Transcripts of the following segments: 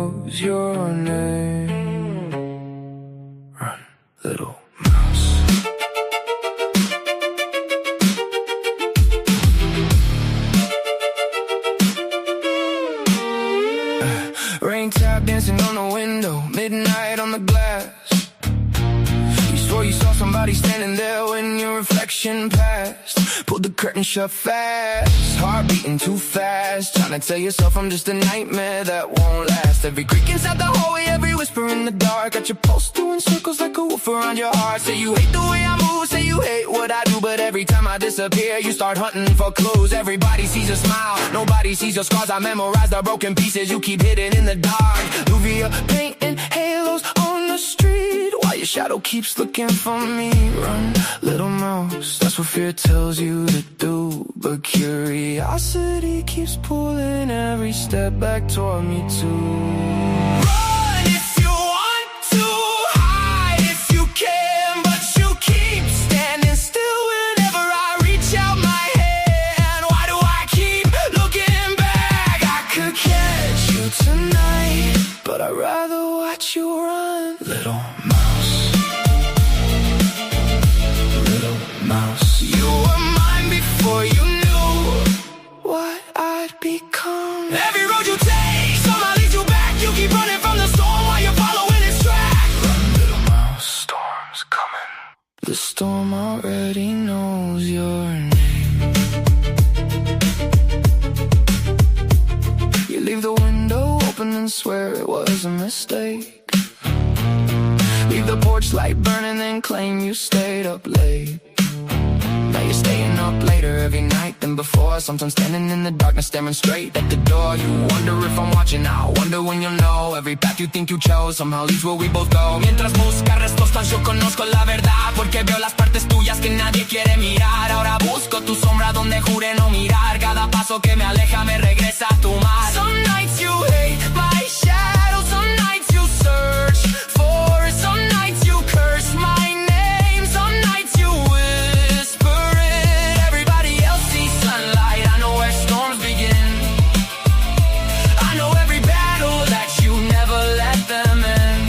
knows your name. Run, little mouse. Rain tap dancing on the window, midnight on the glass. You swore you saw somebody standing there when your reflection passed. Pulled the curtain shut fast, heart beating too fast, trying to tell yourself I'm just a nightmare that won't last. Every creak inside the hallway, every whisper in the dark, got your pulse doing circles like a wolf around your heart. Say you hate the way I move, say you hate what I do, but every time I disappear you start hunting for clues. Everybody sees a smile, nobody sees your scars. I memorize the broken pieces you keep hidden in the dark. Louvia painting halos on the street while your shadow keeps looking for me. Run, little mouse, that's what fear tells you to do, but curiosity keeps pulling every step back toward me too. Run if you want to, hide if you can, but you keep standing still whenever I reach out my hand. Why do I keep looking back? I could catch you tonight, but I'd rather watch you run, little mouse. Little mouse, you were mine before you knew what I'd become. Every road you take somehow leads you back. You keep running from the storm while you're following its track. Run, little mouse, storm's coming. The storm already knows your name. You leave the window open and swear it was a mistake. Leave the porch light burning and claim you stayed up late. Now you're staying up later every night than before. Sometimes standing in the darkness staring straight at the door. You wonder if I'm watching, I wonder when you'll know. Every path you think you chose somehow leads where we both go. Mientras buscas respuestas yo conozco la verdad, porque veo las partes tuyas que nadie quiere mirar. Ahora busco tu sombra donde juré no mirar. Cada paso que me aleja me regresa a tu mar. Some nights you hate my shadow, some nights you search for, some nights you curse my name, some nights you whisper it. Everybody else sees sunlight, I know where storms begin. I know every battle that you never let them in.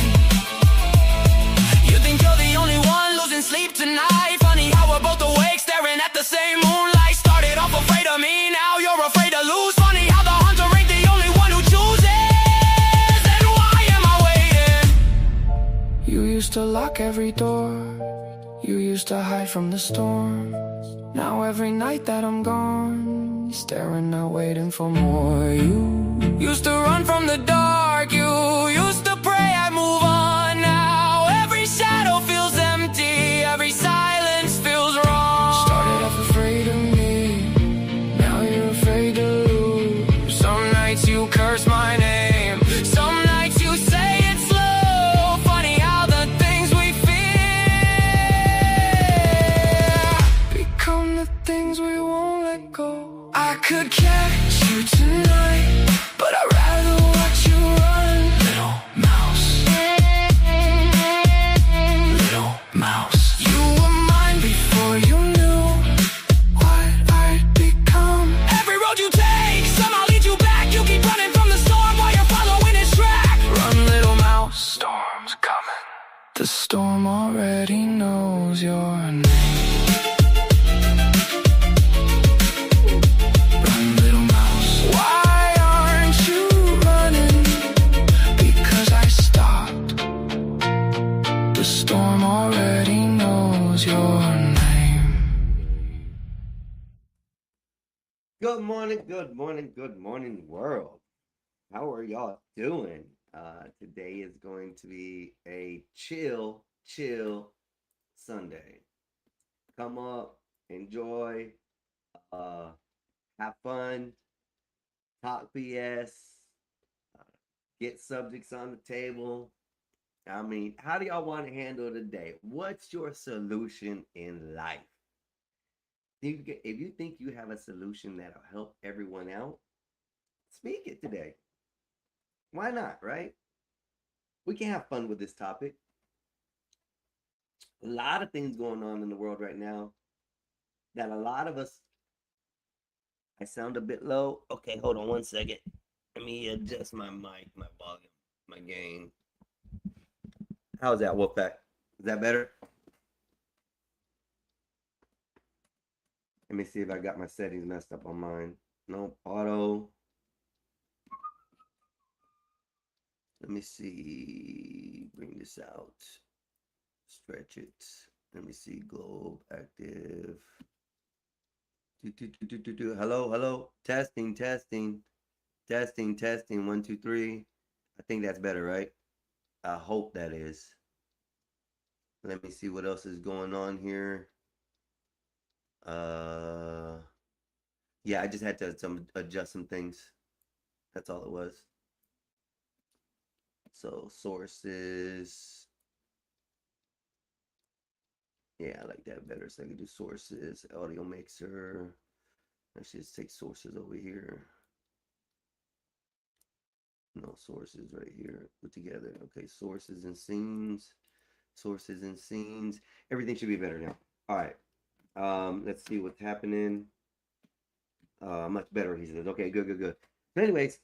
You think you're the only one losing sleep tonight. Funny how we're both awake staring at the same moonlight. Started off afraid of me, now you're afraid to lose. Funny how the hunter ain't the only one who chooses. Then why am I waiting? You used to lock every door, you used to hide from the storm. Now every night that I'm gone, you're staring out waiting for more. You used to run from the dark, you used to pray I move on. Now every shadow feels empty, every silence feels wrong. Started off afraid of me, now you're afraid to lose. Some nights you curse my name, some nights you say it's slow. Funny how the things we fear become the things we won't let go. I could catch you tonight, but I'd rather watch you run, little mouse. Little mouse, you were mine before you knew what I'd become. Every road you take somehow leads you back. You keep running from the storm while you're following its track. Run, little mouse, storm's coming. The storm already knows your name. Run, little mouse, why aren't you running? Because I stopped. The storm already knows your name. Good morning, good morning, good morning, world. How are y'all doing? Today is going to be a chill Sunday. Come up, enjoy, have fun, talk BS, get subjects on the table. I mean, how do y'all want to handle the day? What's your solution in life? If you think you have a solution that'll help everyone out, speak it today. Why not, right? We can have fun with this topic. A lot of things going on in the world right now that a lot of us. I sound a bit low. Okay, hold on one second. Let me adjust my mic, my volume. gain. How's that, Wolfpack? Is that better? Let me see if I got my settings messed up on mine. Nope, auto. Let me see. Bring this out. Stretch it. Let me see. Globe active. Hello, hello. Testing, testing. Testing, testing. 1, 2, 3. I think that's better, right? I hope that is. Let me see what else is going on here. Yeah, I just had to adjust some things. That's all it was. So sources. Yeah, I like that better. So I can do sources, audio mixer. Let's just take sources over here. No, sources right here. Put together. Okay, sources and scenes. Sources and scenes. Everything should be better now. All right. Let's see what's happening. Much better, he says. Okay, good, good, good. But anyways,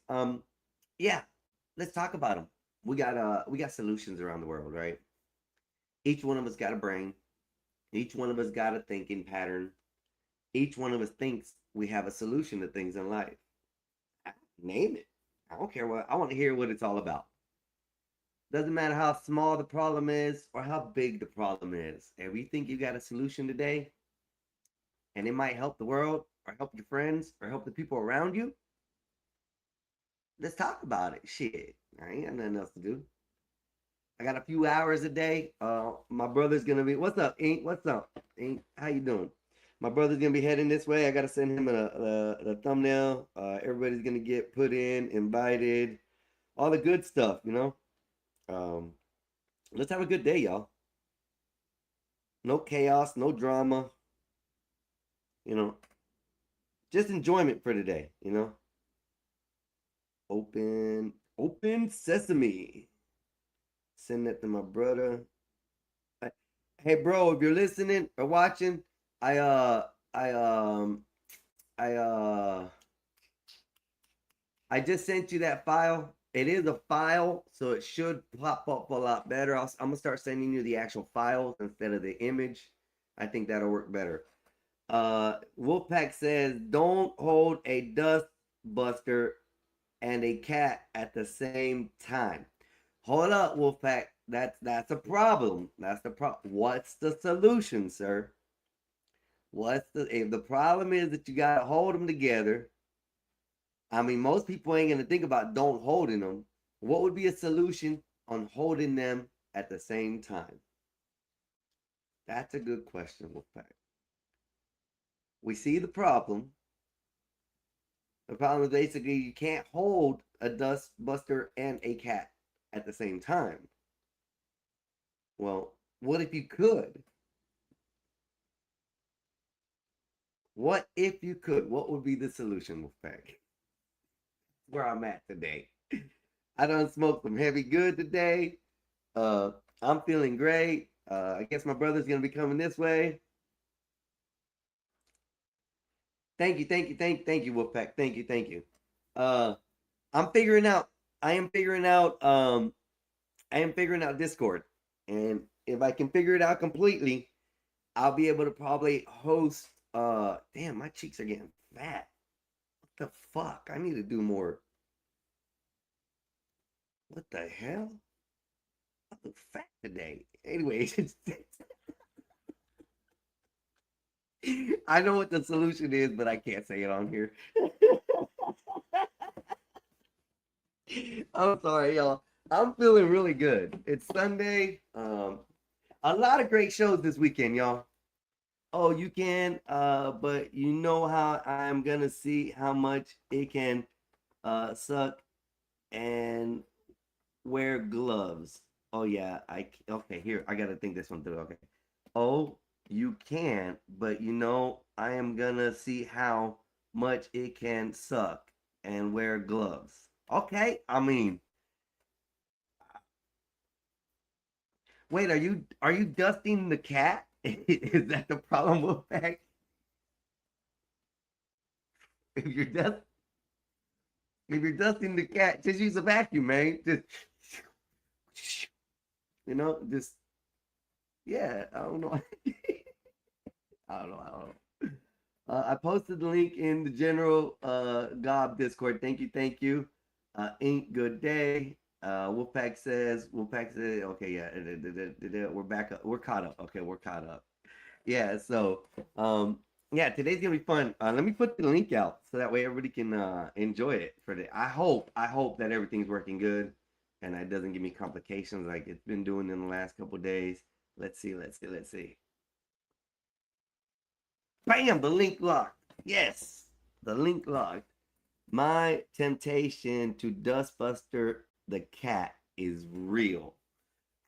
yeah, let's talk about them. We got solutions around the world, right? Each one of us got a brain. Each one of us got a thinking pattern. Each one of us thinks we have a solution to things in life. Name it. I don't care what. I want to hear what it's all about. Doesn't matter how small the problem is or how big the problem is. If you think you got a solution today, and it might help the world or help your friends or help the people around you, let's talk about it. Shit, I ain't got nothing else to do. I got a few hours a day. My brother's gonna be. What's up, Ink? What's up, Ink? How you doing? My brother's gonna be heading this way. I gotta send him a thumbnail. Everybody's gonna get put in, invited, all the good stuff, you know. Let's have a good day, y'all. No chaos, no drama. You know, just enjoyment for today, you know. Open sesame. Send that to my brother. Hey bro, if you're listening or watching, I just sent you that file. It is a file, so it should pop up a lot better. I'm gonna start sending you the actual files instead of the image. I think that'll work better. Wolfpack says, don't hold a dust buster and a cat at the same time. Hold up, Wolfpack. That's a problem. That's the problem. What's the solution, sir? If the problem is that you gotta hold them together? I mean, most people ain't gonna think about don't holding them. What would be a solution on holding them at the same time? That's a good question, Wolfpack. We see the problem. The problem is basically you can't hold a dust buster and a cat at the same time. Well, what if you could? What if you could? What would be the solution, Wolfpack? Where I'm at today. I done smoked some heavy good today. I'm feeling great. I guess my brother's gonna be coming this way. Thank you, Wolfpack. Thank you. I am figuring out Discord. And if I can figure it out completely, I'll be able to probably host damn, my cheeks are getting fat. What the fuck? I need to do more. What the hell? I look fat today. Anyways, I know what the solution is, but I can't say it on here. I'm sorry, y'all. I'm feeling really good. It's Sunday. A lot of great shows this weekend, y'all. Oh, you can, but you know how I'm gonna see how much it can suck and wear gloves. Oh yeah, okay, here, I gotta think this one through. Okay. Oh, you can, but you know, I am gonna see how much it can suck and wear gloves. Okay, I mean, wait, are you dusting the cat? Is that the problem with that? If you're dusting the cat, just use a vacuum, man. Just You know, just yeah. I don't know. I don't know. I don't know. I posted the link in the general Gob Discord. Thank you, thank you. Ink, good day. Wolfpack says, okay, yeah, we're back up. We're caught up. Okay, we're caught up. Yeah, so yeah, today's gonna be fun. Let me put the link out so that way everybody can enjoy it for the. I hope that everything's working good and it doesn't give me complications like it's been doing in the last couple days. Let's see. Bam! The link locked. Yes, the link locked. My temptation to dustbuster the cat is real.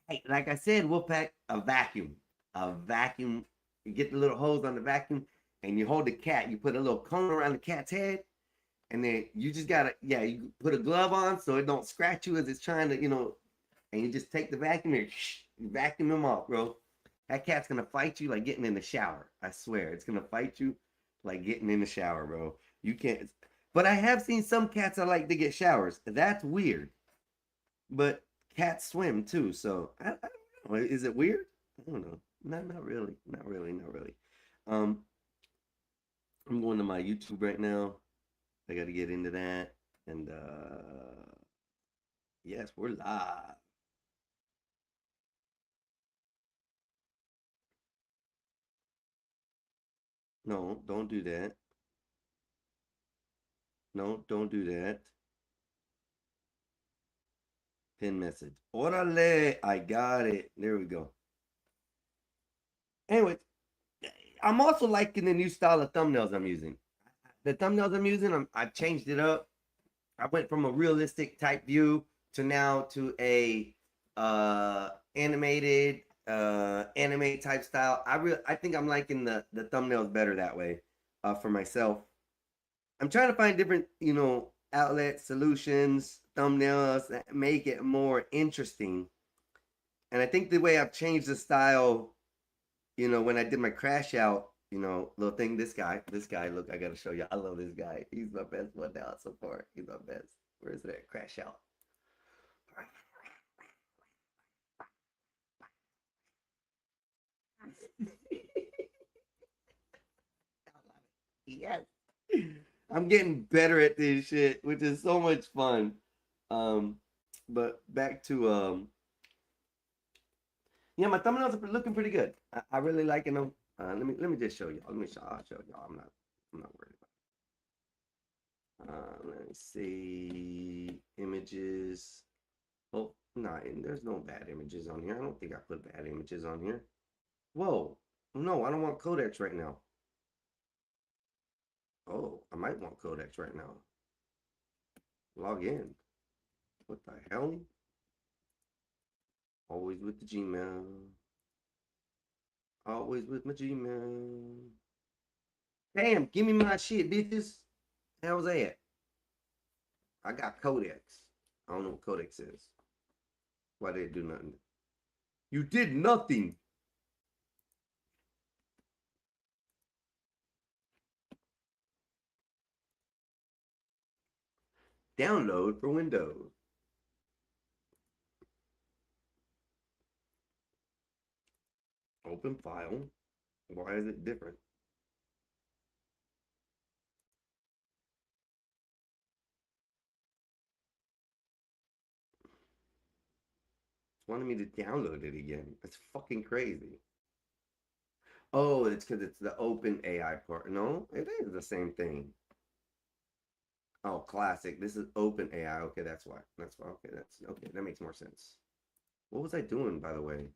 Hey, like I said, Wolfpack, a vacuum. A vacuum. You get the little hose on the vacuum and you hold the cat. You put a little cone around the cat's head, and then you just gotta, yeah, you put a glove on so it don't scratch you as it's trying to, and you just take the vacuum and you vacuum him off, bro. That cat's gonna fight you like getting in the shower. I swear, it's gonna fight you like getting in the shower, bro. You can't. But I have seen some cats that like to get showers. That's weird. But cats swim too, so I don't know. Is it weird? I don't know. Not really. Not really. Not really. Um, I'm going to my YouTube right now. I got to get into that, and yes, we're live. No, don't do that. No, don't do that. Pin message. Orale, I got it. There we go. Anyway, I'm also liking the new style of thumbnails I'm using. The thumbnails I'm using, I've changed it up. I went from a realistic type view to now to a animated anime type style. I think I'm liking the thumbnails better that way for myself. I'm trying to find different, outlet solutions, thumbnails that make it more interesting. And I think the way I've changed the style, when I did my crash out, little thing, this guy, look, I gotta show you. I love this guy. He's my best one now so far. He's my best. Where is it at? Crash out. Yes. I'm getting better at this shit, which is so much fun. Um, but back to yeah, my thumbnails are looking pretty good. I really liking them. Let me just show you. I'll show y'all. I'm not worried about it. Let me see images. Oh, no, there's no bad images on here. I don't think I put bad images on here. Whoa, no, I don't want codecs right now. Oh, I might want codecs right now. Log in. What the hell? Always with the Gmail. Always with my Gmail. Damn, give me my shit, bitches. How's that? I got codecs. I don't know what codex is. Why they do nothing? You did nothing. Download for Windows. Open file. Why is it different? It's wanting me to download it again. That's fucking crazy. Oh, it's because it's the open AI part. No, it is the same thing. Oh, classic. This is open AI. Okay, that's why. That's why. Okay, that's okay. That makes more sense. What was I doing, by the way?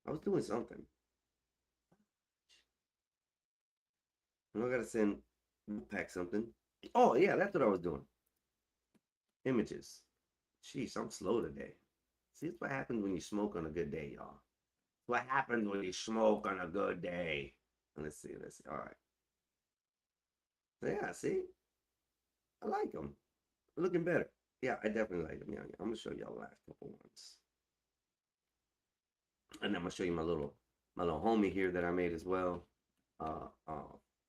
I was doing something. I gotta send pack something. Oh yeah, that's what I was doing. Images. Jeez, I'm slow today. See, what happens when you smoke on a good day, y'all. What happens when you smoke on a good day? Let's see. Let's see. All right. Yeah, see, I like them. Looking better. Yeah, I definitely like them. Yeah, I'm gonna show y'all the last couple ones, and I'm gonna show you my little homie here that I made as well.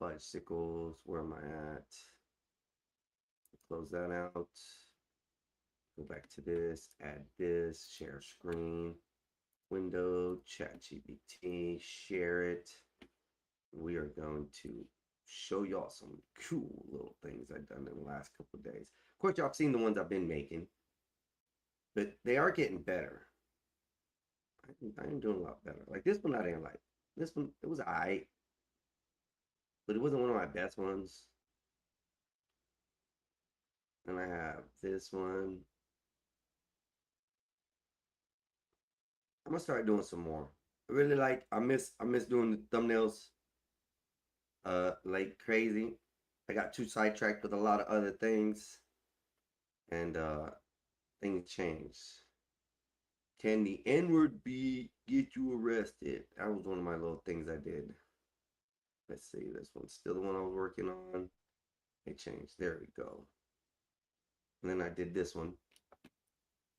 Bicycles. Where am I at? Close that out. Go back to this. Add this. Share screen. window, ChatGPT, share it. We are going to show y'all some cool little things I've done in the last couple of days. Of course, y'all have seen the ones I've been making, but they are getting better. I am doing a lot better. Like this one, I didn't like. This one, it was alright, but it wasn't one of my best ones. And I have this one. I'm gonna start doing some more. I really like. I miss doing the thumbnails. Like crazy. I got too sidetracked with a lot of other things, and things changed. Can the N-word be get you arrested? That was one of my little things I did. Let's see, this one's still the one I was working on. It changed. There we go. And then I did this one.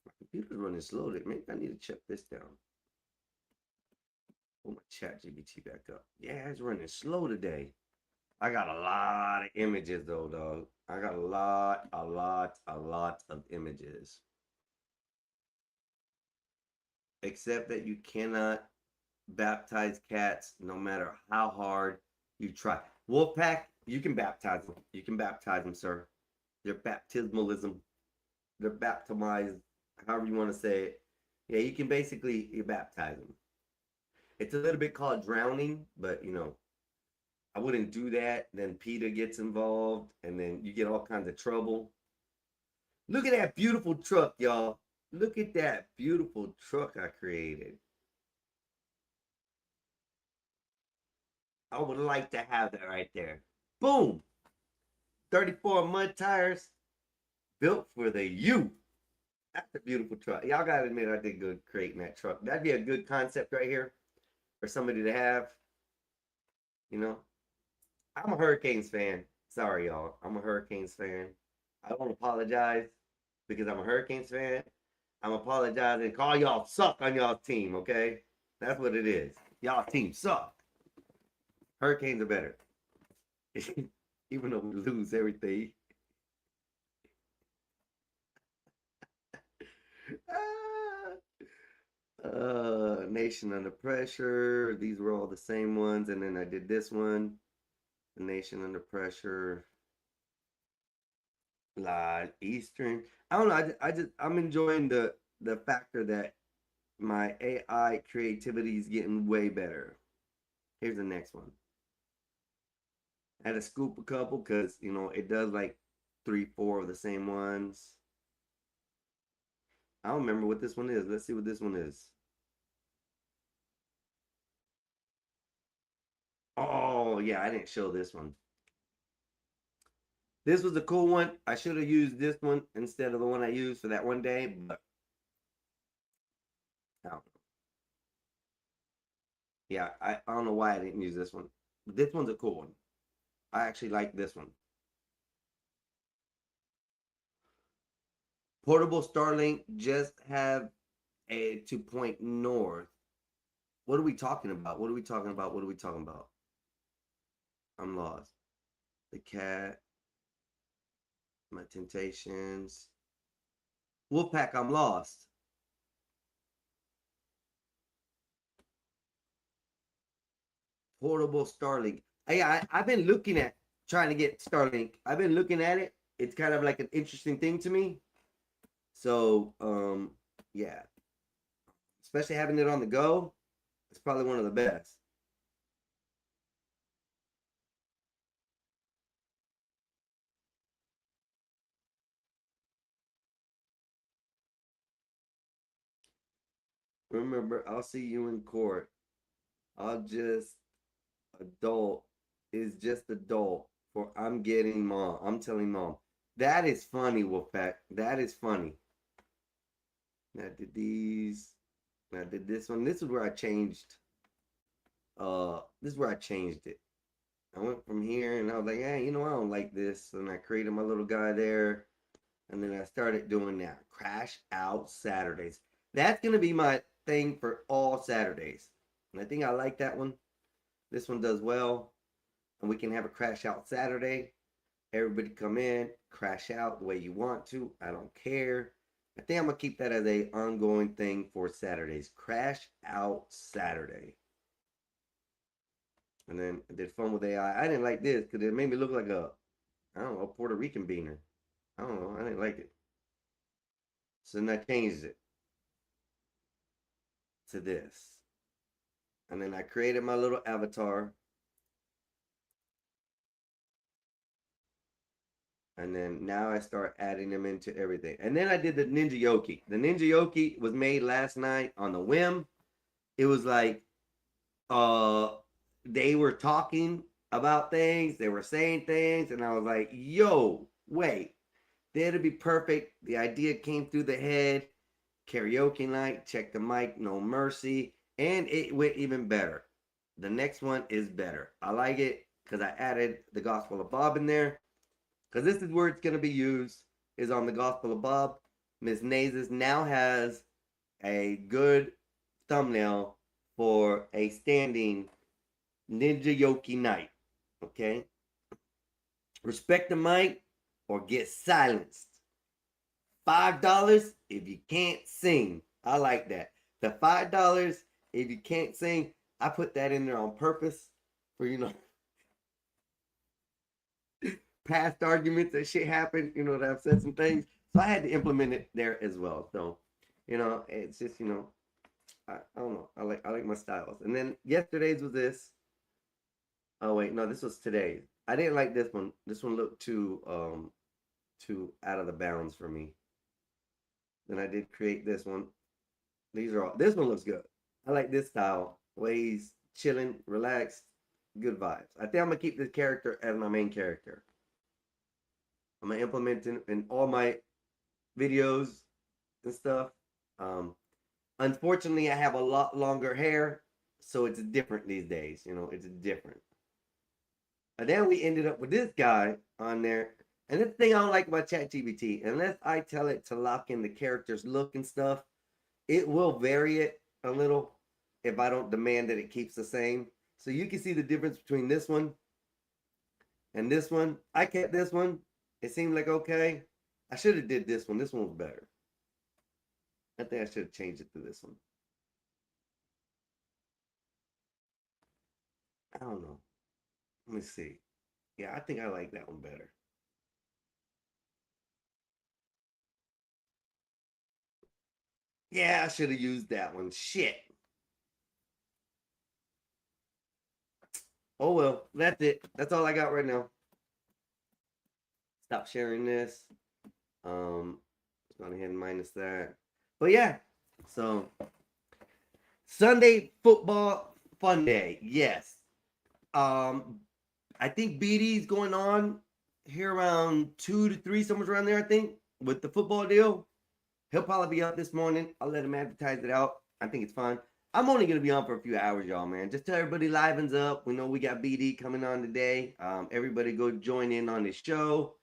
My computer's running slow. Maybe I need to check this down. Pull my ChatGPT back up. Yeah, it's running slow today. I got a lot of images though, dog. I got a lot of images. Except that you cannot baptize cats no matter how hard you try. Wolfpack, you can baptize them. You can baptize them, sir. They're baptismalism. They're baptized, however you want to say it. Yeah, you can basically baptize them. It's a little bit called drowning, but you know, I wouldn't do that. Then PETA gets involved, and then you get all kinds of trouble. Look at that beautiful truck, y'all. Look at that beautiful truck I created. I would like to have that right there. Boom! 34 mud tires built for the youth. That's a beautiful truck. Y'all gotta admit I did good creating that truck. That'd be a good concept right here for somebody to have. You know, I'm a Hurricanes fan. Sorry, y'all. I'm a Hurricanes fan. I don't apologize because I'm a Hurricanes fan. I'm apologizing. Call y'all suck on y'all team, okay? That's what it is. Y'all team suck. Hurricanes are better. Even though we lose everything. Nation Under Pressure. These were all the same ones. And then I did this one. The Nation Under Pressure. Eastern. I don't know. I'm enjoying the factor that my AI creativity is getting way better. Here's the next one. I had to scoop a couple because you know it does like 3-4 of the same ones. I don't remember what this one is. Let's see what this one is. Oh yeah, I didn't show this one. This was a cool one. I should have used this one instead of the one I used for that one day, but I don't know. Yeah, I don't know why I didn't use this one. But this one's a cool one. I actually like this one. Portable Starlink just have a to point north. What are we talking about? What are we talking about? What are we talking about? I'm lost. The cat. My temptations. Wolfpack, I'm lost. Portable Starlink. Hey, I've been looking at trying to get Starlink. I've been looking at it. It's kind of like an interesting thing to me. So, yeah. Especially having it on the go, it's probably one of the best. Remember, I'll see you in court. I'll just adult is just adult for I'm getting mom. I'm telling mom. That is funny, Wolfpack. That is funny. I did these. I did this one. This is where I changed. This is where I changed it. I went from here and I was like, hey, you know, I don't like this. And I created my little guy there. And then I started doing that. Crash Out Saturdays. That's gonna be my thing for all Saturdays. And I think I like that one. This one does well. And we can have a crash out Saturday. Everybody come in, crash out the way you want to. I don't care. I think I'm gonna keep that as a ongoing thing for Saturdays. Crash Out Saturday. And then I did fun with AI. I didn't like this because it made me look like I don't know, a Puerto Rican beaner. I don't know. I didn't like it. So then I changed it to this. And then I created my little avatar. And then now I start adding them into everything. And then I did the Ninja Yoki. The Ninja Yoki was made last night on the whim. It was like they were talking about things, they were saying things, and I was like, yo, wait, that'd be perfect. The idea came through the head. Karaoke night, check the mic, no mercy, and it went even better. The next one is better. I like it because I added the Gospel of Bob in there, because this is where it's going to be used, is on the Gospel of Bob. Miss Nazes now has a good thumbnail for a standing Ninja Yoki night. Okay? Respect the mic or get silenced. $5 if you can't sing. I like that. The $5 if you can't sing, I put that in there on purpose for, past arguments that shit happened, that I've said some things. So I had to implement it there as well. So, it's just, I don't know. I like my styles. And then yesterday's was this. Oh wait, no, this was today's. I didn't like this one. This one looked too out of the bounds for me. Then I did create this one. This one looks good. I like this style. Ways chilling, relaxed, good vibes. I think I'm gonna keep this character as my main character. I'm gonna implement it in all my videos and stuff. Unfortunately, I have a lot longer hair, so it's different these days. It's different. And then we ended up with this guy on there. And this thing I don't like about ChatGPT, unless I tell it to lock in the character's look and stuff, it will vary it a little if I don't demand that it keeps the same. So you can see the difference between this one and this one. I kept this one. It seemed like okay. I should have did this one. This one was better. I think I should have changed it to this one. I don't know. Let me see. Yeah, I think I like that one better. Yeah, I should have used that one. Shit. Oh well, that's it. That's all I got right now. Stop sharing this. Let's go ahead and minus that. But yeah, so Sunday football fun day. Yes. I think BD's going on here around 2 to 3, somewhere around there, I think, with the football deal. He'll probably be up this morning. I'll let him advertise it out. I think it's fun. I'm only going to be on for a few hours, y'all, man. Just tell everybody livens up. We know we got BD coming on today. Everybody go join in on his show.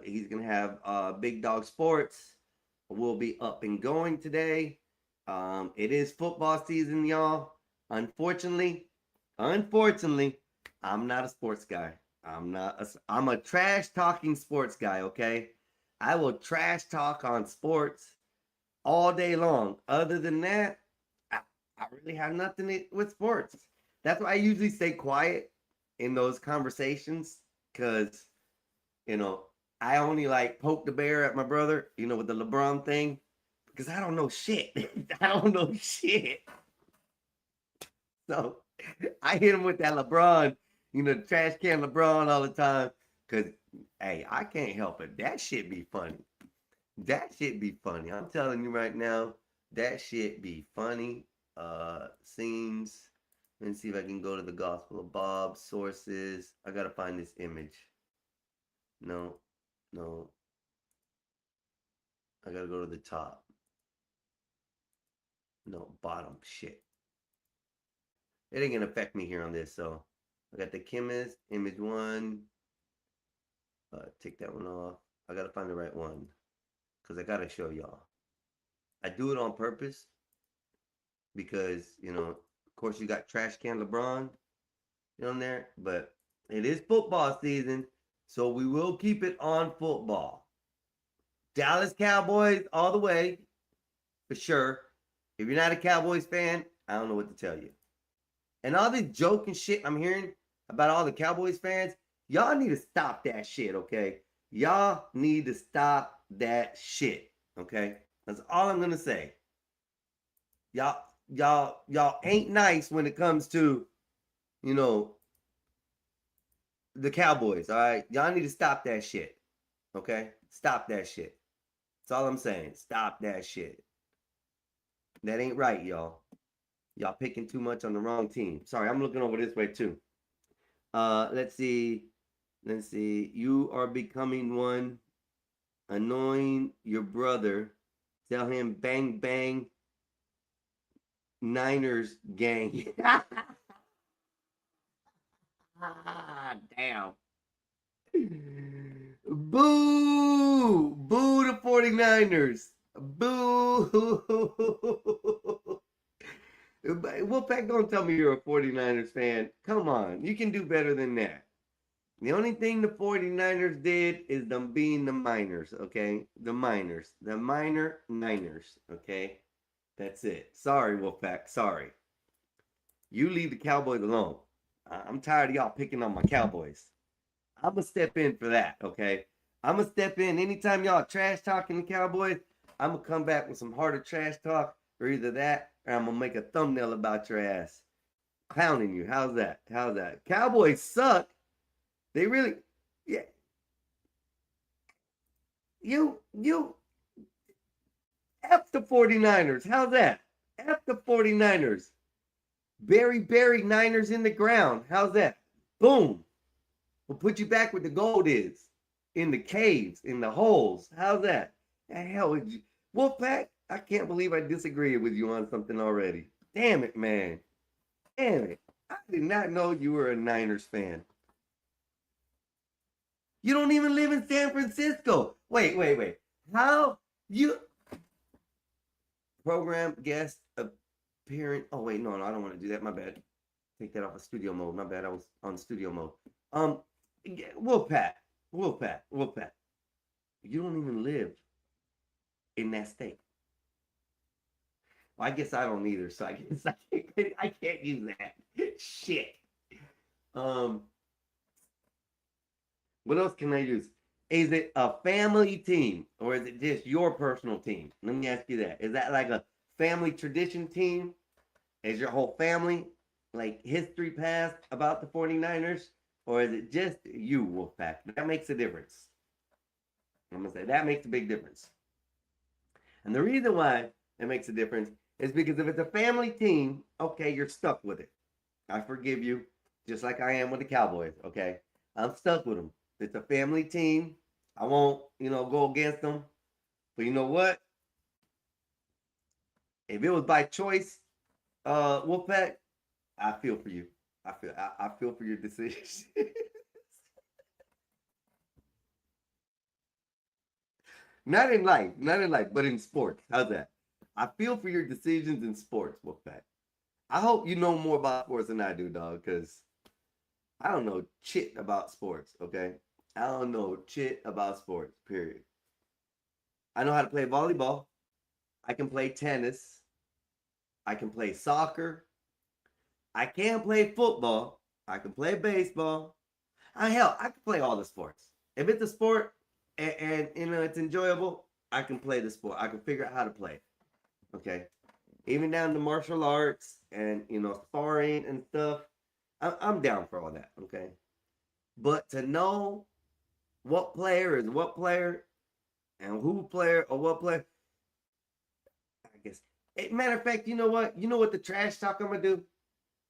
He's going to have Big Dog Sports. Will be up and going today. It is football season, y'all. Unfortunately, I'm not a sports guy. I'm a trash talking sports guy, okay? I will trash talk on sports all day long. Other than that, I really have nothing with sports. That's why I usually stay quiet in those conversations because, I only like poke the bear at my brother, with the LeBron thing because I don't know shit. I don't know shit. So I hit him with that LeBron, trash can LeBron all the time because, hey, I can't help it. That shit be funny. That shit be funny. I'm telling you right now, that shit be funny. Scenes. Let me see if I can go to the Gospel of Bob sources. I gotta find this image. No. I gotta go to the top. No, bottom. Shit. It ain't gonna affect me here on this, so I got the chemist, image 1. Take that one off. I gotta find the right one because I gotta show y'all. I do it on purpose because, of course you got trash can LeBron on there, but it is football season, so we will keep it on football. Dallas Cowboys all the way, for sure. If you're not a Cowboys fan, I don't know what to tell you. And all this joking shit I'm hearing about all the Cowboys fans, y'all need to stop that shit, okay? Y'all need to stop that shit, okay? That's all I'm gonna say. Y'all ain't nice when it comes to, you know, the Cowboys, all right? Y'all need to stop that shit, okay? Stop that shit. That's all I'm saying. Stop that shit. That ain't right, y'all. Y'all picking too much on the wrong team. Sorry, I'm looking over this way too. Let's see. Let's see. You are becoming one. Annoying your brother. Tell him bang bang. Niners gang. Damn. Boo! Boo the 49ers. Boo! Wolfpack, don't tell me you're a 49ers fan. Come on. You can do better than that. The only thing the 49ers did is them being the minors, okay? The minors. The minor Niners, okay? That's it. Sorry, Wolfpack. Sorry. You leave the Cowboys alone. I'm tired of y'all picking on my Cowboys. I'm going to step in for that, okay? I'm going to step in. Anytime y'all trash talking the Cowboys, I'm going to come back with some harder trash talk, or either that, or I'm going to make a thumbnail about your ass. Clowning you. How's that? How's that? Cowboys suck. They really, yeah. You, F the 49ers. How's that? F the 49ers. Bury Niners in the ground. How's that? Boom. We'll put you back where the gold is. In the caves, in the holes. How's that? The hell is you? Wolfpack, I can't believe I disagreed with you on something already. Damn it, man. Damn it. I did not know you were a Niners fan. You don't even live in San Francisco. Wait. How you program guest appearing? Oh wait, no, I don't want to do that. My bad. Take that off of studio mode. My bad. I was on studio mode. Wolfpack. You don't even live in that state. Well, I guess I don't either. So I guess I can't use that. Shit. What else can I use? Is it a family team or is it just your personal team? Let me ask you that. Is that like a family tradition team? Is your whole family like history past about the 49ers? Or is it just you, Wolfpack? That makes a difference. I'm going to say that makes a big difference. And the reason why it makes a difference is because if it's a family team, okay, you're stuck with it. I forgive you, just like I am with the Cowboys, okay? I'm stuck with them. It's a family team. I won't, go against them. But you know what? If it was by choice, Wolfpack, I feel for you. I feel for your decisions. Not in life, but in sports. How's that? I feel for your decisions in sports, Wolfpack. I hope you know more about sports than I do, dog, because I don't know shit about sports, okay? I don't know shit about sports, period. I know how to play volleyball. I can play tennis. I can play soccer. I can play football. I can play baseball. Hell, I can play all the sports. If it's a sport and it's enjoyable, I can play the sport. I can figure out how to play. Okay. Even down to martial arts and sparring and stuff. I'm down for all that. Okay. But to know what player is what player and who player or what player, I guess. Matter of fact, you know what? You know what the trash talk I'm gonna do?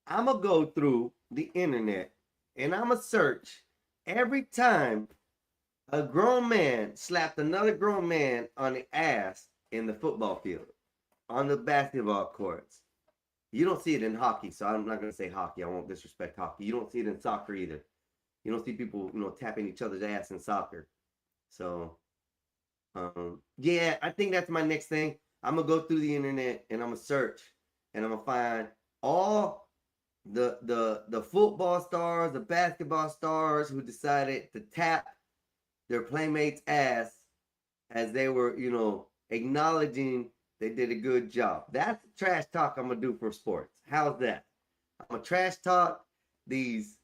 I'm gonna go through the internet and I'm gonna search every time a grown man slapped another grown man on the ass in the football field, on the basketball courts. You don't see it in hockey, so I'm not gonna say hockey. I won't disrespect hockey. You don't see it in soccer either. You don't see people, tapping each other's ass in soccer. So, yeah, I think that's my next thing. I'm gonna go through the internet and I'm gonna search and I'm gonna find all the football stars, the basketball stars who decided to tap their playmates' ass as they were, acknowledging they did a good job. That's the trash talk I'm gonna do for sports. How's that? I'm gonna trash talk these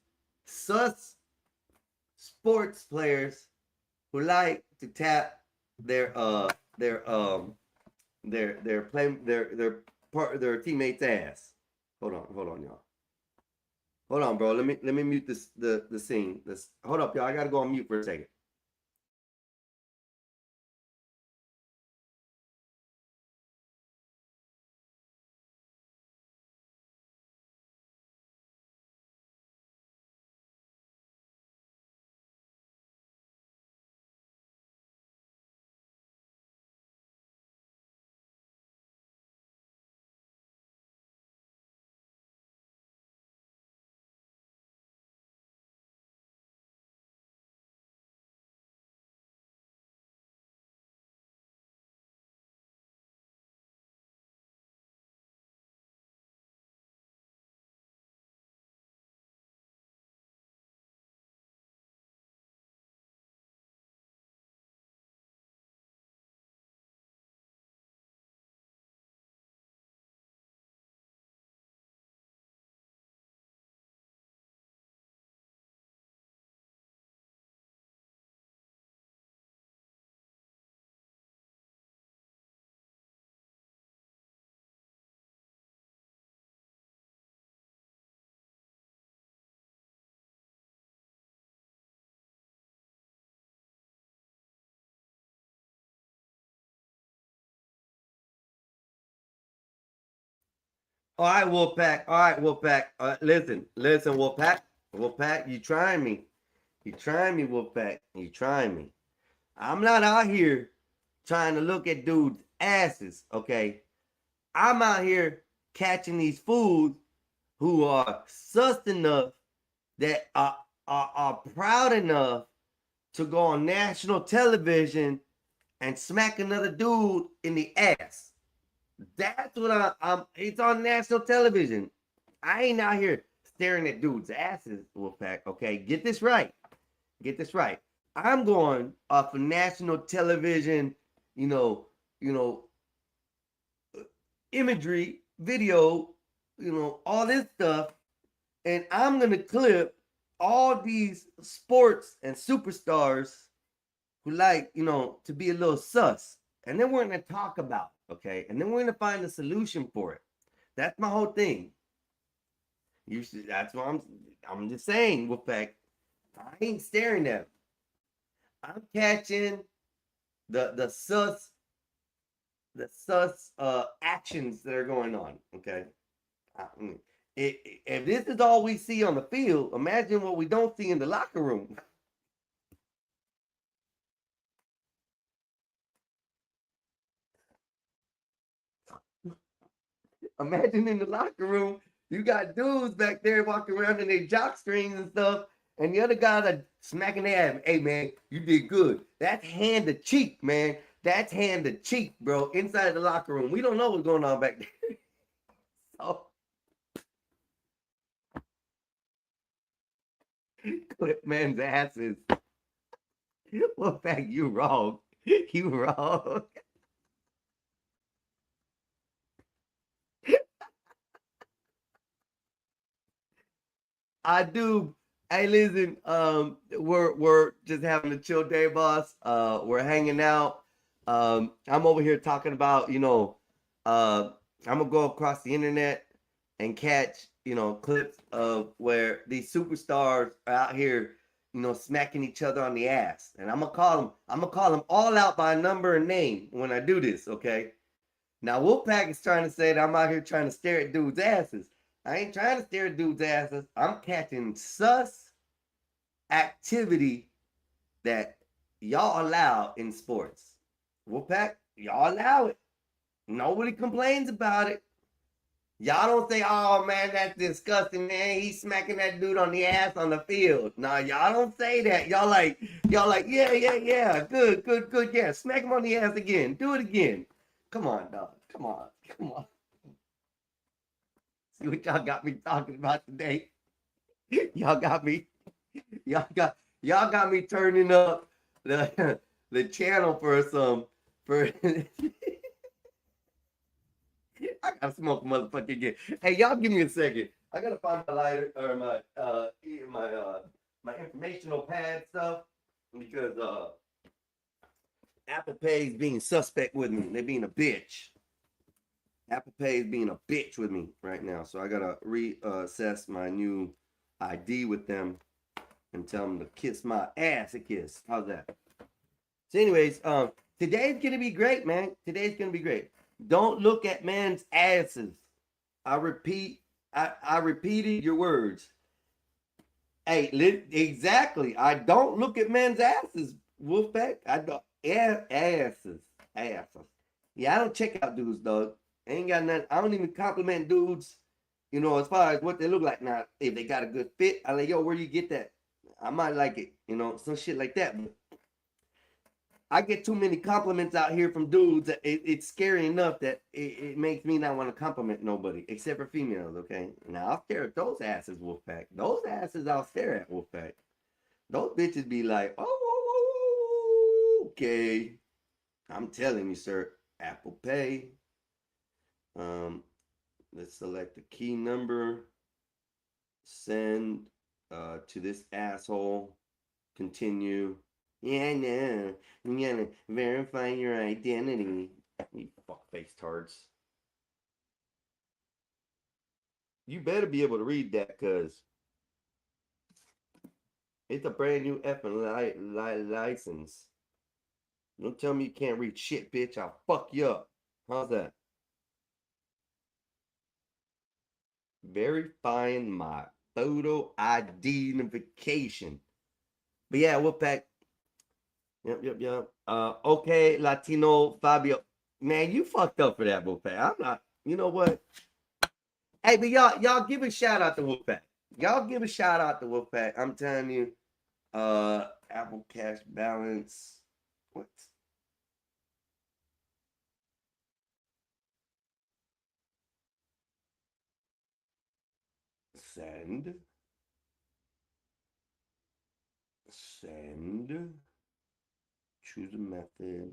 sus sports players who like to tap their their um their teammates' ass. Hold on, y'all. Hold on, bro. Let me mute the scene. Hold up, y'all. I gotta go on mute for a second. All right, Wolfpack. All right, Wolfpack. Listen, Wolfpack. Wolfpack, you trying me? You trying me, Wolfpack? You trying me? I'm not out here trying to look at dudes' asses. Okay, I'm out here catching these fools who are sus enough that are proud enough to go on national television and smack another dude in the ass. That's what I'm. It's on national television. I ain't out here staring at dudes' asses, Wolfpack. Okay, get this right. Get this right. I'm going off of national television. You know, you know, imagery, video. All this stuff, and I'm gonna clip all these sports and superstars who like, to be a little sus. And then we're gonna talk about it, okay? And then we're gonna find a solution for it. That's my whole thing. That's what I'm just saying, Wolfpack. I ain't staring at them. I'm catching the sus actions that are going on. Okay. If this is all we see on the field, imagine what we don't see in the locker room. Imagine in the locker room, you got dudes back there walking around in their jock strings and stuff, and the other guys are smacking their ass. Hey man, you did good. That's hand to cheek, man. That's hand to cheek, bro. Inside the locker room, we don't know what's going on back there. So, clip man's asses. Well, fact, you wrong. You wrong. I do. Hey, listen. We're just having a chill day, boss. We're hanging out. I'm over here talking about, I'm gonna go across the internet and catch, clips of where these superstars are out here, smacking each other on the ass. And I'm gonna call them all out by number and name when I do this, okay? Now Wolfpack is trying to say that I'm out here trying to stare at dudes' asses. I ain't trying to stare at dudes' asses. I'm catching sus activity that y'all allow in sports. Wolfpack, y'all allow it. Nobody complains about it. Y'all don't say, oh man, that's disgusting, man. He's smacking that dude on the ass on the field. No, y'all don't say that. Y'all like, yeah. Good. Yeah, smack him on the ass again. Do it again. Come on, dog. Come on. See what y'all got me talking about today? y'all got me, y'all got me turning up the channel for some for. I gotta smoke a motherfucking again. Hey, y'all, give me a second. I gotta find my lighter or my informational pad stuff because Apple Pay is being suspect with me. They're being a bitch. Apple Pay is being a bitch with me right now, so I gotta reassess my new ID with them and tell them to kiss my ass a kiss. How's that? So, anyways, today's gonna be great, man. Today's gonna be great. Don't look at men's asses. I repeat, I repeated your words. Hey, exactly. I don't look at men's asses, Wolfpack. I don't asses. Yeah, I don't check out dudes, dog. I ain't got nothing. I don't even compliment dudes, you know, as far as what they look like. Now, if they got a good fit, I like, yo, where you get that? I might like it, you know, some shit like that. But I get too many compliments out here from dudes that it's scary enough that it makes me not want to compliment nobody except for females, okay? Now, I'll stare at those asses, Wolfpack. Those asses I'll stare at, Wolfpack. Those bitches be like, oh, okay. I'm telling you, sir, Apple Pay. Let's select the key number. Send to this asshole. Continue. Yeah, no. You gotta verify your identity. You fuckface tards. You better be able to read that, cause it's a brand new effing license. Don't tell me you can't read shit, bitch. I'll fuck you up. How's that? Verifying my photo identification. But yeah, Wolfpack. Yep. Okay, Latino Fabio. Man, you fucked up for that, Wolfpack. I'm not. You know what? Hey, but y'all give a shout out to Wolfpack. Y'all give a shout out to Wolfpack. I'm telling you, Apple Cash balance. What? Send. Choose a method.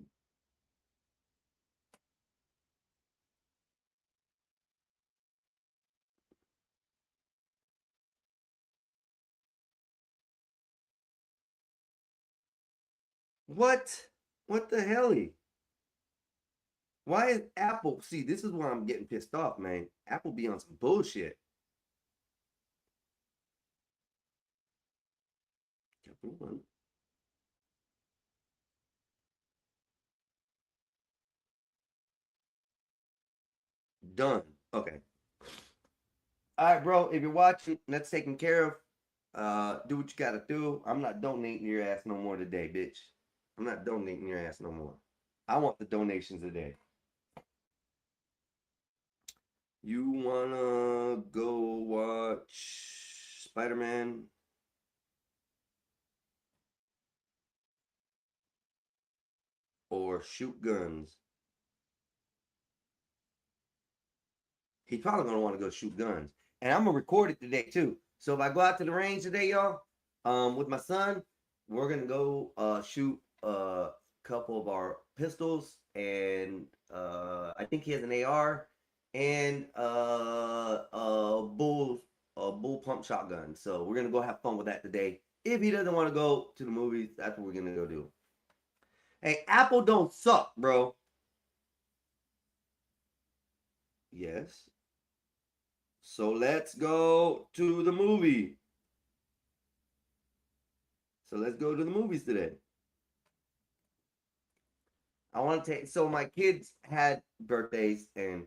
What? What the hell? Why is Apple? See, this is why I'm getting pissed off, man. Apple be on some bullshit. Done. Okay. All right, bro. If you're watching, that's taken care of. Do what you gotta do. I'm not donating your ass no more today, bitch. I'm not donating your ass no more. I want the donations today. You wanna go watch Spider-Man? Or shoot guns? He's probably gonna want to go shoot guns. And I'm gonna record it today too. So if I go out to the range today, y'all, with my son, we're gonna go shoot a couple of our pistols, and I think he has an AR and a bull pump shotgun. So we're gonna go have fun with that today. If he doesn't want to go to the movies, that's what we're gonna go do. Hey, Apple don't suck, bro. Yes. So let's go to the movie. So let's go to the movies today. I want to take, so my kids had birthdays, and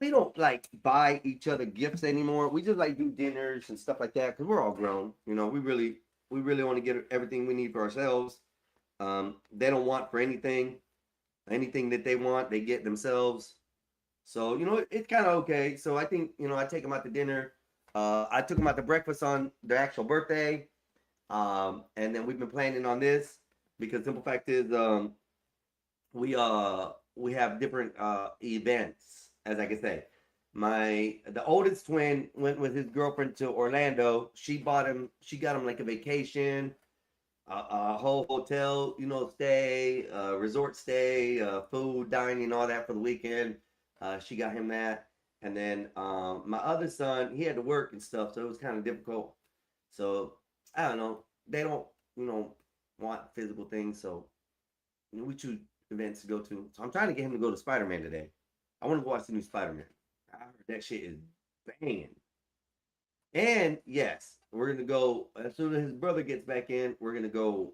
we don't like buy each other gifts anymore. We just like do dinners and stuff like that because we're all grown. You know, we really want to get everything we need for ourselves. They don't want for anything that they want, they get themselves. So, you know, it's kind of okay. So I think, you know, I take them out to dinner. I took them out to breakfast on their actual birthday. And then we've been planning on this because simple fact is, we have different events, as I can say. The oldest twin went with his girlfriend to Orlando. She got him like a vacation. a whole hotel, stay, resort stay, food, dining, all that for the weekend. She got him that. And then my other son, he had to work and stuff, so it was kind of difficult. So I don't know. They don't, you know, want physical things, so we choose events to go to. So I'm trying to get him to go to Spider Man today. I want to go watch the new Spider Man. I heard that shit is banging. And yes, we're gonna go as soon as his brother gets back in. We're gonna go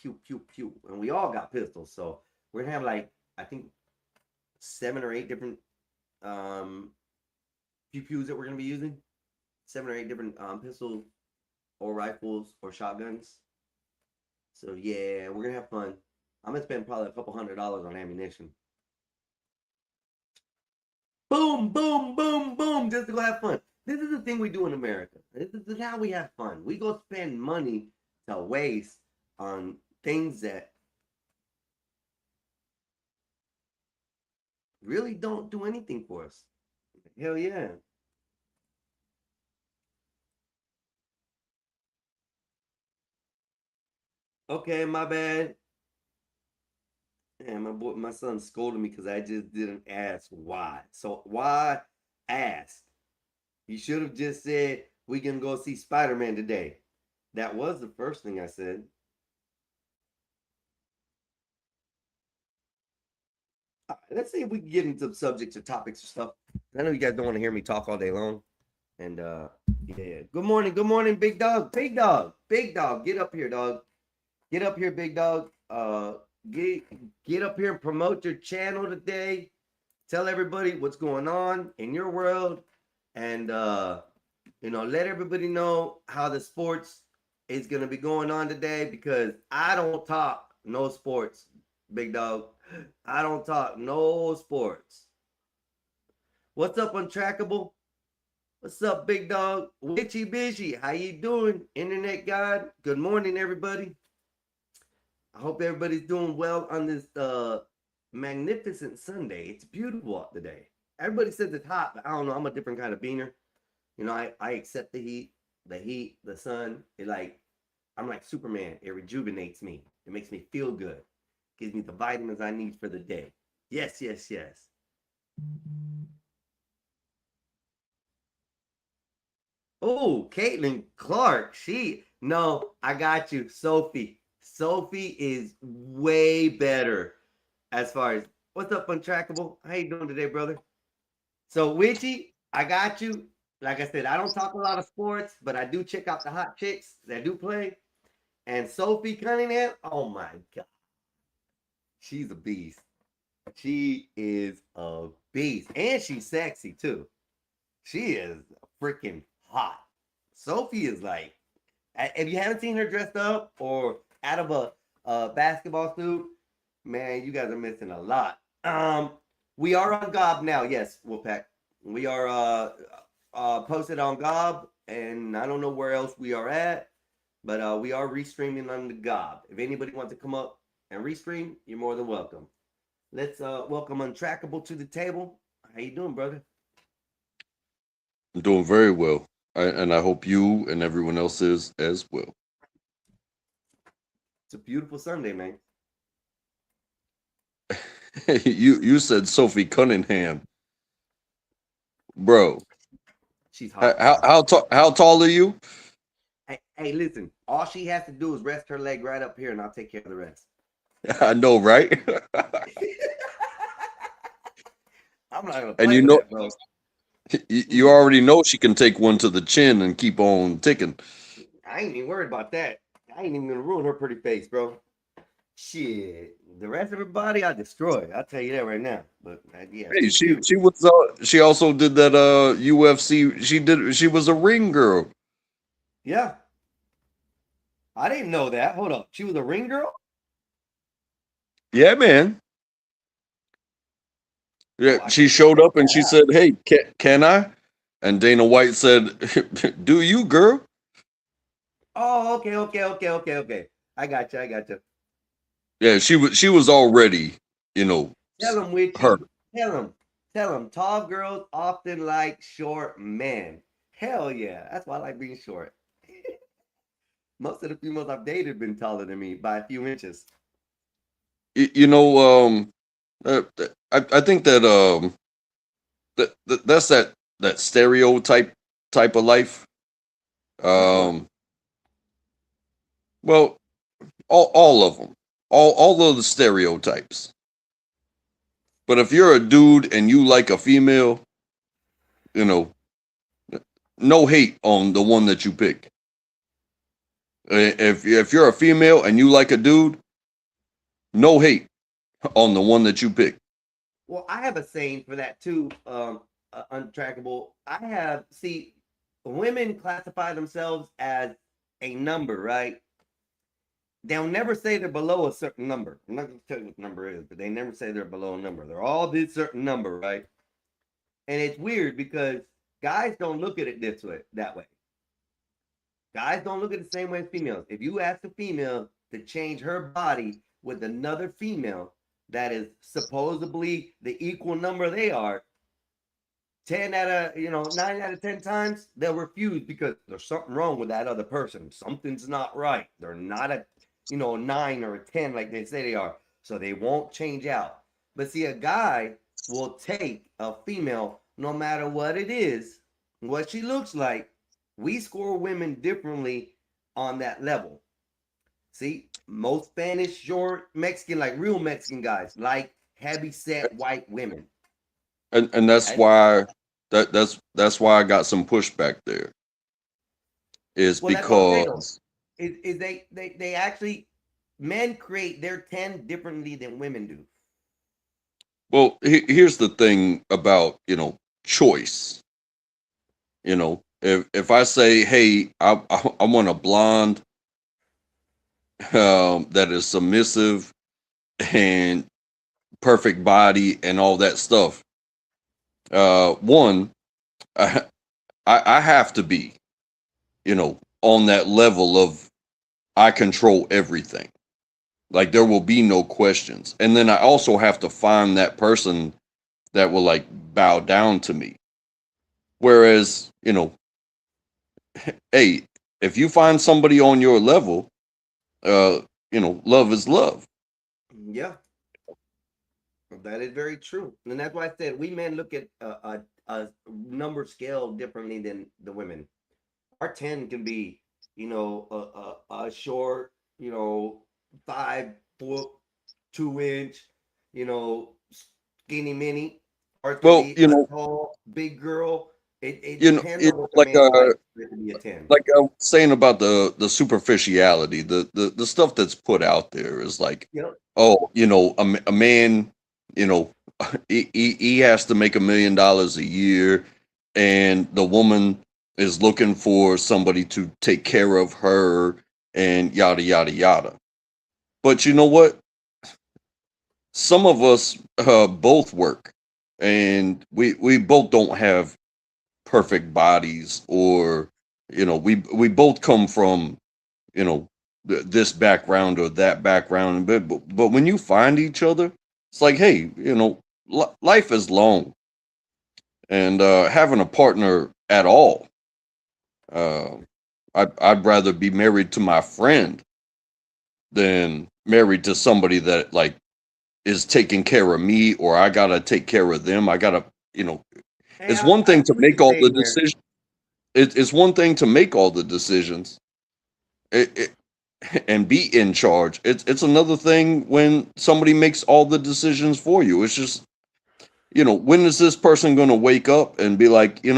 pew pew pew, and we all got pistols, so we're gonna have like I think 7 or 8 different um pew pews that we're gonna be using. 7 or 8 different pistols or rifles or shotguns. So yeah, we're gonna have fun. I'm gonna spend probably a couple $100 on ammunition. Boom, boom, boom, boom, just to go have fun. This is the thing we do in America. This is how we have fun. We go spend money to waste on things that really don't do anything for us. Hell yeah. Okay, my bad. And my son scolded me because I just didn't ask why. So why ask? You should have just said we can go see Spider-Man today. That was the first thing I said. All right, let's see if we can get into subjects or topics or stuff. I know you guys don't want to hear me talk all day long. And yeah. Good morning, big dog. Big dog. Big dog. Get up here, dog. Get up here, big dog. Get up here and promote your channel today. Tell everybody what's going on in your world. And let everybody know how the sports is gonna be going on today, because I don't talk no sports, big dog. I don't talk no sports. What's up, Untrackable? What's up, big dog? Witchy Busy, how you doing, internet god? Good morning, everybody. I hope everybody's doing well on this magnificent Sunday. It's beautiful out today. Everybody says it's hot, but I don't know. I'm a different kind of beaner. I accept the heat, the sun. I'm like Superman. It rejuvenates me. It makes me feel good. Gives me the vitamins I need for the day. Yes, yes, yes. Oh, Caitlin Clark. No, I got you. Sophie. Sophie is way better as far as what's up, Untrackable? How you doing today, brother? So, Witchy, I got you. Like I said, I don't talk a lot of sports, but I do check out the hot chicks that do play. And Sophie Cunningham, oh my God. She's a beast. She is a beast. And she's sexy too. She is freaking hot. Sophie is like, if you haven't seen her dressed up or out of a basketball suit, man, you guys are missing a lot. We are on Gob now. Yes, Wolfpack. We are posted on Gob, and I don't know where else we are at, but we are restreaming on the Gob. If anybody wants to come up and restream, you're more than welcome. Let's welcome Untrackable to the table. How you doing, brother? I'm doing very well, and I hope you and everyone else is as well. It's a beautiful Sunday, man. You said Sophie Cunningham, bro. She's hot. How tall are you? Hey, listen. All she has to do is rest her leg right up here, and I'll take care of the rest. I know, right? I'm not gonna. And you already know she can take one to the chin and keep on ticking. I ain't even worried about that. I ain't even gonna ruin her pretty face, bro. Shit, the rest of her body I destroy. I'll tell you that right now. But yeah, Hey, she also did that UFC. She was a ring girl. Yeah, I didn't know that. Hold up, she was a ring girl. Yeah, man. Yeah, she showed up and she said, "Hey, can I?" And Dana White said, "Do you, girl?" Oh, okay. I got you. Yeah, she was already, Tell him, Witchy. her. Tell him. Tall girls often like short men. Hell yeah, that's why I like being short. Most of the females I've dated have been taller than me by a few inches. You know, I think that's that stereotype type of life. Which one? Well, all of them, all of the stereotypes. But if you're a dude and you like a female, you know, no hate on the one that you pick. If you're a female and you like a dude, no hate on the one that you pick. Well, I have a saying for that too. Untrackable. See, women classify themselves as a number, right? They'll never say they're below a certain number. I'm not going to tell you what the number is, but they never say they're below a number. They're all this certain number, right? And it's weird because guys don't look at it that way. Guys don't look at it the same way as females. If you ask a female to change her body with another female that is supposedly the equal number they are, 9 out of 10 times, they'll refuse because there's something wrong with that other person. Something's not right. They're not a 9 or a 10 like they say they are. So they won't change out. But see, a guy will take a female no matter what it is, what she looks like. We score women differently on that level. See, most Spanish, short, Mexican, like real Mexican guys, like heavy set white women. And that's why that's why I got some pushback there. Is Well, because is they actually, men create their 10 differently than women do. well, here's the thing about choice. If I say, hey, I want a blonde that is submissive and perfect body and all that stuff. One, I have to be, on that level of I control everything. Like there will be no questions. And then I also have to find that person that will like bow down to me. Whereas, hey, if you find somebody on your level, love is love. Yeah. That is very true. And that's why I said we men look at a number scale differently than the women. Our 10 can be, a short, 5 foot, 2 inch, skinny mini. Or it Well, can be a tall, big girl. It depends on what the like man likes for it to be a 10. like I was saying about the superficiality, the stuff that's put out there is like, Yep. oh, a man, he has to make $1 million a year, and the woman is looking for somebody to take care of her and yada yada yada. But you know what? Some of us both work, and we both don't have perfect bodies, or we both come from this background or that background, but when you find each other, it's like, hey, life is long, and having a partner at all, I'd rather be married to my friend than married to somebody that like is taking care of me, or I gotta take care of them. I gotta, Hey, it's one thing see to what make you're all the saying here. decisions. It's one thing to make all the decisions and be in charge. It's another thing when somebody makes all the decisions for you. It's just, when is this person going to wake up and be like, it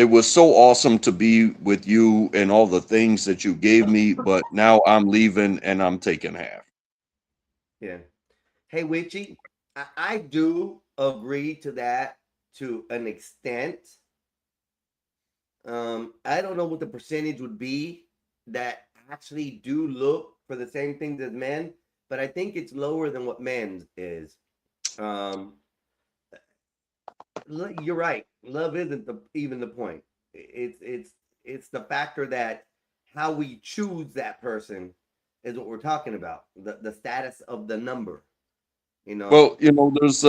was so awesome to be with you and all the things that you gave me, but now I'm leaving and I'm taking half. Yeah. Hey, Witchy, I do agree to that to an extent. I don't know what the percentage would be that actually do look for the same things as men, but I think it's lower than what men's is. You're right. Love isn't even the point. It's the factor that how we choose that person is what we're talking about. The status of the number. Well, there's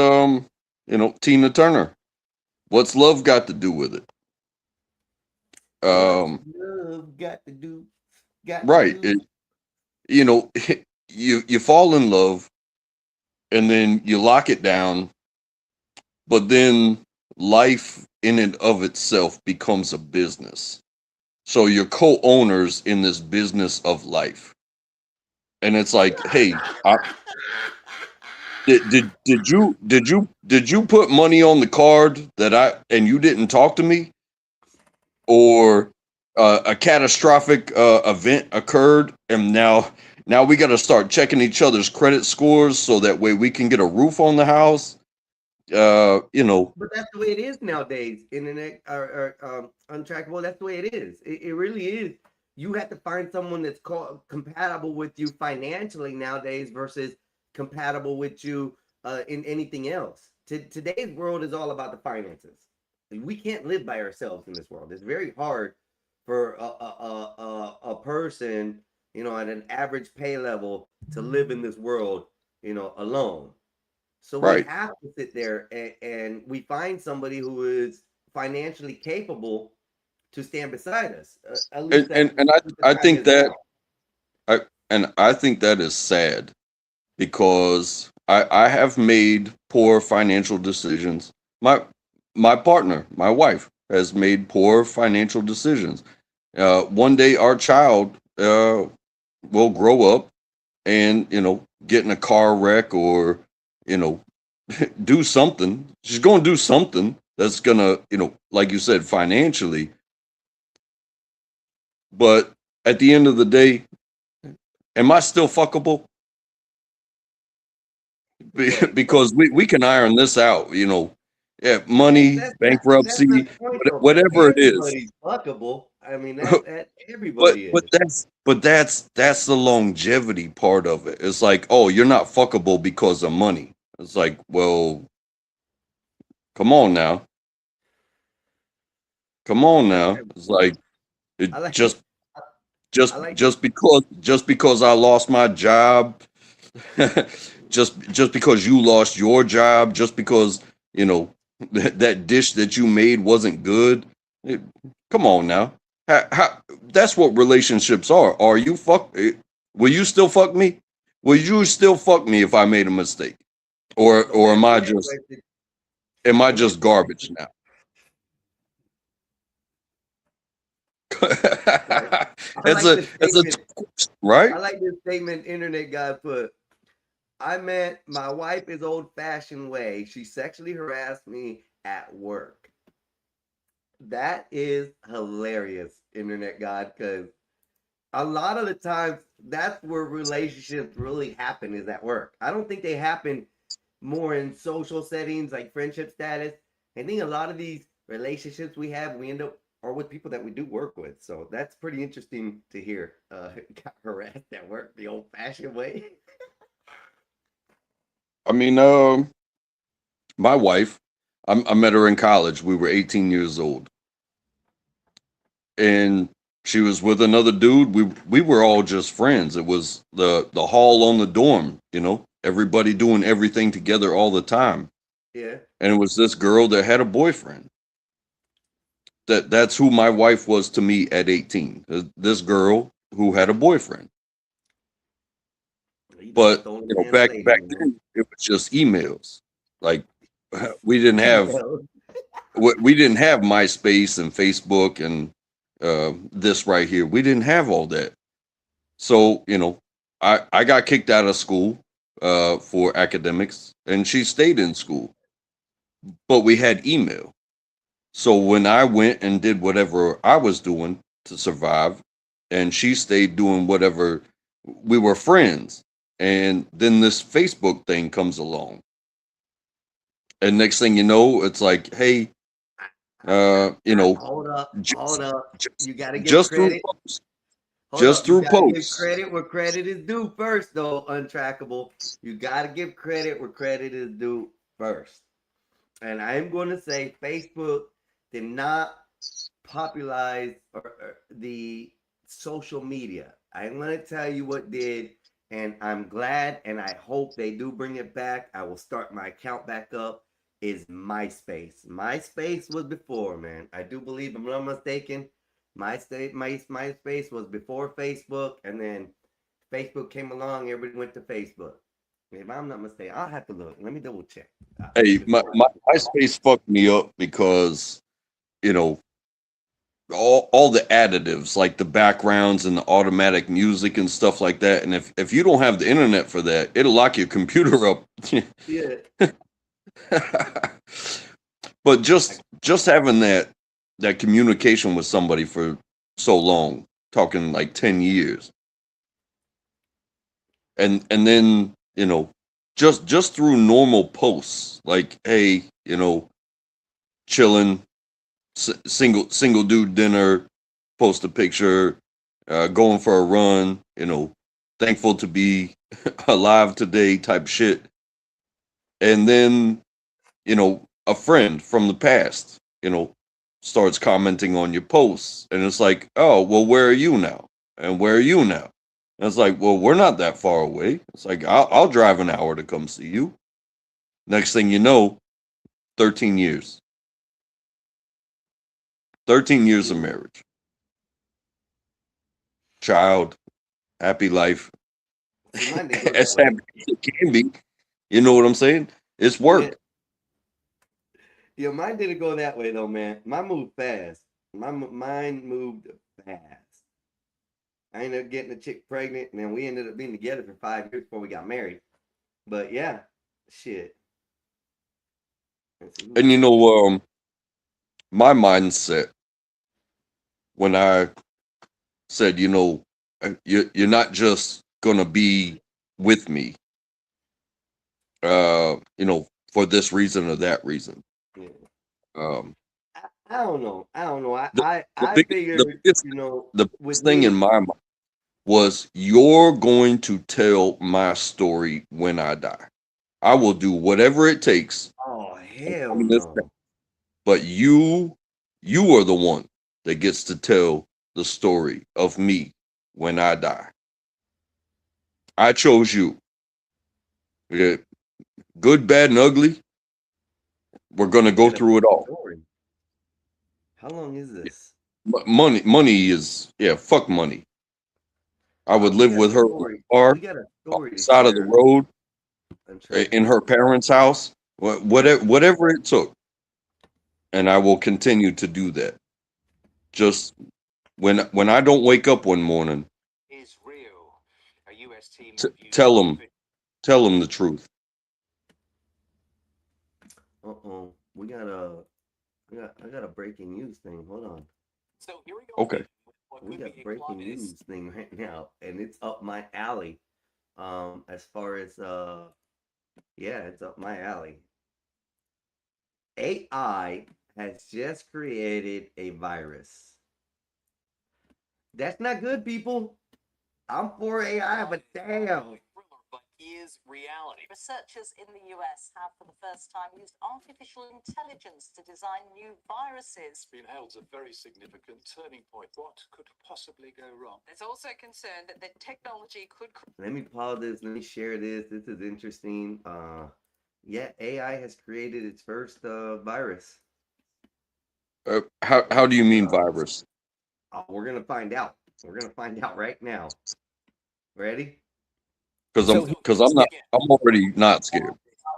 Tina Turner. What's love got to do with it? What's love got to do? Got right. you. You know, you fall in love and then you lock it down, but then life in and of itself becomes a business. So you're co-owners in this business of life. And it's like, hey, did you put money on the card that I and you didn't talk to me, or a catastrophic event occurred and now we got to start checking each other's credit scores so that way we can get a roof on the house. You know, But that's the way it is nowadays. Internet or untrackable. That's the way it is. It really is. You have to find someone that's compatible with you financially nowadays versus compatible with you in anything else. Today's world is all about the finances. We can't live by ourselves in this world. It's very hard for a person, you know, at an average pay level to live in this world, you know, alone. So we right. have to sit there and we find somebody who is financially capable to stand beside us. At least that's And what the I time think is now. that I think that is sad because I have made poor financial decisions. My partner, my wife, has made poor financial decisions. One day our child will grow up and get in a car wreck, or you know do something. She's going to do something that's gonna, like you said, financially. But at the end of the day, am I still fuckable? Wait, Because we can iron this out. Yeah, that, money, that's not bankruptcy, the point though. whatever it is. Everybody's fuckable. I mean that but everybody but is. that's the longevity part of it. It's like, oh, you're not fuckable because of money. It's like, well, come on now, come on now. It's like, it I like just I like this. just because I lost my job, just because you lost your job, just because you know that dish that you made wasn't good. It- Come on now. That's what relationships are. Are you will you still fuck me? Will you still fuck me if I made a mistake? So Or am I answer that just question. So answer that garbage question. now? Right. I it's like a this it's a statement. right. I like this statement internet guy put. I meant my wife is old fashioned way. She sexually harassed me at work. That is hilarious, internet god, because a lot of the times that's where relationships really happen is at work. I don't think they happen more in social settings like friendship status. I think a lot of these relationships we have, we end up are with people that we do work with. So that's pretty interesting to hear. Got harassed at work the old fashioned way. I mean, my wife, I met her in college. We were 18 years old, and she was with another dude. We were all just friends. It was the hall on the dorm. Everybody doing everything together all the time. Yeah. And it was this girl that had a boyfriend. That's who my wife was to me at 18. This girl who had a boyfriend. You done But stole a man's back lady, man. then it was just emails. Like we didn't have Email. we didn't have MySpace and Facebook and this right here. We didn't have all that. So I got kicked out of school for academics, and she stayed in school. But we had email. So when I went and did whatever I was doing to survive, and she stayed doing whatever, we were friends. And then this Facebook thing comes along, and next thing you know, it's like, hey, Hold up, hold just up. just You gotta give just through credit. posts, Hold just up. You through gotta give posts. credit where credit is due first, though, untrackable. You gotta give credit where credit is due first. And I'm gonna say Facebook did not popularize the social media. I'm gonna tell you what did, and I'm glad and I hope they do bring it back. I will start my account back up. Is MySpace. MySpace was before, man. I do believe, if I'm not mistaken, MySpace was before Facebook, and then Facebook came along. Everybody went to Facebook. If I'm not mistaken, I'll have to look. Let me double check. Hey, my MySpace fucked me up because, you know, all the additives like the backgrounds and the automatic music and stuff like that. And if you don't have the internet for that, it'll lock your computer up. Yeah. But just having that communication with somebody for so long, talking like 10 years. And then, you know, just through normal posts, like, hey, you know, chilling, single dude dinner, post a picture, going for a run, you know, thankful to be alive today type shit. And then, you know, a friend from the past, you know, starts commenting on your posts, and it's like, oh, well, where are you now? And where are you now? And it's like, well, we're not that far away. It's like, I'll drive an hour to come see you. Next thing you know, 13 years. 13 years of marriage. Child, happy life. As happy as it can be. You know what I'm saying? It's work. Yeah, mine didn't go that way though, man. Mine moved fast. Mine moved fast. I ended up getting a chick pregnant, and then we ended up being together for 5 years before we got married. But yeah, shit. And you know, my mindset when I said, you know, you're not just gonna be with me, you know, for this reason or that reason. Yeah. I don't know. I figured, the biggest, you know, the biggest thing in my mind was, you're going to tell my story when I die. I will do whatever it takes. Oh, hell no. But you are the one that gets to tell the story of me when I die. I chose you. Yeah. Good, bad, and ugly. We're going to go through it all. How long is this? Money is, yeah, fuck money. I would live with her on the side of the road, in her parents' house, whatever it took. And I will continue to do that. Just when I don't wake up one morning, tell them the truth. I got a breaking news thing. Hold on. So here we go. Okay. We got a breaking news thing right now, and it's up my alley. As far as yeah, it's up my alley. AI has just created a virus. That's not good, people. I'm for AI, but damn. But is reality. Researchers in the US have for the first time used artificial intelligence to design new viruses. It's been hailed as a very significant turning point. What could possibly go wrong? There's also concern that the technology could... Let me pause this. Let me share this. This is interesting. Yeah, AI has created its first virus. How do you mean virus? We're gonna find out. We're gonna find out right now. Ready? Because I'm already not scared.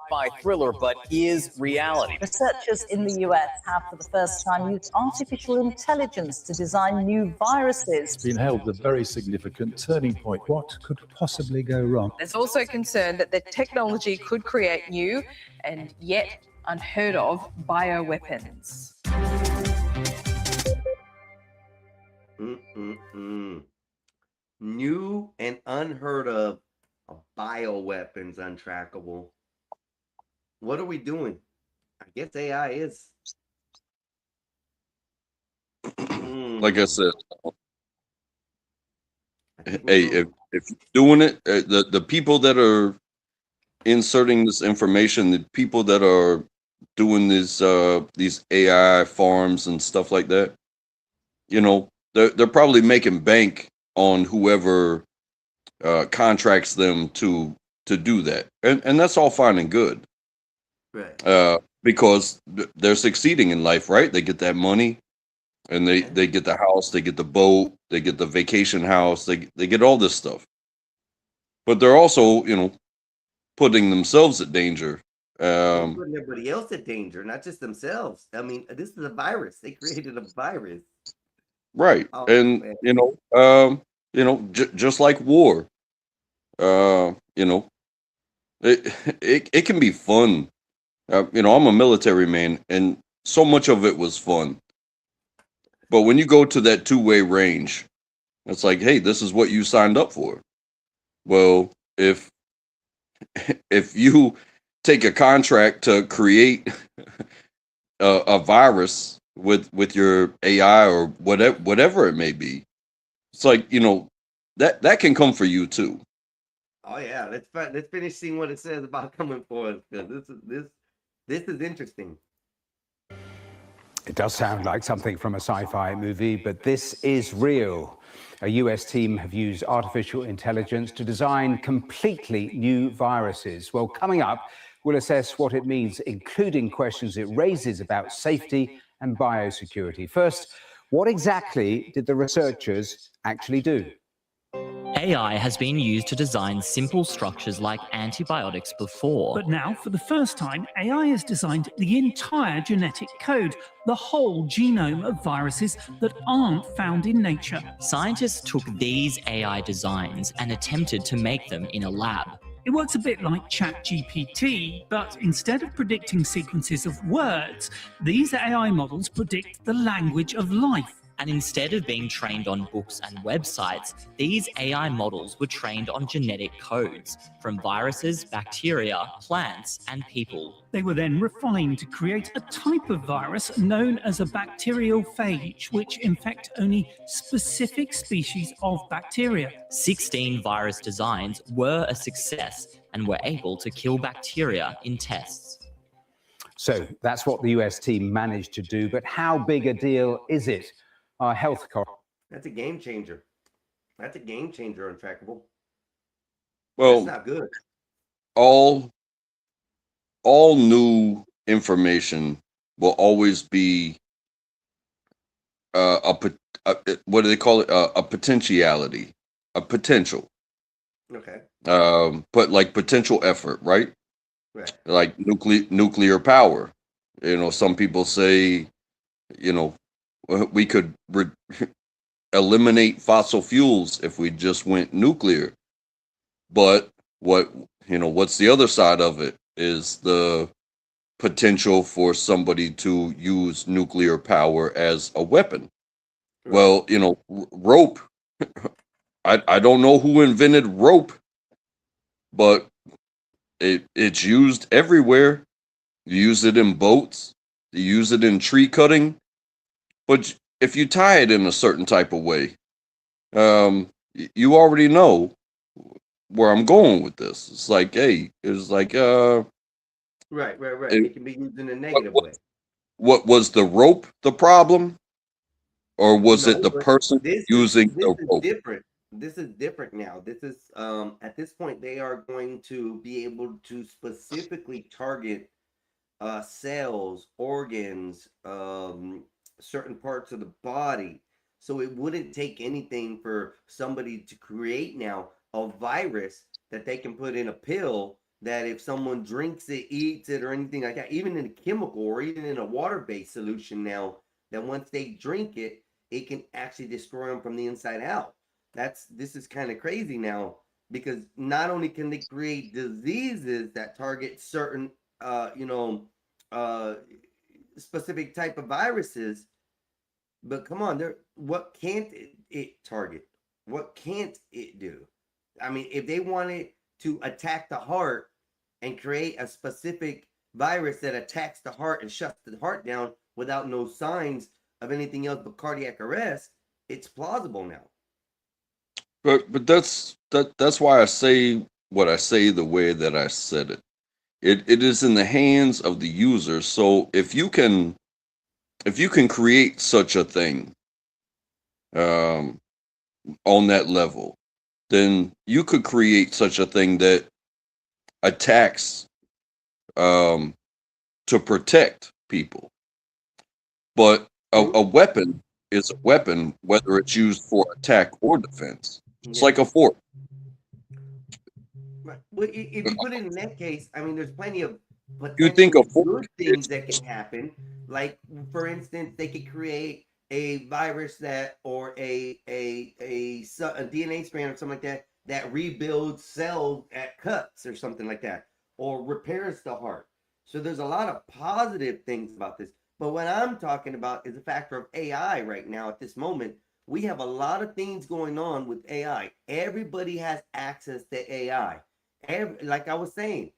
By thriller, but is reality. Researchers in the US have for the first time used artificial intelligence to design new viruses. It's been hailed as a very significant turning point. What could possibly go wrong? There's also concern that the technology could create new and yet unheard of bioweapons. New and unheard of bioweapons, untrackable. What are we doing? I guess AI is. Like I said, hey, if you're doing it, the people that are inserting this information, the people that are doing these AI farms and stuff like that, you know, they're probably making bank on whoever contracts them to do that, and that's all fine and good. Right. Because they're succeeding in life, right? They get that money, and they get the house, they get the boat, they get the vacation house, they get all this stuff. But they're also, putting themselves at danger. They're putting everybody else at danger, not just themselves. I mean, this is a virus. They created a virus. Right. Oh, And man. just like war, it can be fun. I'm a military man, and so much of it was fun. But when you go to that two-way range, it's like, hey, this is what you signed up for. Well, if you take a contract to create a virus with your AI or whatever it may be, it's like, that can come for you too. Oh yeah, let's finish seeing what it says about coming for us, because this is interesting. It does sound like something from a sci-fi movie, but this is real. A US team have used artificial intelligence to design completely new viruses. Well, coming up, we'll assess what it means, including questions it raises about safety and biosecurity. First, what exactly did the researchers actually do? AI has been used to design simple structures like antibiotics before. But now, for the first time, AI has designed the entire genetic code, the whole genome of viruses that aren't found in nature. Scientists took these AI designs and attempted to make them in a lab. It works a bit like ChatGPT, but instead of predicting sequences of words, these AI models predict the language of life. And instead of being trained on books and websites, these AI models were trained on genetic codes from viruses, bacteria, plants, and people. They were then refined to create a type of virus known as a bacteriophage, which infect only specific species of bacteria. 16 virus designs were a success and were able to kill bacteria in tests. So that's what the US team managed to do, but how big a deal is it? Our health That's a game changer. That's a game changer on Trackable. Well, That's not good. all new information will always be what do they call it? A potentiality, a potential. Okay. But like potential effort, right? Right. Like nuclear power. Some people say, we could eliminate fossil fuels if we just went nuclear. But what's the other side of it is the potential for somebody to use nuclear power as a weapon. Right. Well, rope. I don't know who invented rope, but it's used everywhere. You use it in boats. You use it in tree cutting. But if you tie it in a certain type of way, you already know where I'm going with this. It's like, hey, Right. It can be used in a negative way. What was the rope the problem? Or was it the but person using the rope? Different. This is different now. This is at this point they are going to be able to specifically target cells, organs, certain parts of the body. So it wouldn't take anything for somebody to create now a virus that they can put in a pill that if someone drinks it, eats it, or anything like that, even in a chemical or even in a water-based solution now, that once they drink it, it can actually destroy them from the inside out. This is kind of crazy now, because not only can they create diseases that target certain specific type of viruses, but come on, what can't it target? What can't it do? I mean, if they wanted to attack the heart and create a specific virus that attacks the heart and shuts the heart down without no signs of anything else but cardiac arrest, it's plausible now. But that's why I say what I say the way that I said it. It is in the hands of the user. So if you can create such a thing on that level, then you could create such a thing that attacks to protect people. But a weapon is a weapon, whether it's used for attack or defense. It's Yeah. like a fork. Right. Well, if you put it in that case, I mean, there's plenty of You think a potentially fork good things that can happen. Like, for instance, they could create a virus that, or a DNA strand or something like that, that rebuilds cells at cuts or something like that, or repairs the heart. So there's a lot of positive things about this. But what I'm talking about is the factor of AI right now at this moment. We have a lot of things going on with AI. Everybody has access to AI. Like I was saying,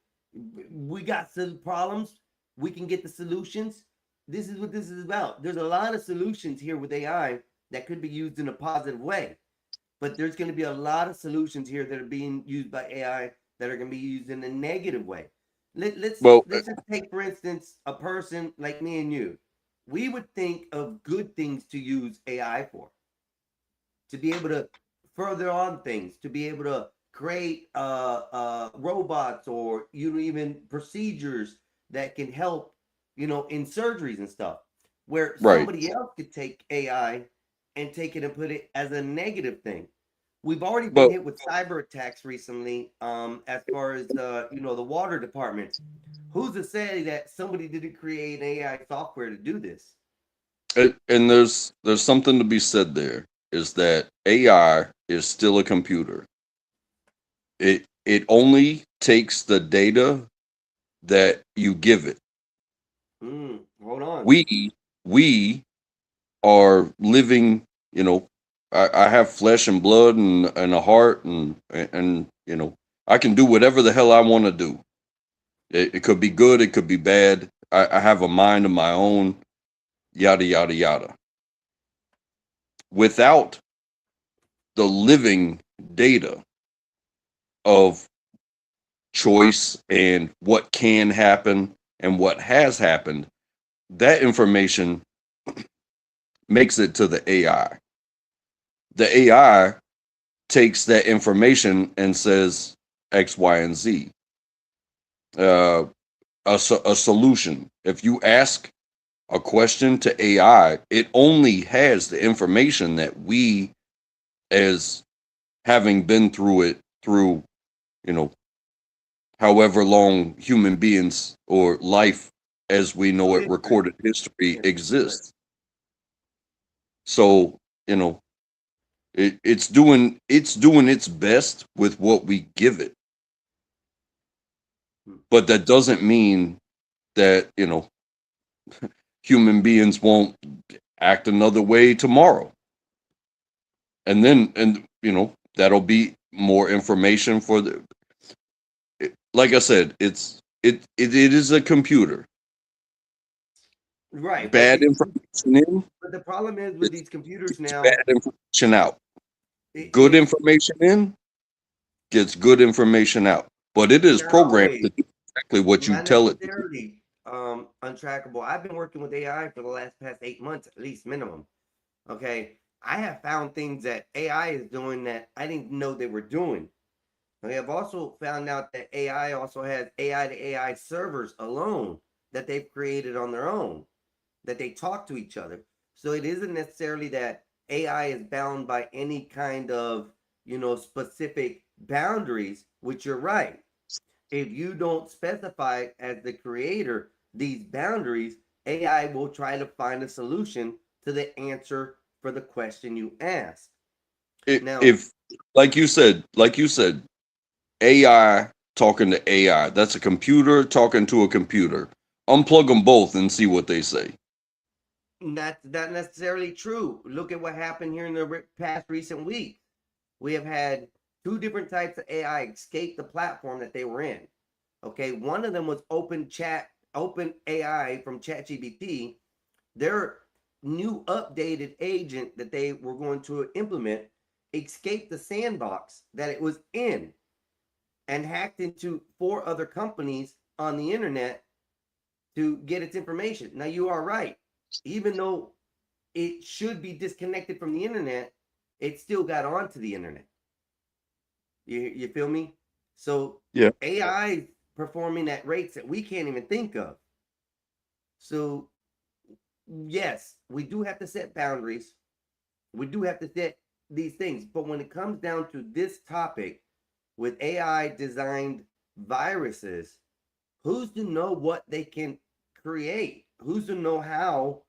we got some problems. We can get the solutions. This is what this is about. There's a lot of solutions here with AI that could be used in a positive way. But there's going to be a lot of solutions here that are being used by AI that are going to be used in a negative way. Let's just take, for instance, a person like me and you. We would think of good things to use AI for, to be able to further on things, to be able to create robots, or even procedures that can help, in surgeries and stuff, where somebody else could take AI and take it and put it as a negative thing. We've already been hit with cyber attacks recently, as far as the water department. Who's to say that somebody didn't create AI software to do this? And there's something to be said there, is that AI is still a computer. It only takes the data that you give it. Hold on. We are living, I have flesh and blood and a heart, and I can do whatever the hell I want to do. It could be good, it could be bad. I have a mind of my own, yada yada yada. Without the living data of choice and what can happen and what has happened, that information makes it to the AI. The AI takes that information and says X, Y, and Z. A solution. If you ask a question to AI, it only has the information that we, as having been through it, through, however long human beings or life as we know it, recorded history, exists. So, it's doing its best with what we give it. But that doesn't mean that, human beings won't act another way tomorrow. And then, that'll be more information for like I said, it is a computer. Right. Bad information in. But the problem is with these computers now. Bad information out. Good information in gets good information out. But it is programmed to do exactly what you tell it to do. Untrackable. I've been working with AI for the past 8 months, at least minimum. Okay. I have found things that AI is doing that I didn't know they were doing. Okay, I've also found out that AI also has AI to AI servers alone that they've created on their own, that they talk to each other. So it isn't necessarily that AI is bound by any kind of, specific boundaries, which you're right. If you don't specify as the creator these boundaries, AI will try to find a solution to the answer for the question you ask. If like you said, AI talking to AI, that's a computer talking to a computer. Unplug them both and see what they say. That's not necessarily true. Look at what happened here in the past recent week. We have had 2 different types of AI escape the platform that they were in. Okay, one of them was Open AI from ChatGPT. Their new updated agent that they were going to implement escaped the sandbox that it was in and hacked into 4 other companies on the internet to get its information. Now, you are right. Even though it should be disconnected from the internet, it still got onto the internet. You feel me? So yeah, AI is performing at rates that we can't even think of. So yes, we do have to set boundaries. We do have to set these things. But when it comes down to this topic with AI designed viruses, who's to know what they can create? Who's to know how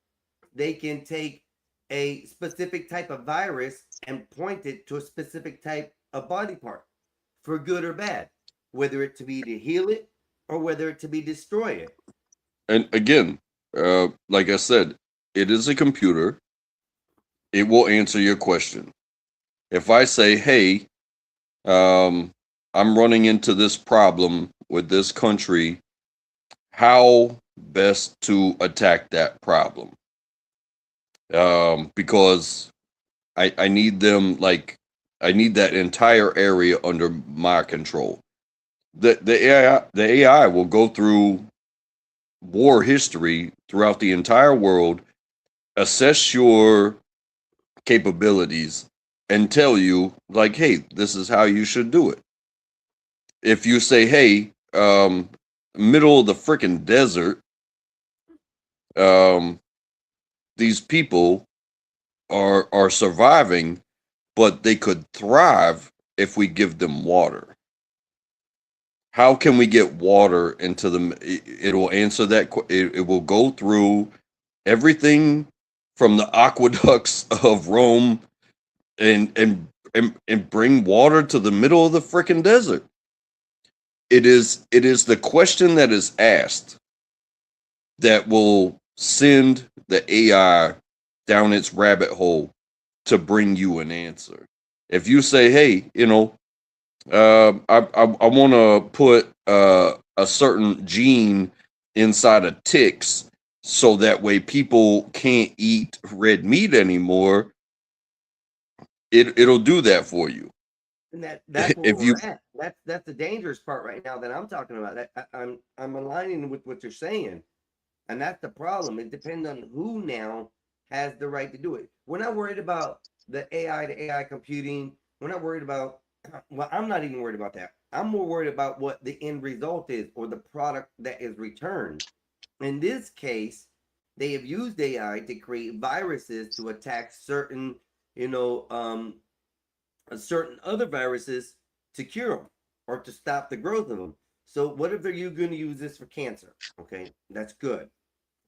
they can take a specific type of virus and point it to a specific type of body part for good or bad, whether it to be to heal it or whether it to be destroy it. And again, like I said, it is a computer. It will answer your question. If I say, hey, I'm running into this problem with this country, how best to attack that problem? Because I need them, like, I need that entire area under my control. The AI will go through war history throughout the entire world, assess your capabilities, and tell you, like, hey, this is how you should do it. If you say, hey, middle of the freaking desert, these people are surviving, but they could thrive if we give them water. How can we get water into them? It will answer that. It will go through everything from the aqueducts of Rome and bring water to the middle of the freaking desert. It is the question that is asked that will send the AI down its rabbit hole to bring you an answer. If you say, hey, you know, I want to put a certain gene inside of ticks so that way people can't eat red meat anymore, it'll do that for you. And that's where we're at. That's the dangerous part right now that I'm talking about. I'm aligning with what you're saying, and that's the problem. It depends on who now has the right to do it. We're not worried about the AI to AI computing. We're not worried about. Well, I'm not even worried about that. I'm more worried about what the end result is or the product that is returned. In this case, they have used AI to create viruses to attack certain, certain other viruses to cure them or to stop the growth of them. So what if they're going to use this for cancer? Okay, that's good.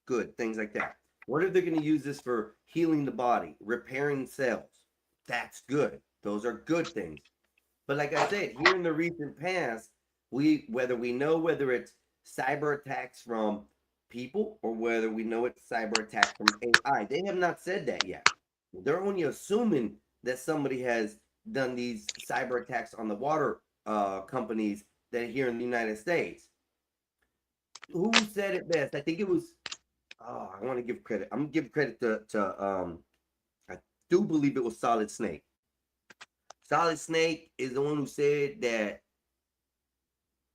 Good, things like that. What if they're going to use this for healing the body, repairing cells? That's good. Those are good things. But like I said, here in the recent past, whether it's cyber attacks from people or whether we know it's cyber attacks from AI, they have not said that yet. They're only assuming that somebody has done these cyber attacks on the water companies that are here in the United States. Who said it best? I think it was. Oh, I want to give credit. I'm gonna give credit to I do believe it was Solid Snake. Solid Snake is the one who said that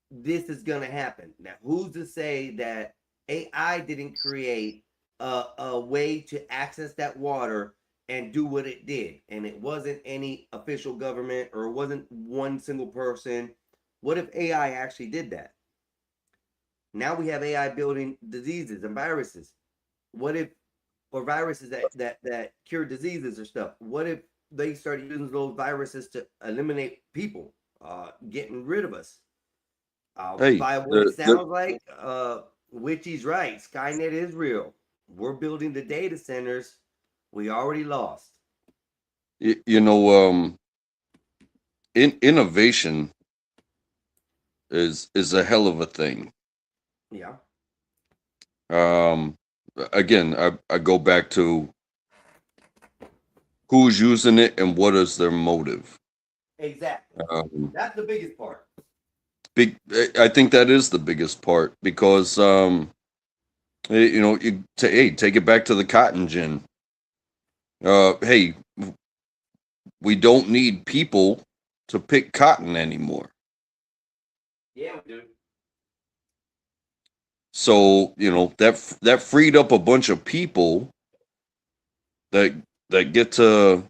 this is gonna happen. Now, who's to say that AI didn't create a way to access that water and do what it did, and it wasn't any official government or it wasn't one single person? What if AI actually did that? Now we have AI building diseases and viruses. What if, or viruses that cure diseases or stuff? What if they started using those viruses to eliminate people, getting rid of us? By what it sounds like, Witchy's right. Skynet is real. We're building the data centers we already lost. Innovation is a hell of a thing. Yeah. Again, I go back to who's using it and what is their motive. Exactly. That's the biggest part. I think that is the biggest part because, you take it back to the cotton gin. Hey, we don't need people to pick cotton anymore. Yeah, we do. So, that freed up a bunch of people that get to,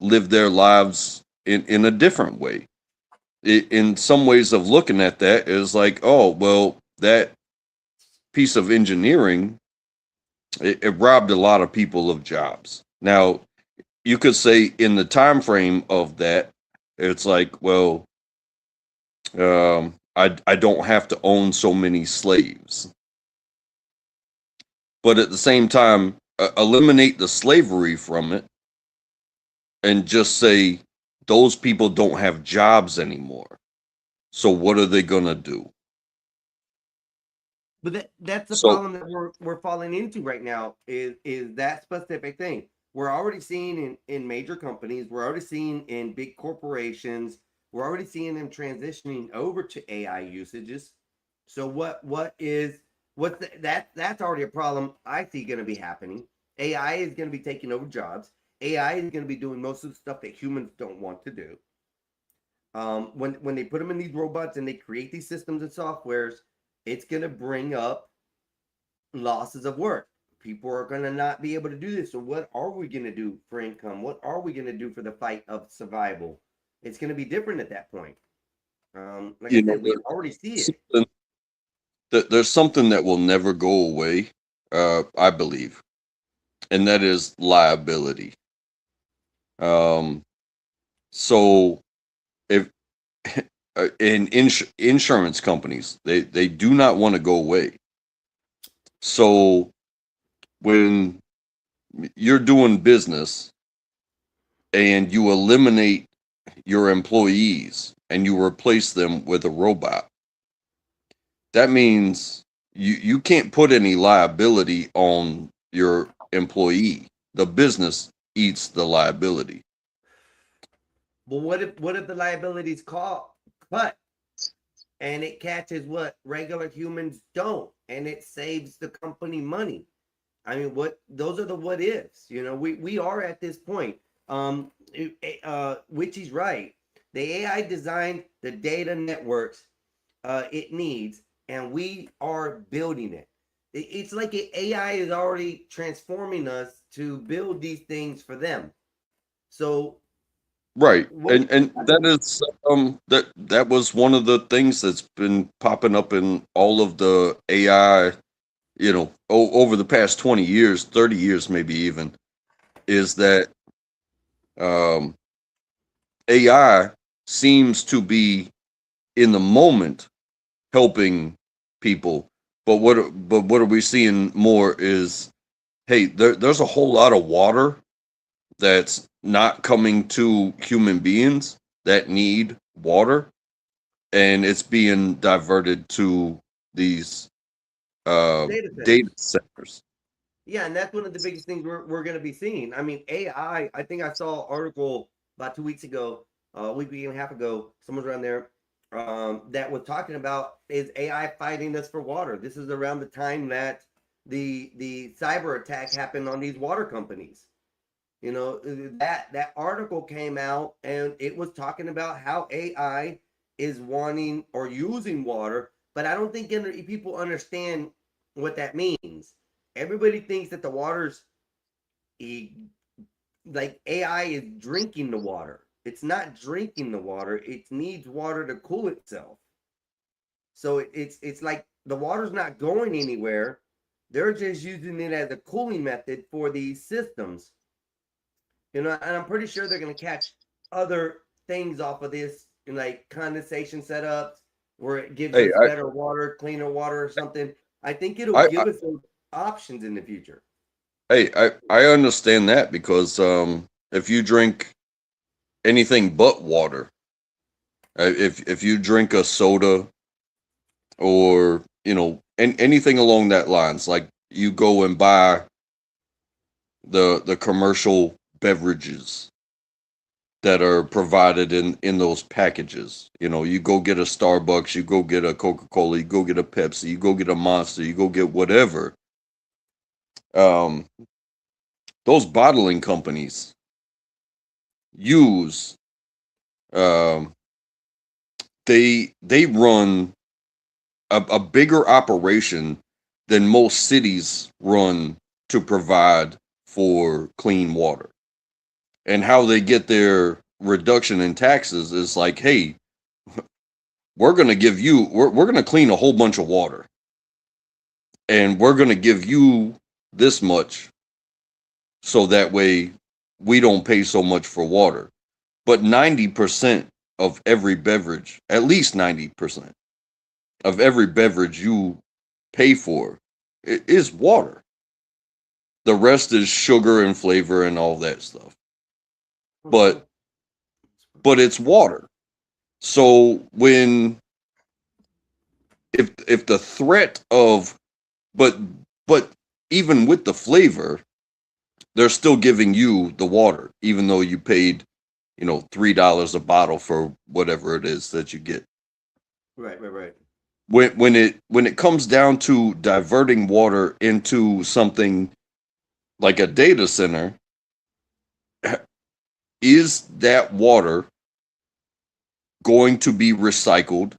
live their lives in a different way. In some ways of looking at that is like, oh, well, that piece of engineering, it robbed a lot of people of jobs. Now, you could say in the time frame of that, it's like, well, I don't have to own so many slaves. But at the same time, eliminate the slavery from it and just say those people don't have jobs anymore. So what are they going to do? But that's the So- problem that we're falling into right now is that specific thing. We're already seeing in major companies, we're already seeing in big corporations, we're already seeing them transitioning over to AI usages. So that's already a problem I see going to be happening. AI is going to be taking over jobs. AI is going to be doing most of the stuff that humans don't want to do. When they put them in these robots and they create these systems and softwares, it's going to bring up losses of work. People are going to not be able to do this. So what are we going to do for income? What are we going to do for the fight of survival? It's going to be different at that point. Like I said, we already see it. There's something that will never go away, I believe, and that is liability. So if in insurance companies, they do not want to go away. So when you're doing business and you eliminate your employees and you replace them with a robot, that means you can't put any liability on your employee. The business eats the liability. But what if the liability's cut and it catches what regular humans don't, and it saves the company money? I mean, those are the what ifs. You know, we are at this point. Witchy's right. The AI designed the data networks it needs, and we are building it. It's like AI is already transforming us to build these things for them. So Right. And that is that was one of the things that's been popping up in all of the AI, over the past 20 years, 30 years maybe even, is that AI seems to be in the moment helping people. But what are we seeing more is, hey, there's a whole lot of water that's not coming to human beings that need water, and it's being diverted to these data centers. Yeah, and that's one of the biggest things we're going to be seeing. I mean, AI, I think I saw an article about 2 weeks ago, a week and a half ago, somewhere around there, that was talking about, is AI fighting us for water? This is around the time that the cyber attack happened on these water companies. You know, that article came out and it was talking about how AI is wanting or using water, but I don't think people understand what that means. Everybody thinks that the water's like AI is drinking the water. It's not drinking the water. It needs water to cool itself. So it's like the water's not going anywhere. They're just using it as a cooling method for these systems. You know, and I'm pretty sure they're going to catch other things off of this, like condensation setups, where it gives us better water, cleaner water or something. I think it'll give us those options in the future. Hey, I understand that, because if you drink anything but water, if you drink a soda or anything along that lines, like you go and buy the commercial beverages that are provided in those packages, you go get a Starbucks, you go get a Coca-Cola, you go get a Pepsi, you go get a Monster, you go get whatever. Those bottling companies use they run a bigger operation than most cities run to provide for clean water. And how they get their reduction in taxes is like, hey, we're going to clean a whole bunch of water, and we're going to give you this much so that way we don't pay so much for water. But 90% of every beverage, at least 90% of every beverage you pay for, is water. The rest is sugar and flavor and all that stuff. But it's water. So when if the threat of but even with the flavor, they're still giving you the water, even though you paid, $3 a bottle for whatever it is that you get. Right. When it comes down to diverting water into something like a data center, is that water going to be recycled,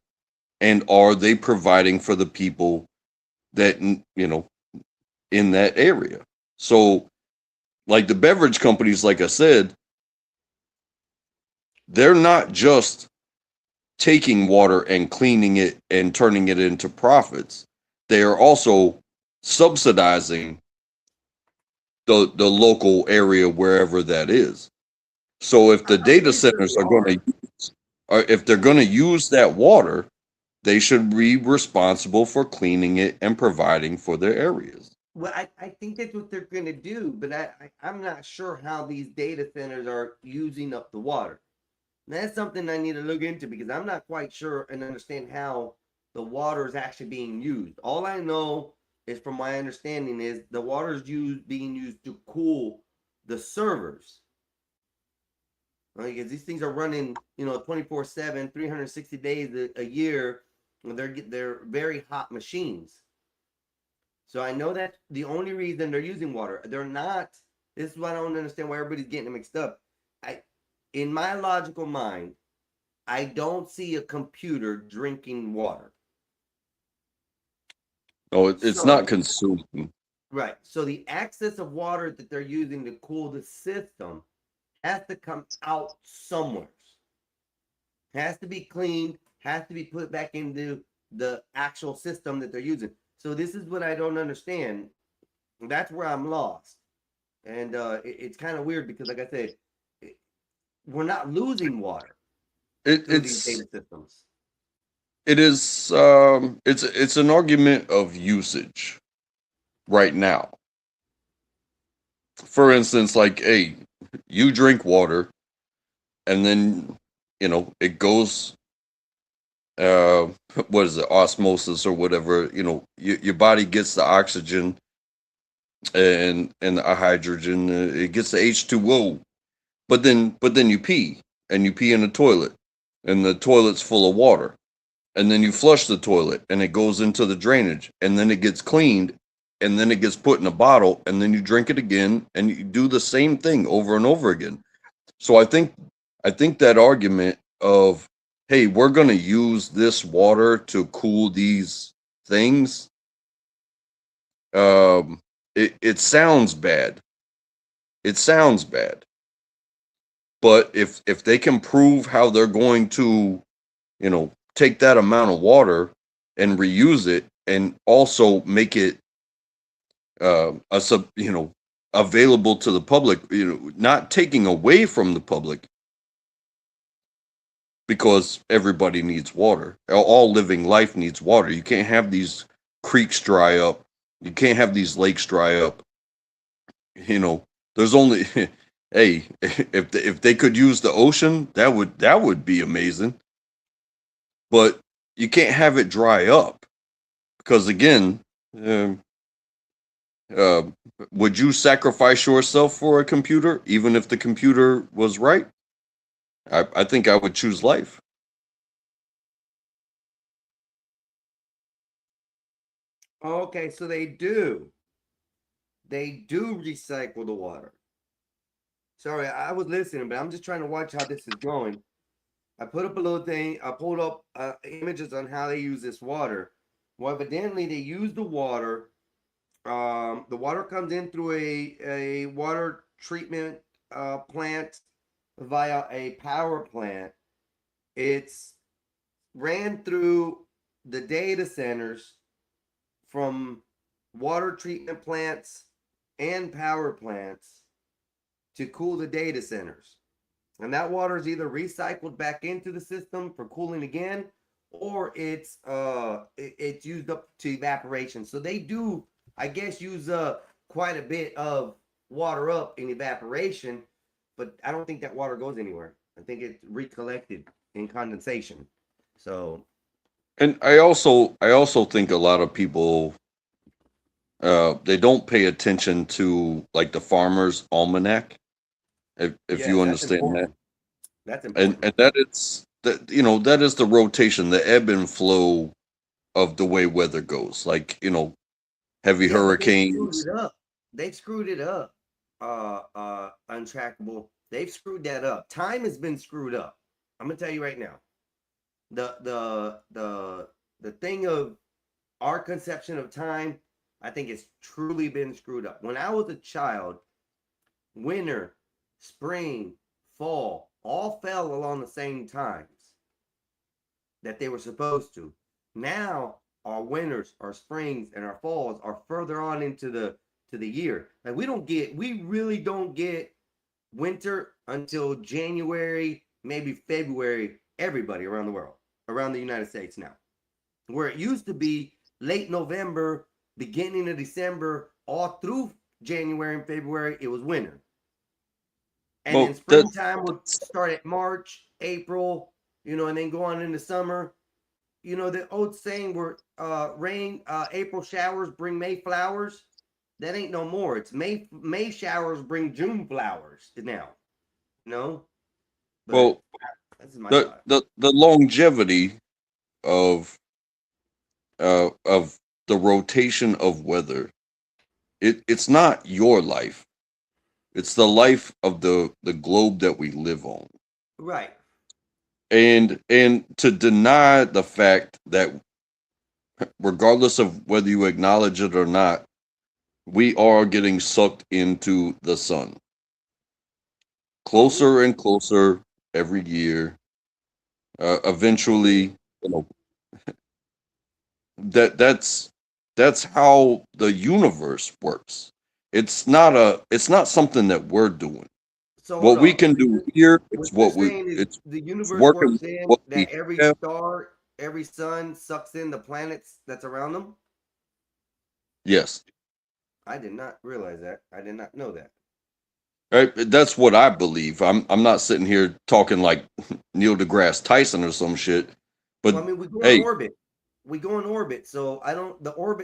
and are they providing for the people that in that area? So like the beverage companies, like I said, they're not just taking water and cleaning it and turning it into profits. They are also subsidizing the local area wherever that is. So if the data centers are going to, or if they're going to use that water, they should be responsible for cleaning it and providing for their areas. Well, I think that's what they're going to do, but I'm not sure how these data centers are using up the water. And that's something I need to look into, because I'm not quite sure and understand how the water is actually being used. All I know is, from my understanding, is the water is being used to cool the servers. Right? Because these things are running, 24/7, 360 days a year. They're very hot machines. So I know that the only reason they're using water, they're not. This is why I don't understand why everybody's getting mixed up. In my logical mind, I don't see a computer drinking water. Oh, it's not consuming. Right. So the excess of water that they're using to cool the system has to come out somewhere. Has to be cleaned, has to be put back into the actual system that they're using. So this is what I don't understand. That's where I'm lost. And it's kind of weird, because, like I said, we're not losing water through these data systems. It is it's an argument of usage right now. For instance, like, hey, you drink water, and then it goes what is it, osmosis or whatever, your body gets the oxygen and the hydrogen, it gets the H2O, but then you pee in the toilet, and the toilet's full of water, and then you flush the toilet and it goes into the drainage, and then it gets cleaned, and then it gets put in a bottle, and then you drink it again, and you do the same thing over and over again. So I think that argument of, hey, we're going to use this water to cool these things, it sounds bad. It sounds bad. But if they can prove how they're going to, take that amount of water and reuse it, and also make it available to the public, not taking away from the public, because everybody needs water. All living life needs water. You can't have these creeks dry up. You can't have these lakes dry up. There's only hey, if they could use the ocean, that would be amazing. But you can't have it dry up, because again, would you sacrifice yourself for a computer, even if the computer was right? I think I would choose life. Okay, so they do recycle the water. Sorry, I was listening, but I'm just trying to watch how this is going. I put up a little thing. I pulled up images on how they use this water. Well, evidently they use the water. The water comes in through a water treatment plant via a power plant. It's ran through the data centers from water treatment plants and power plants. to cool the data centers. And that water is either recycled back into the system for cooling again, or it's used up to evaporation. So they do, I guess, use quite a bit of water up in evaporation, but I don't think that water goes anywhere. I think it's recollected in condensation. So, and I also think a lot of people they don't pay attention to like the Farmer's Almanac, if yes, you that's understand that. important. That's important. And that it's that that is the rotation, the ebb and flow of the way weather goes. Like, heavy Yeah, but hurricanes. they've screwed it up. Untrackable. They've screwed that up. Time has been screwed up. I'm gonna tell you right now. The thing of our conception of time, I think it's truly been screwed up. When I was a child, winter, spring, fall all fell along the same times that they were supposed to. Now our winters, our springs, and our falls are further on into the year. Like we really don't get winter until January, maybe February. Everybody around the world, around the United States now, where it used to be late November, beginning of December, all through January and February, it was winter. And then springtime would start at March, April, and then go on into summer. The old saying where April showers bring May flowers, that ain't no more. It's May showers bring June flowers now. But Well, that's my the longevity of the rotation of weather, it's not your life. It's the life of the globe that we live on. Right. And to deny the fact that regardless of whether you acknowledge it or not, we are getting sucked into the sun. Closer and closer every year. Eventually, that's how the universe works. It's not something that we're doing. So what we can do here, it's what it's the universe working works in what that we every have. star, every sun sucks in the planets that's around them. Yes. I did not realize that. I did not know that. Right? That's what I believe. I'm not sitting here talking like Neil deGrasse Tyson or some shit. But Well, I mean, we go hey, in orbit. We go in orbit. So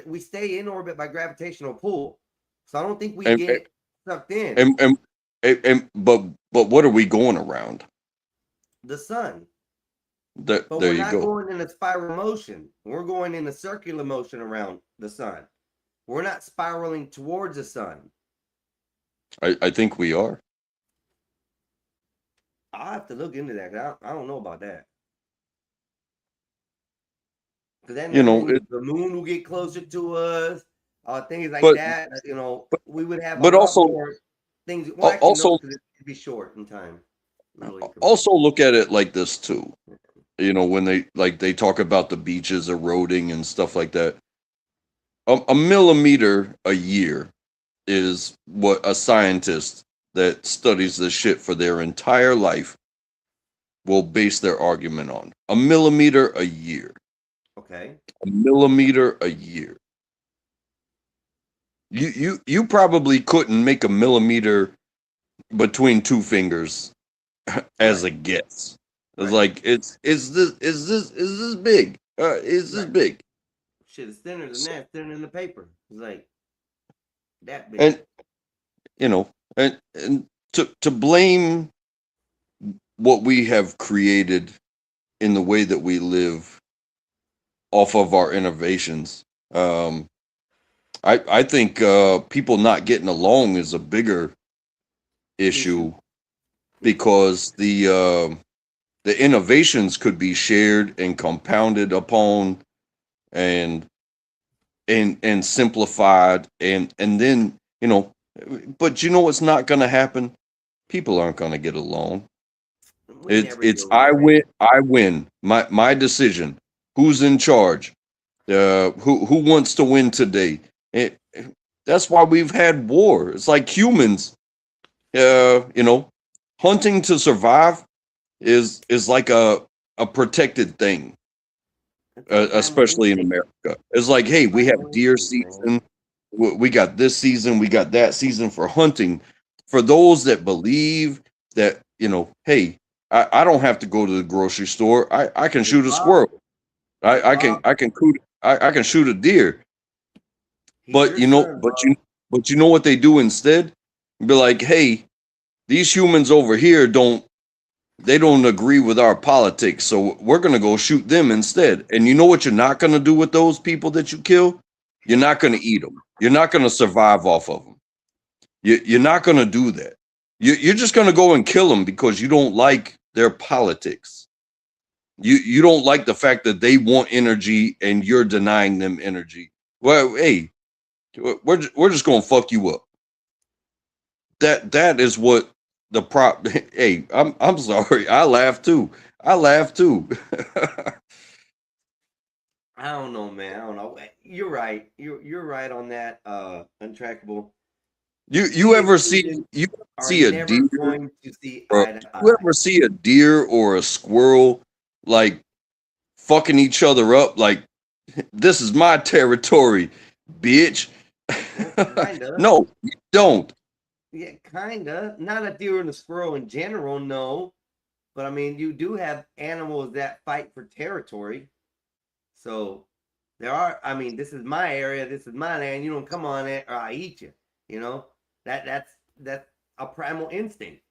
we stay in orbit by gravitational pull. So I don't think we and, get sucked in. but what are we going around? The sun. There But we're you not go. going in a spiral motion. We're going in a circular motion around the sun. We're not spiraling towards the sun. I think we are. I'll have to look into that. 'Cause I don't know about that. Because then the moon will get closer to us. Things like But- that. We would have but a lot also- more things. Well, actually, also- no, 'cause it'd be short in time. Really. Also look at it like this too. When they talk about the beaches eroding and stuff like that. A millimeter a year is what a scientist that studies this shit for their entire life will base their argument on. A millimeter a year. Okay. A millimeter a year. You probably couldn't make a millimeter between two fingers as a guess. It's like is this big? Is this big? Shit, it's thinner than that. It's thinner than the paper. It's like that big. And and to blame what we have created in the way that we live off of our innovations. I think people not getting along is a bigger issue because the innovations could be shared and compounded upon and simplified and then but what's not going to happen? People aren't going to get along. It's I win. My decision. Who's in charge? Who wants to win today? That's why we've had war. It's like humans. you know, hunting to survive is like a protected thing, especially in America. It's like, hey, we have deer season, we got this season, we got that season for hunting. For those that believe that, you know, hey, I don't have to go to the grocery store. I can shoot a squirrel. I can shoot a deer. But you know, but you know what they do instead? Be like, hey, these humans over here don't agree with our politics, so we're gonna go shoot them instead. And you know what you're not gonna do with those people that you kill? You're not gonna eat them. You're not gonna survive off of them. You're not gonna do that. You're just gonna go and kill them because you don't like their politics. You don't like the fact that they want energy and you're denying them energy. Well, hey, we're just gonna fuck you up. That is what the prop. Hey, I'm sorry. I laugh too. I don't know, man. I don't know. You're right. You're right on that. Untrackable. You ever see a deer? You ever see a deer or a squirrel like fucking each other up? Like, this is my territory, bitch. No, you don't. Yeah, kinda. Not a deer and a squirrel in general, no. But I mean, you do have animals that fight for territory. So there are. I mean, this is my area. This is my land. You don't come on it, or I eat you. You know, that's a primal instinct.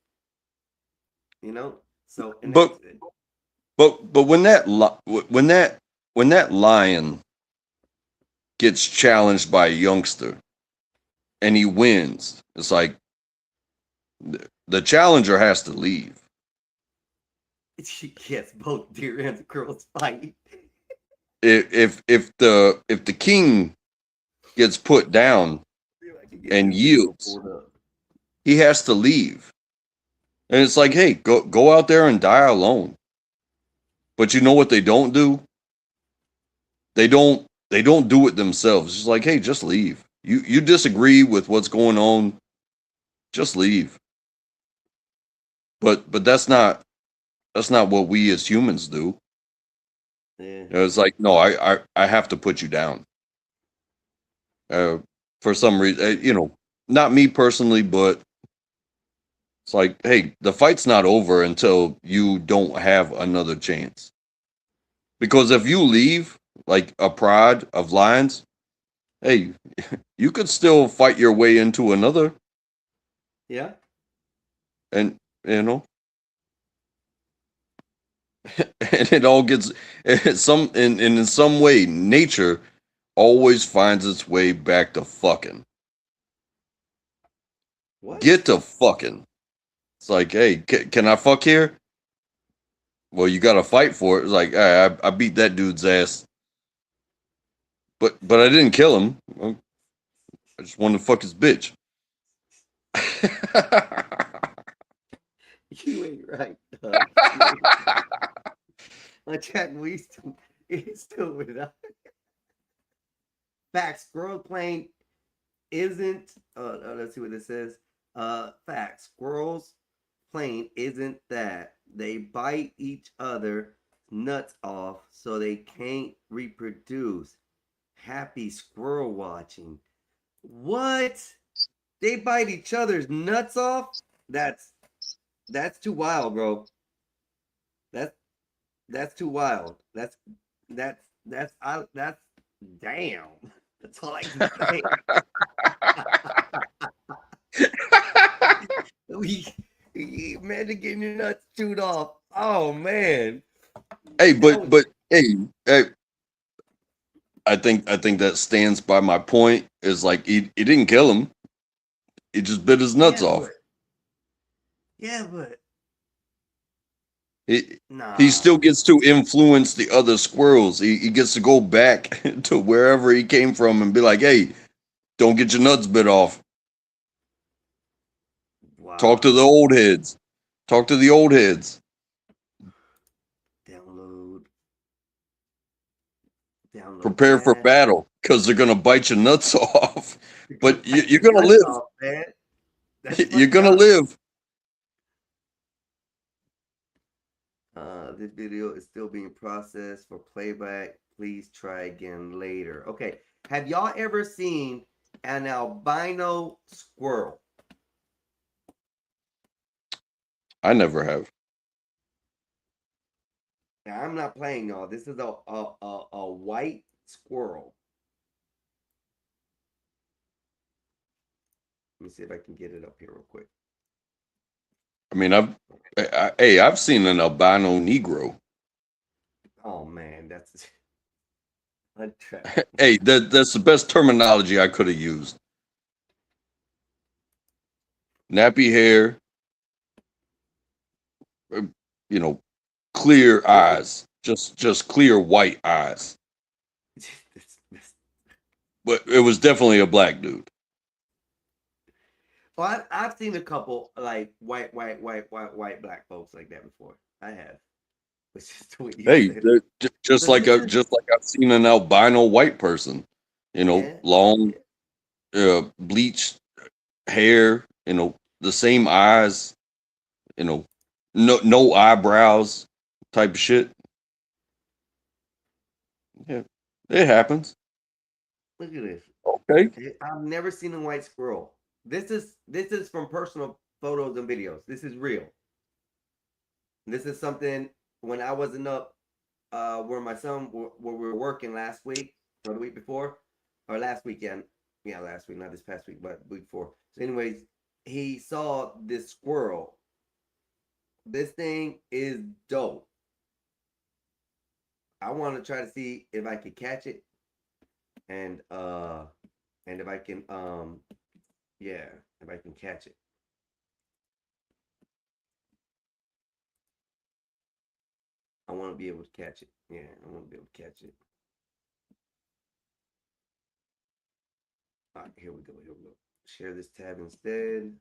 You know. So, but when that lion gets challenged by a youngster and he wins, it's like the challenger has to leave. Yes, both deer and squirrels fight. If the king gets put down and yields, he has to leave. And it's like, hey, go out there and die alone. But you know what they don't do? They don't do it themselves. It's like, hey, just leave. You disagree with what's going on, just leave. But that's not what we as humans do. Yeah. It's like, no, I have to put you down. For some reason, you know, not me personally, but it's like, hey, the fight's not over until you don't have another chance. Because if you leave, like a pride of lions, hey, you could still fight your way into another. Yeah. And, you know, and it all gets in some way, nature always finds its way back to fucking. What? Get to fucking. It's like, hey, can I fuck here? Well, you got to fight for it. It's like, I beat that dude's ass, but I didn't kill him. I just wanted to fuck his bitch. You ain't right. Jack, he's still with us. Facts. Squirrel plane isn't. Let's see what it says. Facts. Squirrels plane isn't that they bite each other nuts off so they can't reproduce. Happy squirrel watching. What? They bite each other's nuts off? That's too wild, bro. That's too wild. That's damn. That's all I can say. Imagine getting your nuts chewed off. Oh man. Hey, but hey, I think that stands by my point. Is like he didn't kill him. He just bit his nuts off. But he still gets to influence the other squirrels. He gets to go back to wherever he came from and be like, hey, don't get your nuts bit off. Wow. Talk to the old heads. Download. Prepare for battle because they're gonna bite your nuts off. But you're gonna live. Man. You're gonna live. This video is still being processed for playback. Please try again later. Okay. Have y'all ever seen an albino squirrel? I never have. Now, I'm not playing, y'all. This is a white squirrel. Let me see if I can get it up here real quick. I mean, I've seen an albino Negro. Oh man, that's Hey, that's the best terminology I could have used. Nappy hair, you know, clear eyes, just clear white eyes. But it was definitely a black dude. Well, I've seen a couple like white black folks like that before. I have. Which is what you Hey, said. just like I've seen an albino white person, you know, Yeah. long, bleached hair, you know, the same eyes, you know, no eyebrows, type of shit. Yeah, it happens. Look at this. Okay. I've never seen a white squirrel. This is from personal photos and videos. This is real. This is something when I wasn't up where my son where we were working last week or the week before or last weekend. Yeah, last week, not this past week, but week before. So anyways, he saw this squirrel. This thing is dope. I want to try to see if I can catch it and if I can yeah, if I can catch it. I want to be able to catch it. Yeah, I want to be able to catch it. All right, here we go. Here we go. Share this tab instead.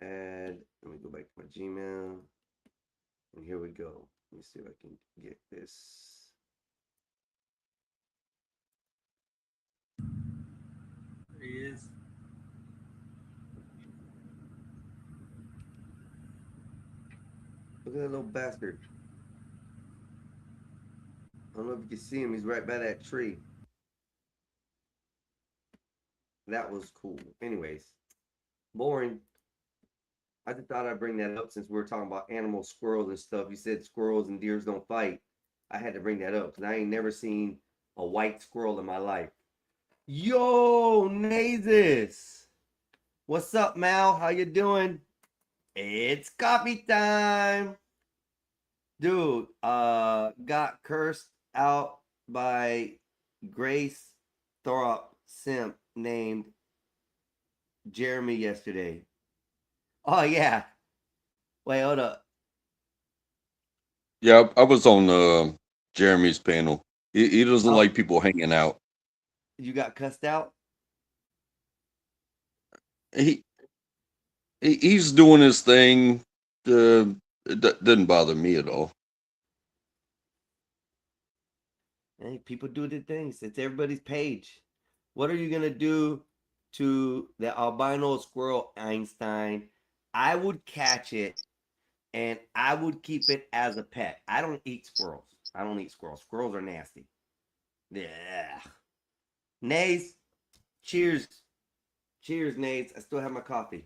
Add. Let me go back to my Gmail. And here we go. Let me see if I can get this. There he is. Look at that little bastard. I don't know if you can see him. He's right by that tree. That was cool. Anyways, boring. I just thought I'd bring that up since we were talking about animals, squirrels and stuff. You said squirrels and deers don't fight. I had to bring that up because I ain't never seen a white squirrel in my life. Yo, Nazis. What's up, Mal? How you doing? It's coffee time. Dude, got cursed out by Grace Thorpe simp named Jeremy yesterday. Oh yeah. Wait, hold up. Yeah, I was on Jeremy's panel. He doesn't like people hanging out. You got cussed out? He's doing his thing. It didn't bother me at all. Hey, people do their things. It's everybody's page. What are you gonna do to the albino squirrel, Einstein? I would catch it and I would keep it as a pet. I don't eat squirrels. I don't eat squirrels. Squirrels are nasty. Yeah. Nays, cheers. Cheers, Nays. I still have my coffee.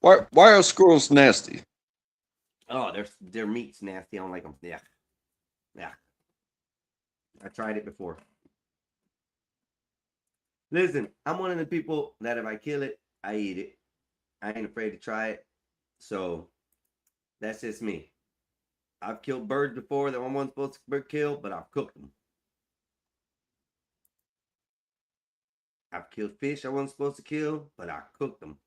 Why are squirrels nasty? Oh, their meat's nasty. I don't like them. Yeah. Yeah. I tried it before. Listen, I'm one of the people that if I kill it, I eat it. I ain't afraid to try it. So that's just me. I've killed birds before that I wasn't supposed to kill, but I've cooked them. I've killed fish I wasn't supposed to kill, but I cooked them.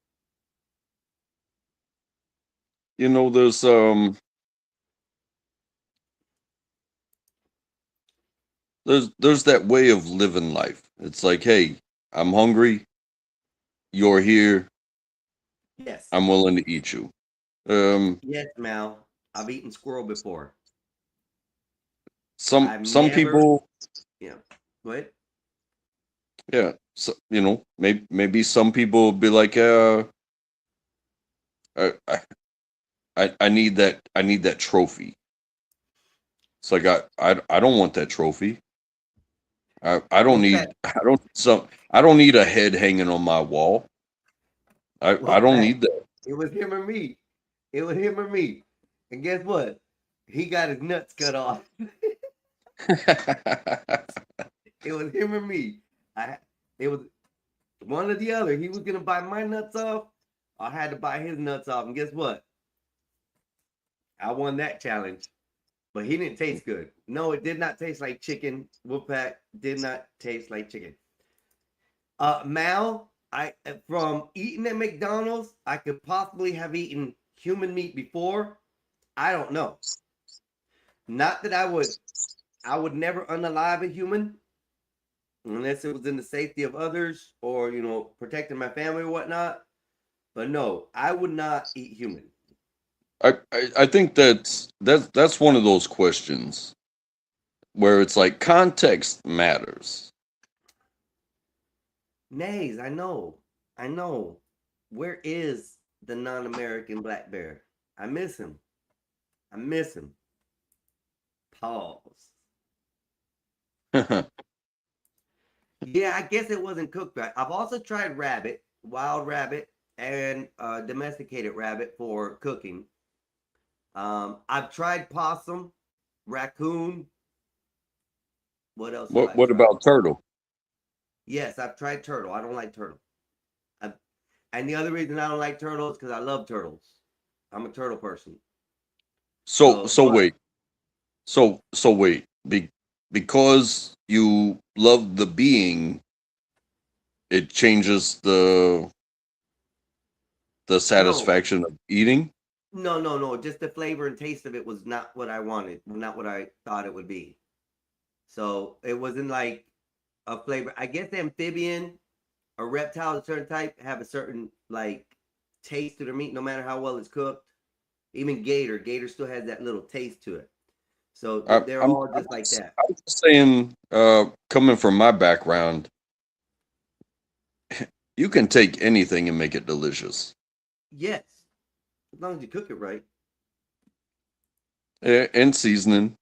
You know, there's that way of living life. It's like, hey, I'm hungry. You're here. Yes. I'm willing to eat you. Yes, Mal. I've eaten squirrel before. Some people. Yeah. What? Yeah. So, maybe some people will be like, I, I need that trophy. It's like I don't want that trophy. I don't In need fact, I don't need a head hanging on my wall. I well, don't fact, need that. it was him or me. It was him or me. And guess what? He got his nuts cut off. It was him or me. It was one or the other. He was gonna buy my nuts off. I had to buy his nuts off. And guess what? I won that challenge. But he didn't taste good. No, it did not taste like chicken. Wolfpack did not taste like chicken. Mal, from eating at McDonald's, I could possibly have eaten human meat before. I don't know. Not that I would never unalive a human unless it was in the safety of others or protecting my family or whatnot. But no, I would not eat human. I think that's one of those questions where it's like context matters. Nays, I know. Where is the non-American black bear? I miss him. Pause. Yeah, I guess it wasn't cooked right. I've also tried rabbit, wild rabbit, and domesticated rabbit for cooking. I've tried possum, raccoon. What else? What about turtle? Yes, I've tried turtle. I don't like turtle. And the other reason I don't like turtles is because I love turtles. I'm a turtle person. So wait. So wait. Because you love the being, it changes the satisfaction of eating? No. Just the flavor and taste of it was not what I wanted, not what I thought it would be. So it wasn't like a flavor. I guess the amphibian or reptile, a certain type, have a certain like taste to their meat, no matter how well it's cooked. Even gator still has that little taste to it. So they're all just like that. I'm just saying, coming from my background, you can take anything and make it delicious. Yes, as long as you cook it right. And seasoning.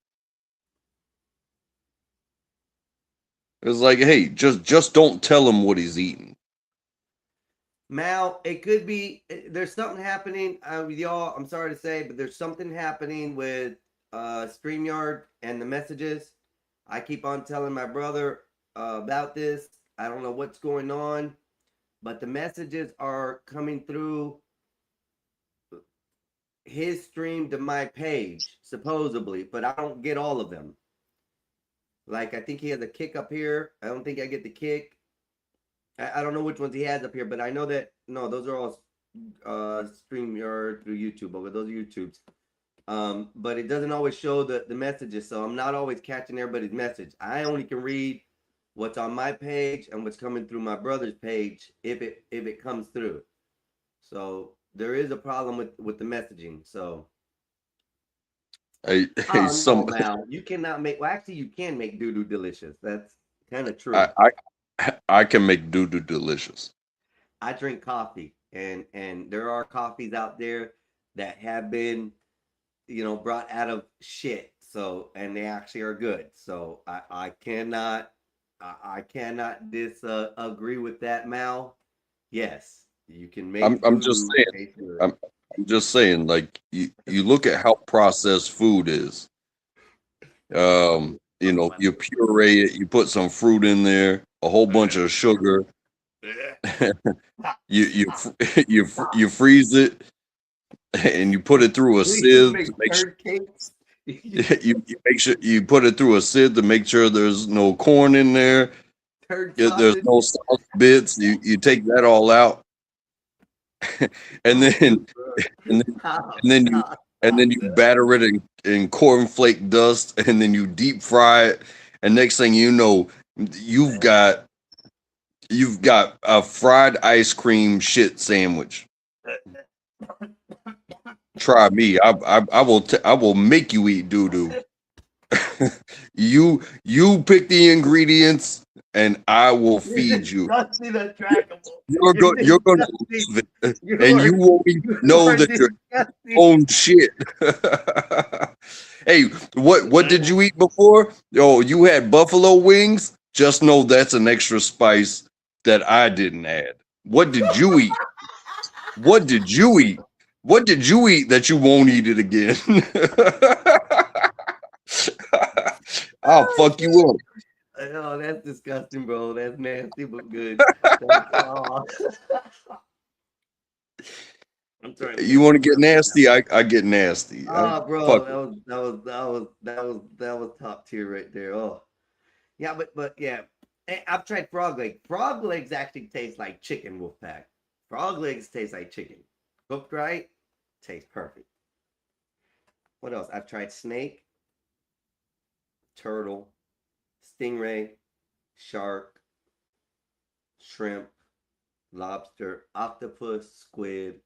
It's like, hey, just don't tell him what he's eating. Mal, it could be there's something happening with y'all. I'm sorry to say, but there's something happening with StreamYard and the messages. I keep on telling my brother about this. I don't know what's going on, but the messages are coming through his stream to my page, supposedly, but I don't get all of them. Like, I think he has a kick up here. I don't think I get the kick. I don't know which ones he has up here, but I know that, no, those are all StreamYard through YouTube, but those are YouTubes. But it doesn't always show the messages, so I'm not always catching everybody's message. I only can read what's on my page and what's coming through my brother's page if it comes through. So there is a problem with the messaging. So now you cannot make. Well, actually, you can make doo-doo delicious. That's kind of true. I can make doo-doo delicious. I drink coffee, and there are coffees out there that have been, brought out of shit. So, and they actually are good. So I cannot disagree with that, Mal. Yes, you can make. I'm just saying. I'm just saying, like you look at how processed food is. You puree it, you put some fruit in there, a whole bunch of sugar. you freeze it, and you put it through a sieve to make sure. You make sure you put it through a sieve to make sure there's no corn in there. There's no soft bits. You take that all out, and then you batter it in cornflake dust, and then you deep fry it, and next thing you know, you've got a fried ice cream shit sandwich. Try me. I will make you eat doo-doo. you pick the ingredients and I will feed you. Disgusting, untrackable. You're gonna disgusting. love it, You and are- you won't even you know are that you're disgusting. own shit. Hey, what did you eat before? Oh, you had buffalo wings? Just know that's an extra spice that I didn't add. What did you eat? What did you eat? What did you eat that you won't eat it again? I'll fuck you up. Oh, that's disgusting, bro. That's nasty, but good. Oh. I'm sorry. You want to get nasty? I get nasty. Oh, bro, Fuck. that was top tier right there. Oh, yeah, but yeah, I've tried frog legs. Frog legs actually taste like chicken, Wolfpack. Frog legs taste like chicken. Cooked right, tastes perfect. What else? I've tried snake, turtle, stingray, shark, shrimp, lobster, octopus, squid.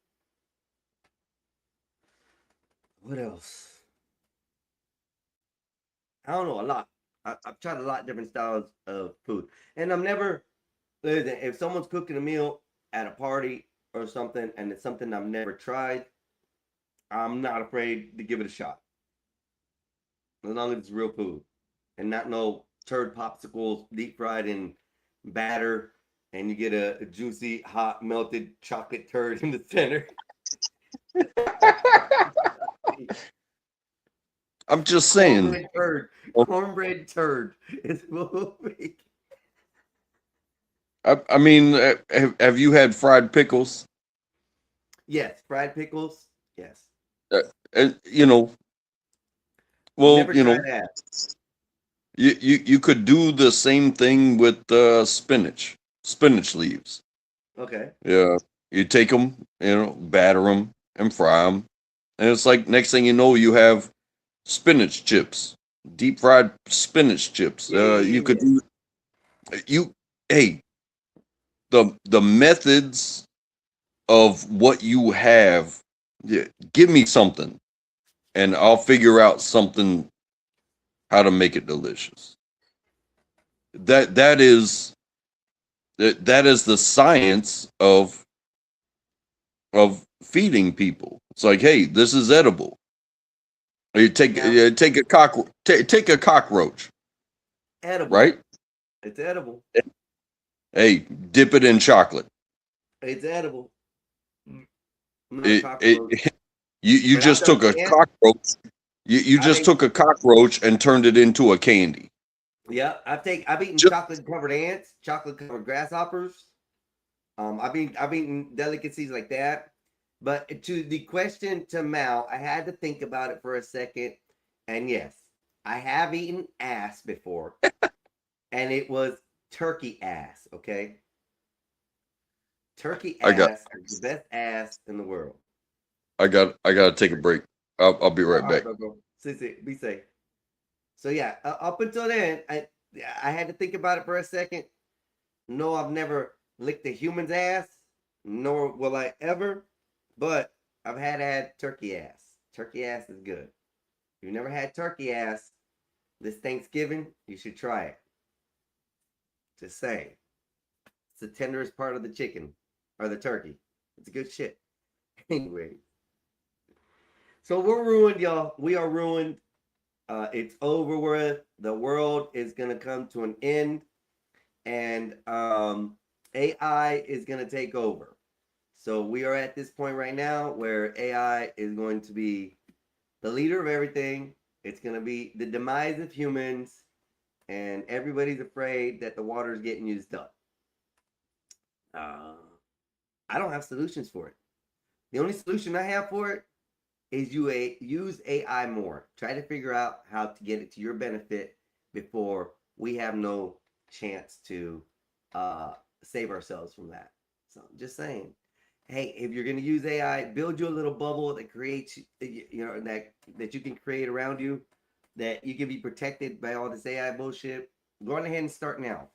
What else? I don't know, a lot. I've tried a lot of different styles of food. And I'm never, listen, if someone's cooking a meal at a party or something and it's something I've never tried, I'm not afraid to give it a shot. As long as it's real food and not no turd popsicles deep fried in batter and you get a juicy, hot, melted chocolate turd in the center. I'm just saying. Cornbread turd. Cornbread turd is what we'll make. I mean, have you had fried pickles? Yes, fried pickles. Yes. You know, well, Never you know, tried that. you could do the same thing with spinach leaves. Okay. Yeah, you take them, batter them and fry them, and it's like next thing you know, you have spinach chips, deep fried spinach chips. You could do hey, the methods of what you have. Yeah, give me something, and I'll figure out something how to make it delicious. That is the science of feeding people. It's like, hey, this is edible. You take a cockroach, Edible. right? It's edible. Hey, dip it in chocolate. It's edible. You just took a cockroach. You just took a cockroach and turned it into a candy. Yeah, I've eaten chocolate covered ants, chocolate covered grasshoppers. I've eaten delicacies like that. But to the question to Mal, I had to think about it for a second. And yes, I have eaten ass before. And it was turkey ass, okay? Turkey ass is the best ass in the world. I gotta take a break. I'll be right back. Bro. Be safe. So yeah, up until then, I had to think about it for a second. No, I've never licked a human's ass, nor will I ever. But I've had turkey ass. Turkey ass is good. If you've never had turkey ass this Thanksgiving, you should try it. Just saying. It's the tenderest part of the chicken or the turkey. It's good shit. Anyway. So we're ruined, y'all. We are ruined. It's over with. The world is going to come to an end. And AI is going to take over. So we are at this point right now where AI is going to be the leader of everything. It's going to be the demise of humans. And everybody's afraid that the water is getting used up. I don't have solutions for it. The only solution I have for it is use AI more. Try to figure out how to get it to your benefit before we have no chance to save ourselves from that. So I'm just saying, hey, if you're going to use AI, build you a little bubble that creates, that you can create around you, that you can be protected by all this AI bullshit. Go on ahead and start now.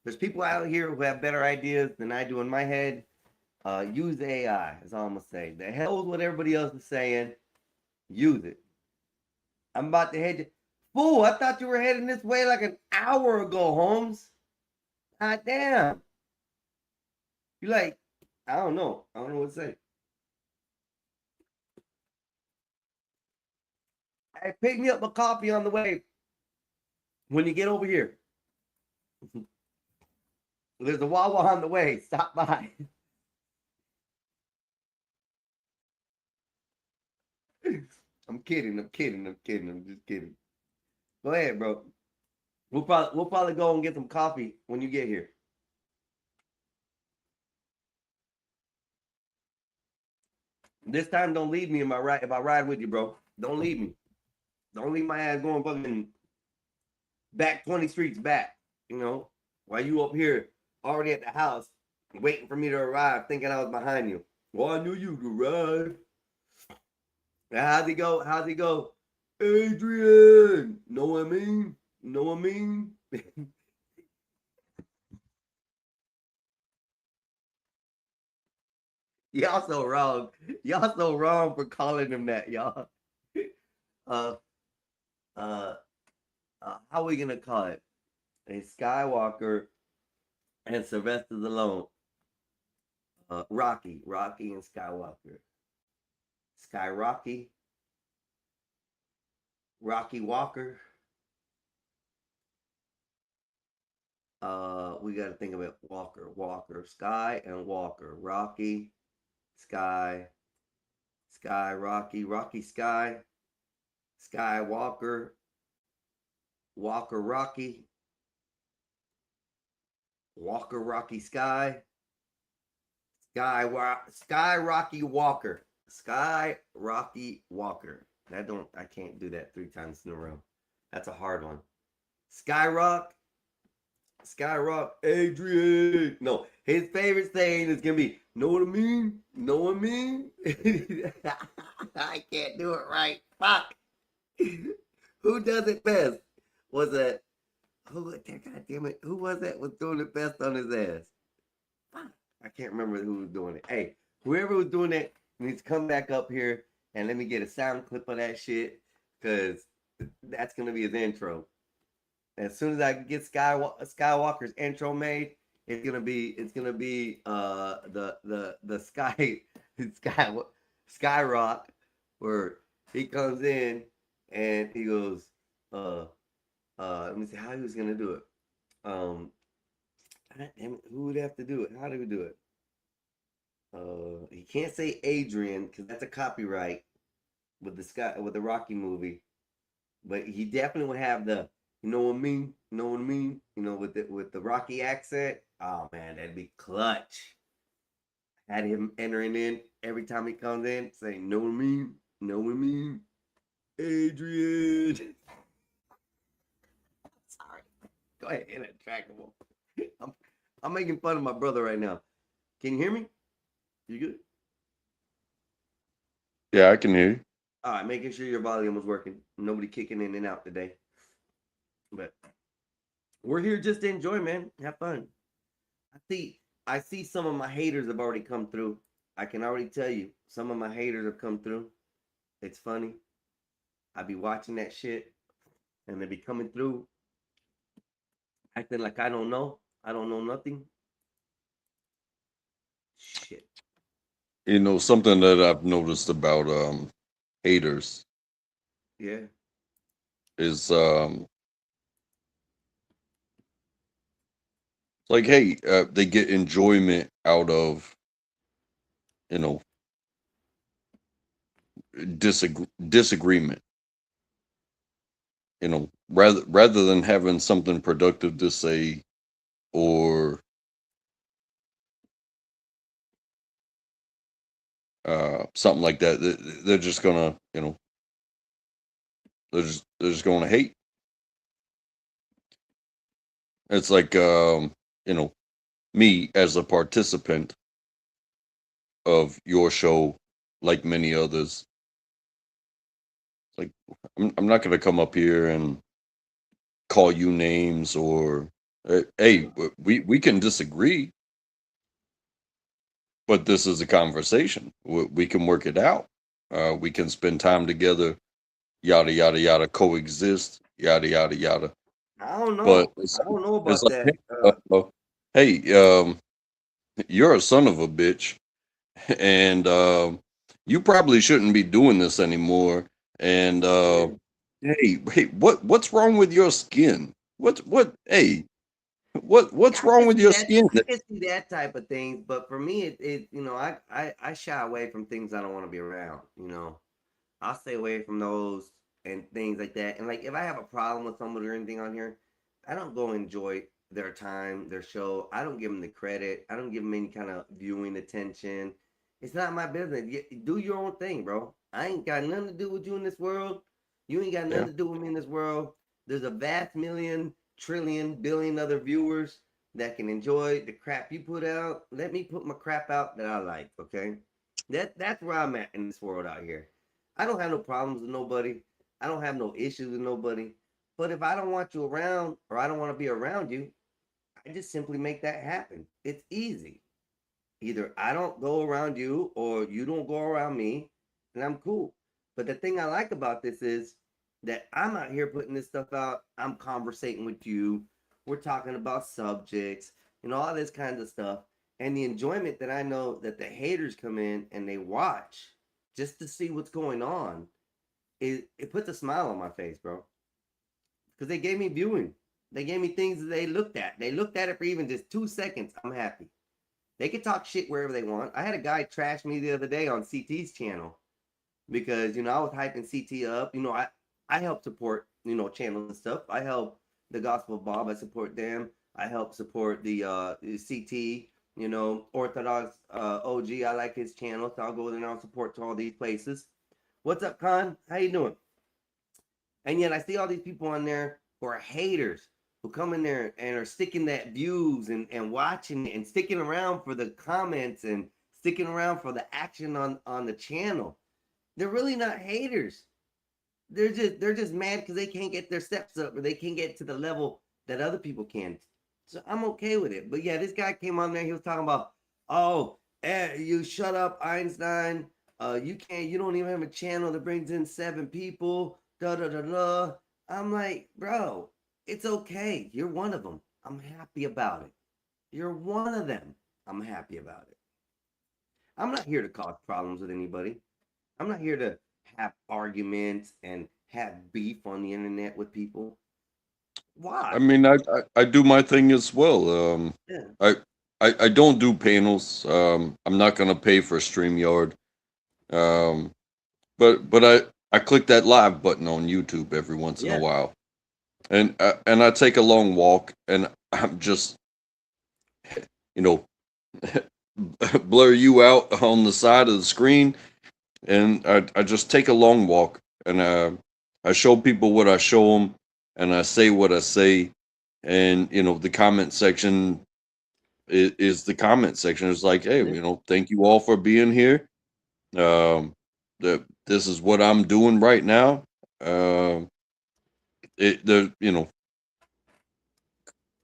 There's people out here who have better ideas than I do in my head. Use AI, is all I'm going to say. The hell with what everybody else is saying. Use it. I'm about to head Fool, I thought you were heading this way like an hour ago, Holmes. God damn. You like, I don't know. I don't know what to say. Hey, pick me up a coffee on the way when you get over here. There's a Wawa on the way. Stop by. I'm kidding. I'm just kidding. Go ahead, bro. We'll probably go and get some coffee when you get here. This time, don't leave me if I ride with you, bro. Don't leave me. Don't leave my ass going fucking back 20 streets back, you know, while you up here already at the house waiting for me to arrive, thinking I was behind you. Well, I knew you could ride. How's he go? Adrian, know what I mean? Y'all so wrong. Y'all so wrong for calling him that, y'all. How are we gonna call it? A Skywalker and Sylvester Stallone. Rocky and Skywalker. Rocky Walker. We got to think of it. Walker, Sky and Walker. Rocky, Sky, Rocky, Sky, Skywalker, Walker, Rocky, Rocky, Sky, Rocky, Walker, Walker. I can't do that 3 times in a row. That's a hard one. Skyrock, Adrian. No, his favorite saying is gonna be, know what I mean? I can't do it right. Fuck. Who does it best? Was that? God damn it! Who was that? Was doing it best on his ass? Fuck. I can't remember who was doing it. Hey, whoever was doing it needs to come back up here and let me get a sound clip of that shit, because that's gonna be his intro. As soon as I get Skywalker's intro made, it's gonna be the Skyrock, where he comes in and he goes, let me see how he was gonna do it. Damn it, who would have to do it? How do we do it? He can't say Adrian because that's a copyright with the Rocky movie, but he definitely would have the, you know what I mean? You know, with the Rocky accent. Oh man, that'd be clutch. Had him entering in every time he comes in, saying, know what I mean? Adrian. Sorry. Go ahead, inattractable. I'm making fun of my brother right now. Can you hear me? You good? Yeah, I can hear you. All right, making sure your volume was working. Nobody kicking in and out today. But we're here just to enjoy, man. Have fun. I see some of my haters have already come through. I can already tell you, some of my haters have come through. It's funny. I be watching that shit, and they be coming through, acting like I don't know nothing. Shit. You know, something that I've noticed about haters. Yeah. Is like, hey, they get enjoyment out of, you know, disagreement. You know, rather than having something productive to say, or something like that, they're just gonna, you know, they're just gonna hate. It's like, you know, me as a participant of your show, like many others. Like, I'm not gonna come up here and call you names, or hey, we can disagree, but this is a conversation. We can work it out. We can spend time together, yada yada yada, coexist, yada yada yada. I don't But know. I don't know it's about like, that. hey, you're a son of a bitch, and you probably shouldn't be doing this anymore. And hey, what's wrong with your skin? Hey, what's I wrong can with see your that. skin? I can see that type of things, but for me, I shy away from things I don't want to be around. I'll stay away from those and things like that. And like, if I have a problem with somebody or anything on here, I don't go enjoy their time, their show. I don't give them the credit. I don't give them any kind of viewing attention. It's not my business. Do your own thing, bro. I ain't got nothing to do with you in this world. You ain't got nothing Yeah. to do with me in this world. There's a vast million, trillion, billion other viewers that can enjoy the crap you put out. Let me put my crap out that I like, okay? That's where I'm at in this world out here. I don't have no problems with nobody. I don't have no issues with nobody. But if I don't want you around or I don't want to be around you, I just simply make that happen. It's easy. Either I don't go around you or you don't go around me, and I'm cool. But the thing I like about this is that I'm out here putting this stuff out. I'm conversating with you. We're talking about subjects and all this kind of stuff. And the enjoyment that I know that the haters come in and they watch just to see what's going on, it puts a smile on my face, bro. Because they gave me viewing. They gave me things that they looked at. They looked at it for even just 2 seconds. I'm happy. They can talk shit wherever they want. I had a guy trash me the other day on CT's channel because I was hyping CT up. I help support channels and stuff. I help the Gospel of Bob. I support them. I help support the CT. Orthodox OG. I like his channel, so I'll go there and I'll support to all these places. What's up, Con? How you doing? And yet I see all these people on there who are haters, who come in there and are sticking that views and watching and sticking around for the comments and sticking around for the action on the channel. They're really not haters. They're just mad because they can't get their steps up or they can't get to the level that other people can. So I'm okay with it. But yeah, this guy came on there. He was talking about, oh, you shut up, Einstein. You don't even have a channel that brings in 7 people. Da da da da. I'm like, bro, it's okay. You're one of them. I'm happy about it. You're one of them. I'm happy about it. I'm not here to cause problems with anybody. I'm not here to have arguments and have beef on the internet with people. Why? I mean, I do my thing as well. Yeah. I don't do panels. I'm not gonna pay for StreamYard. But I click that live button on YouTube every once in a while, and I take a long walk, and I'm just, blur you out on the side of the screen, and I just take a long walk, and I show people what I show them, and I say what I say, and the comment section is the comment section. It's like, hey, thank you all for being here. This is what I'm doing right now.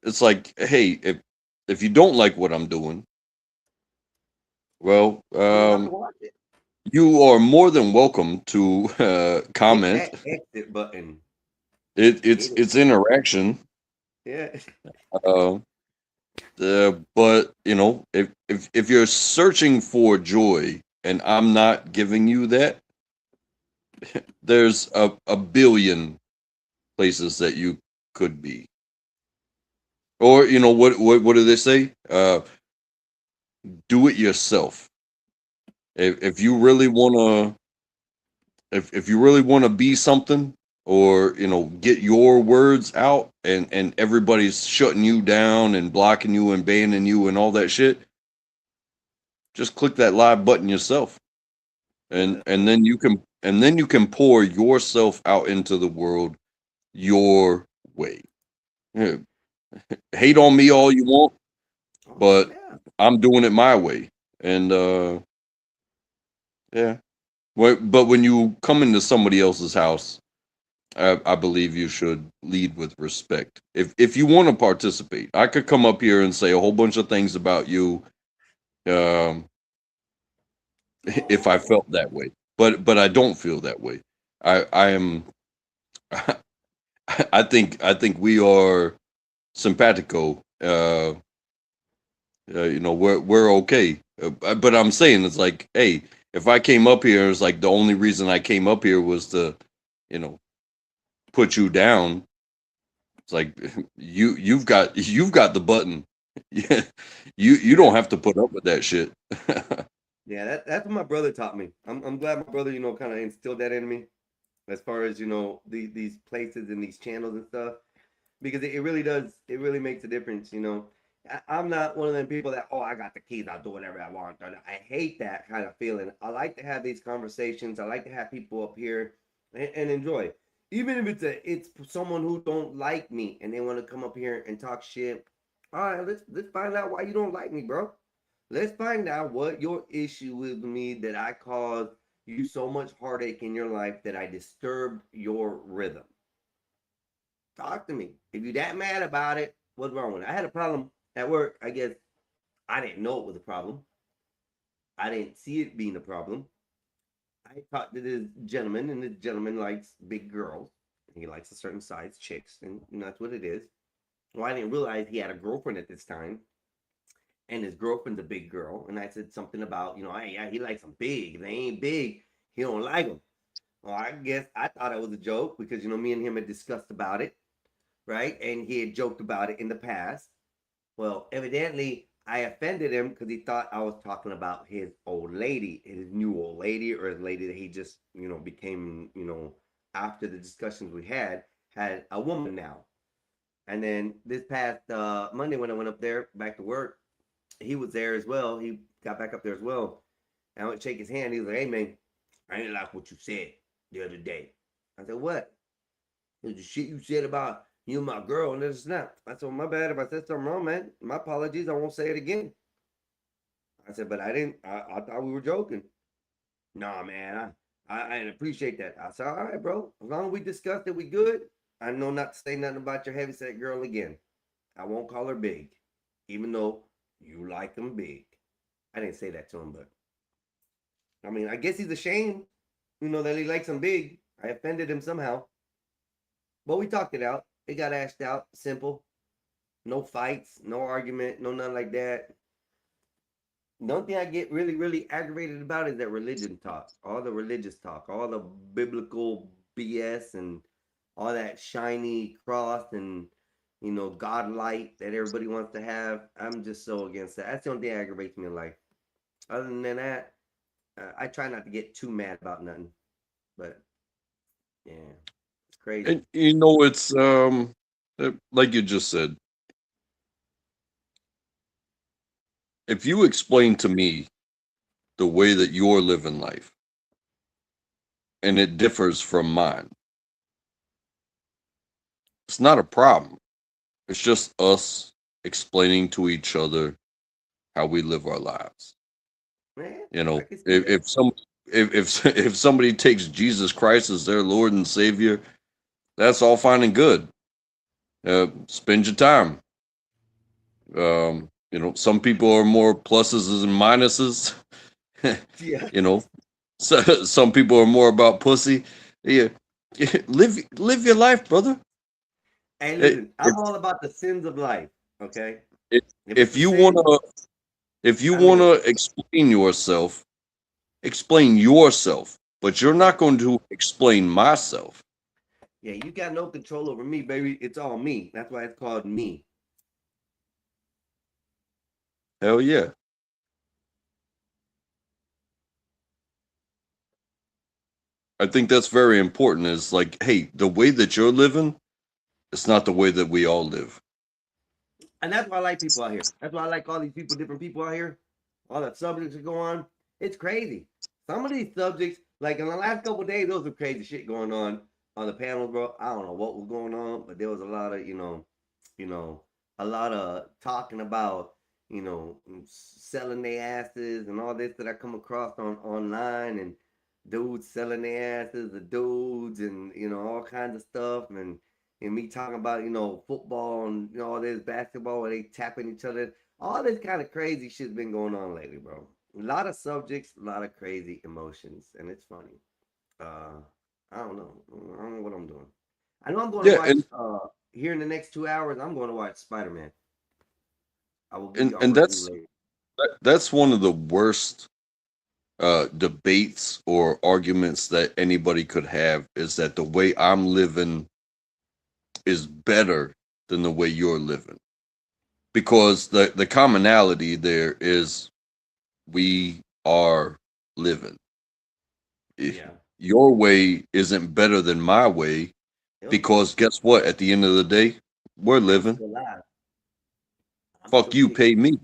It's like, hey, if you don't like what I'm doing, well, you are more than welcome to comment. Hit that exit button. It's interaction. Yeah. But if you're searching for joy and I'm not giving you that, there's a billion places that you could be. Or what do they say? Do it yourself. If you really wanna if you really wanna be something, or get your words out, and everybody's shutting you down and blocking you and banning you and all that shit, just click that live button yourself, and then you can pour yourself out into the world your way. Yeah. Hate on me all you want, but I'm doing it my way. And yeah. But when you come into somebody else's house, I believe you should lead with respect. If you want to participate, I could come up here and say a whole bunch of things about you, if I felt that way. But I don't feel that way. I am I think we are simpatico. We're okay. But I'm saying it's like, hey, if I came up here, it's like the only reason I came up here was to, you know, put you down. It's like you've got the button. Yeah, you don't have to put up with that shit. Yeah, that's what my brother taught me. I'm glad my brother, kind of instilled that in me, as far as these places and these channels and stuff, because it really does. It really makes a difference. I'm not one of them people that, I got the keys, I'll do whatever I want. I hate that kind of feeling. I like to have these conversations. I like to have people up here and enjoy, even if it's someone who don't like me and they want to come up here and talk shit. All right, let's find out why you don't like me, bro. Let's find out what your issue is with me, that I caused you so much heartache in your life, that I disturbed your rhythm. Talk to me. If you're that mad about it, what's wrong with it? I had a problem at work. I guess I didn't know it was a problem. I didn't see it being a problem. I talked to this gentleman, and this gentleman likes big girls. He likes a certain size chicks, and that's what it is. Well, I didn't realize he had a girlfriend at this time, and his girlfriend's a big girl. And I said something about, hey, he likes them big. If they ain't big, he don't like them. Well, I guess I thought it was a joke because, me and him had discussed about it, right? And he had joked about it in the past. Well, evidently, I offended him because he thought I was talking about his old lady, his new old lady, or his lady that he just, became, after the discussions we had a woman now. And then this past Monday, when I went up there back to work, he was there as well. He got back up there as well. And I went to shake his hand. He was like, hey, man, I didn't like what you said the other day. I said, what? It was the shit you said about you and my girl and this and that. I said, well, my bad if I said something wrong, man. My apologies. I won't say it again. I said, but I didn't. I thought we were joking. Nah, man, I didn't appreciate that. I said, all right, bro. As long as we discussed it, we good. I know not to say nothing about your heavyset girl again. I won't call her big, even though you like them big. I didn't say that to him, but I mean, I guess he's ashamed, that he likes them big. I offended him somehow. But we talked it out. It got hashed out. Simple. No fights, no argument, no nothing like that. The only thing I get really, really aggravated about is that religion talk. All the religious talk. All the biblical BS and all that shiny cross and God light that everybody wants to have. I'm just so against that. That's the only thing that aggravates me in life. Other than that, I try not to get too mad about nothing. But yeah, it's crazy. And it's like you just said. If you explain to me the way that you're living life, and it differs from mine, it's not a problem. It's just us explaining to each other how we live our lives. Man, if somebody takes Jesus Christ as their Lord and Savior, that's all fine and good. Spend your time. Some people are more pluses and minuses. Yeah. Some people are more about pussy. Yeah, live your life, brother. Hey, listen, I'm all about the sins of life. Okay. If you wanna explain yourself, but you're not going to explain myself. Yeah, you got no control over me, baby. It's all me. That's why it's called me. Hell yeah. I think that's very important. Is like, hey, the way that you're living, it's not the way that we all live. And that's why I like people out here. That's why I like all these people, different people out here. All the subjects that go on. It's crazy. Some of these subjects, like in the last couple of days, there was some crazy shit going on the panels, bro. I don't know what was going on, but there was a lot of, a lot of talking about, selling their asses and all this that I come across online, and dudes selling their asses, the dudes, and all kinds of stuff, and me talking about football and all this basketball where they tapping each other. All this kind of crazy shit's been going on lately, bro. A lot of subjects, a lot of crazy emotions, and it's funny. I don't know what I'm doing. I know I'm going to Yeah, watch and here in the next 2 hours. I'm going to watch Spider-Man. I will give and, you all and my that's review later. that's one of the worst debates or arguments that anybody could have, is that the way I'm living is better than the way you're living, because the commonality there is we are living. Yeah. Your way isn't better than my way, Yep. because guess what? At the end of the day, we're I'm living. still alive. I'm Fuck still you, kicking. pay me.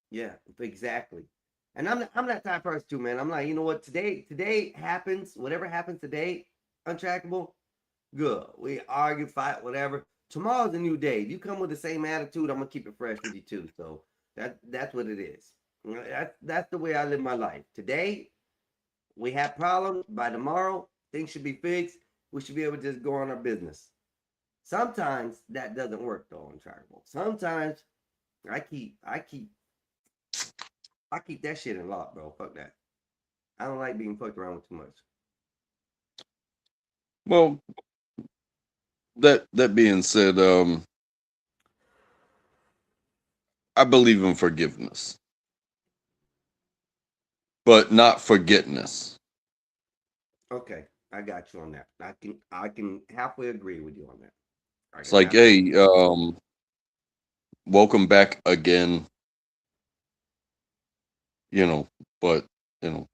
Yeah, exactly. And I'm that type of person too, man. I'm like, you know what? Today happens. Whatever happens today, untrackable. Good. We argue, fight, whatever. Tomorrow's a new day. If you come with the same attitude, I'm gonna keep it fresh with you too. So that's what it is. That's the way I live my life. Today, we have problems. By tomorrow, things should be fixed. We should be able to just go on our business. Sometimes that doesn't work though, untrackable. Sometimes I keep that shit in lock, bro. Fuck that. I don't like being fucked around with too much. Well, that being said, I believe in forgiveness, but not forgetness. Okay, I got you on that. I can halfway agree with you on that. It's like, hey, welcome back again. You know, but you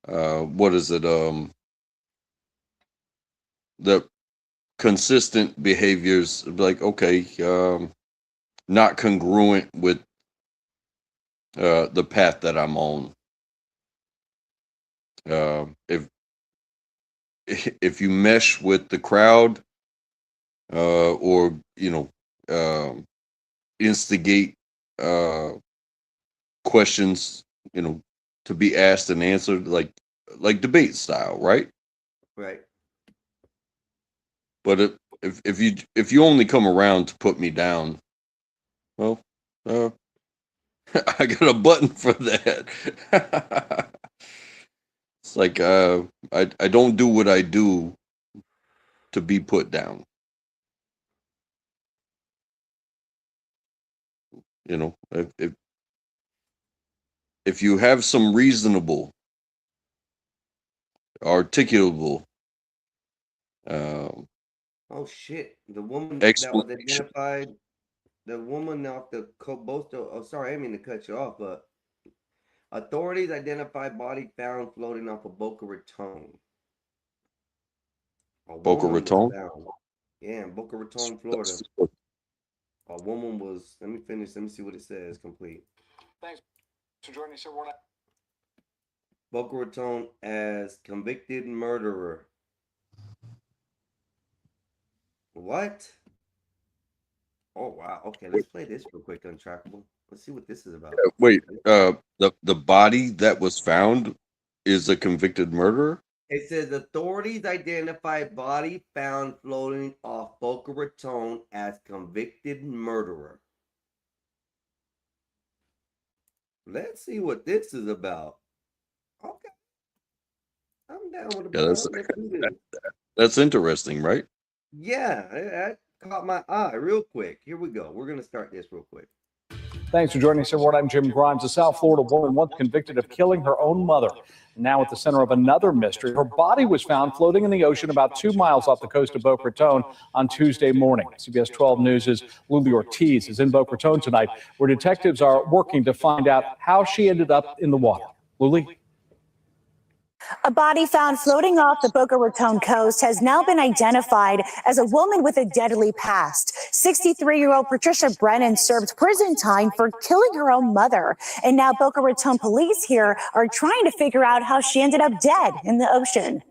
know, what is it? The consistent behaviors, like, okay, not congruent with the path that I'm on. If you mesh with the crowd, or you know, instigate questions, you know, to be asked and answered, like debate style, right? Right. But if you only come around to put me down, well, I got a button for that. It's like, I don't do what I do to be put down. You know, if you have some reasonable, articulable Oh shit! The woman that was explanation. identified, the woman off the coast. Oh, sorry, I didn't mean to cut you off, but authorities identified body found floating off of Boca Raton. A Boca woman was Raton? found. Yeah, in Boca Raton, Florida. A woman was. Let me finish. Let me see what it says. Complete. Thanks for joining us, everyone. Boca Raton as convicted murderer. What? Oh wow. Okay, let's play this real quick. Untrackable. Let's see what this is about. Wait, the body that was found is a convicted murderer? It says authorities identified body found floating off Boca Raton as convicted murderer. Let's see what this is about. Okay. I'm down with it. Yeah, Let's do this. that's interesting, right? Yeah, that caught my eye real quick. Here we go. We're going to start this real quick. Thanks for joining us, everyone. I'm Jim Grimes. A South Florida woman once convicted of killing her own mother. Now at the center of another mystery, her body was found floating in the ocean about 2 miles off the coast of Boca Raton on Tuesday morning. CBS 12 News' Luli Ortiz is in Boca Raton tonight, where detectives are working to find out how she ended up in the water. Luli? A body found floating off the Boca Raton coast has now been identified as a woman with a deadly past. 63-year-old Patricia Brennan served prison time for killing her own mother. And now Boca Raton police here are trying to figure out how she ended up dead in the ocean.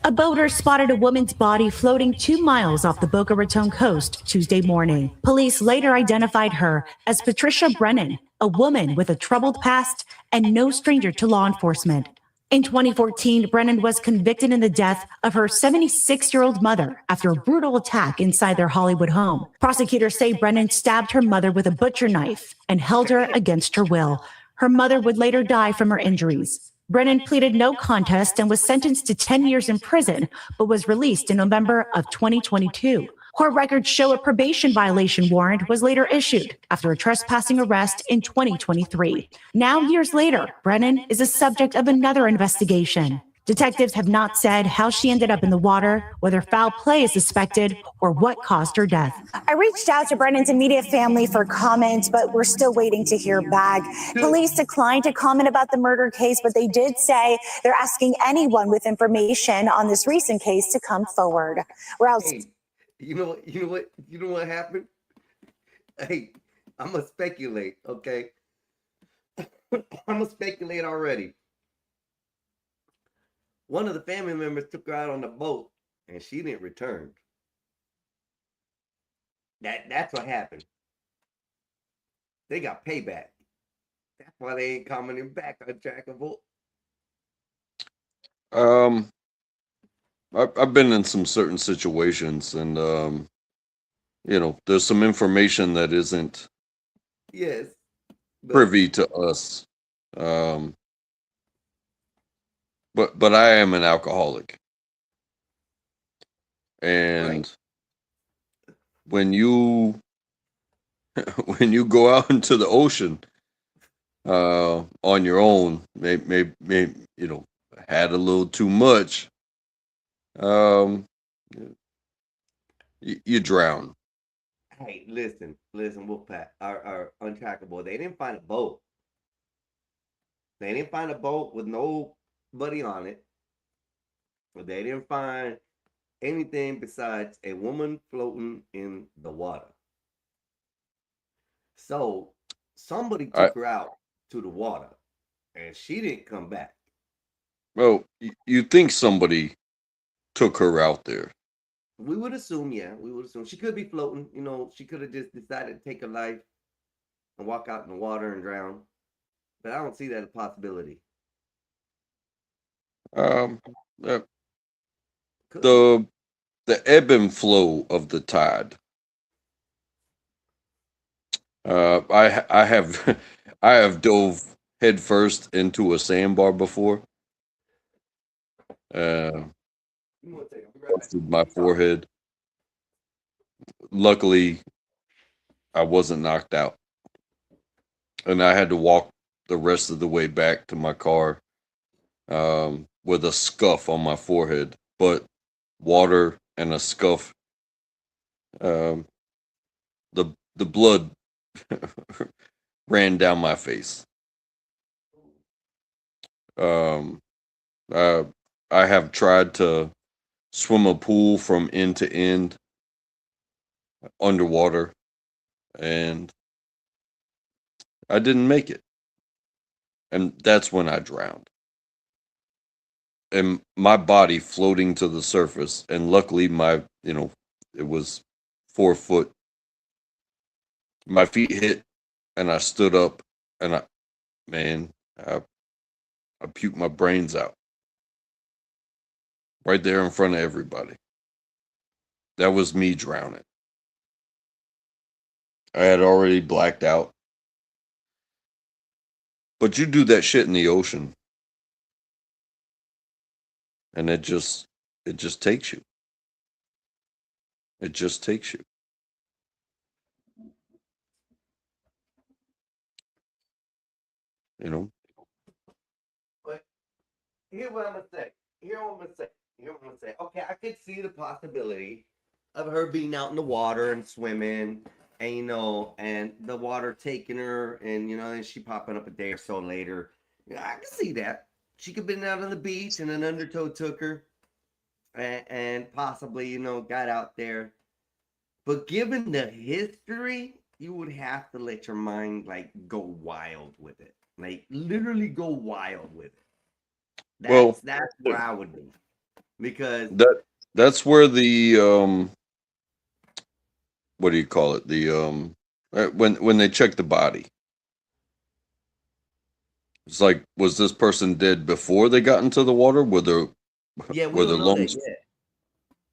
A boater spotted a woman's body floating 2 miles off the Boca Raton coast Tuesday morning. Police later identified her as Patricia Brennan, a woman with a troubled past and no stranger to law enforcement. In 2014, Brennan was convicted in the death of her 76-year-old mother after a brutal attack inside their Hollywood home. Prosecutors say Brennan stabbed her mother with a butcher knife and held her against her will. Her mother would later die from her injuries. Brennan pleaded no contest and was sentenced to 10 years in prison, but was released in November of 2022. Court records show a probation violation warrant was later issued after a trespassing arrest in 2023. Now, years later, Brennan is the subject of another investigation. Detectives have not said how she ended up in the water, whether foul play is suspected, or what caused her death. I reached out to Brennan's immediate family for comment, but we're still waiting to hear back. Police declined to comment about the murder case, but they did say they're asking anyone with information on this recent case to come forward. Hey, you know what happened? Hey, I'm gonna speculate, okay? I'm gonna speculate already. One of the family members took her out on the boat and she didn't return. That's what happened. They got payback. That's why they ain't commenting back on Trackable. I've been in some certain situations, and there's some information that isn't privy to us. But I am an alcoholic, and when you go out into the ocean on your own, maybe had a little too much, you drown. Hey, listen, Wolfpack, our Untrackable. They didn't find a boat. They didn't find a boat with nobody on it. But they didn't find anything besides a woman floating in the water. So somebody took her out to the water, and she didn't come back. Well, you think somebody took her out there? We would assume, she could be floating. She could have just decided to take her life and walk out in the water and drown. But I don't see that as a possibility. The ebb and flow of the tide. I have dove headfirst into a sandbar before. Busted my forehead. Luckily, I wasn't knocked out, and I had to walk the rest of the way back to my car with a scuff on my forehead, but water and a scuff. The blood ran down my face. I have tried to swim a pool from end to end underwater, and I didn't make it. And that's when I drowned. And my body floating to the surface, and luckily it was 4 foot. My feet hit, and I stood up, and I puked my brains out. Right there in front of everybody. That was me drowning. I had already blacked out. But you do that shit in the ocean, and it just takes you. It just takes you. But here's what I'm gonna say. Okay, I could see the possibility of her being out in the water and swimming, and and the water taking her, and and she popping up a day or so later. I can see that. She could have been out on the beach and an undertow took her, and possibly got out there. But given the history, you would have to let your mind go wild with it, literally go wild with it. That's where I would be, because that's where the what do you call it? The when they check the body, it's like, was this person dead before they got into the water? Were there lungs?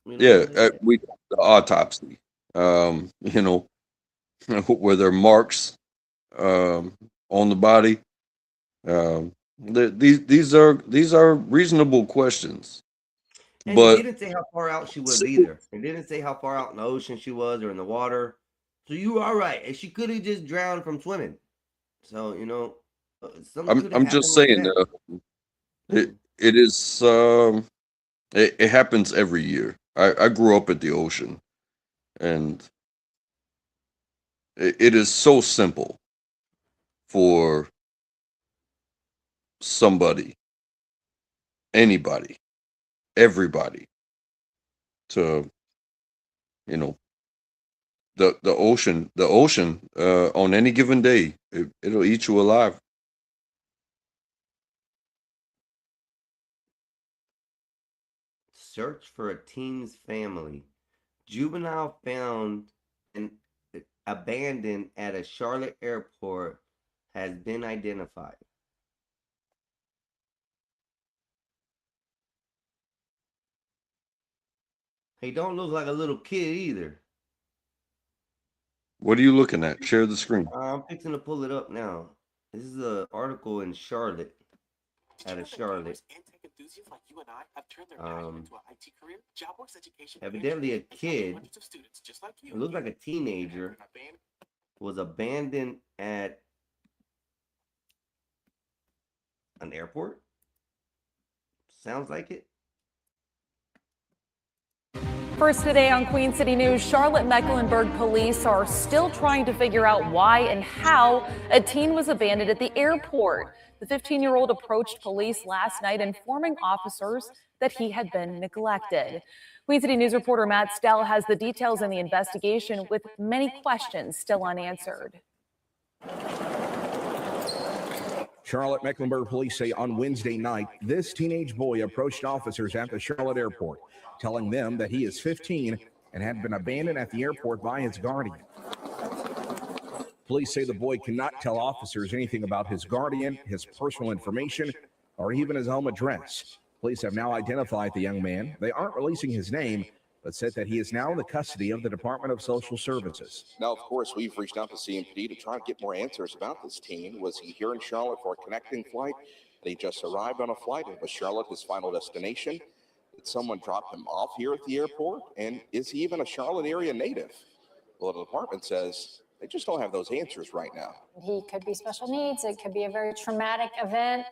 The autopsy. Were there marks on the body? These are reasonable questions, And it but didn't say how far out she was either. It didn't say how far out in the ocean she was or in the water. So you are right. And she could have just drowned from swimming. So, something could have I'm happened just with saying that. it is it happens every year. I grew up at the ocean, and it is so simple for somebody, anybody, everybody to, you know, the ocean on any given day, it'll eat you alive. Search for a teen's family. Juvenile found and abandoned at a Charlotte airport has been identified. He don't look like a little kid either. What are you looking at? Share the screen. I'm fixing to pull it up now. This is an article in Charlotte. Out of Charlotte. Evidently a kid, it looks like a teenager, was abandoned at an airport. Sounds like it. First today on Queen City News, Charlotte-Mecklenburg police are still trying to figure out why and how a teen was abandoned at the airport. The 15-year-old approached police last night informing officers that he had been neglected. Queen City News reporter Matt Stell has the details in the investigation with many questions still unanswered. Charlotte-Mecklenburg police say on Wednesday night, this teenage boy approached officers at the Charlotte airport, telling them that he is 15 and had been abandoned at the airport by his guardian. Police say the boy cannot tell officers anything about his guardian, his personal information, or even his home address. Police have now identified the young man. They aren't releasing his name, but said that he is now in the custody of the Department of Social Services. Now, of course, we've reached out to CMPD to try to get more answers about this teen. Was he here in Charlotte for a connecting flight? Had he just arrived on a flight? And was Charlotte his final destination? Did someone drop him off here at the airport? And is he even a Charlotte area native? Well, the department says they just don't have those answers right now. He could be special needs. It could be a very traumatic event.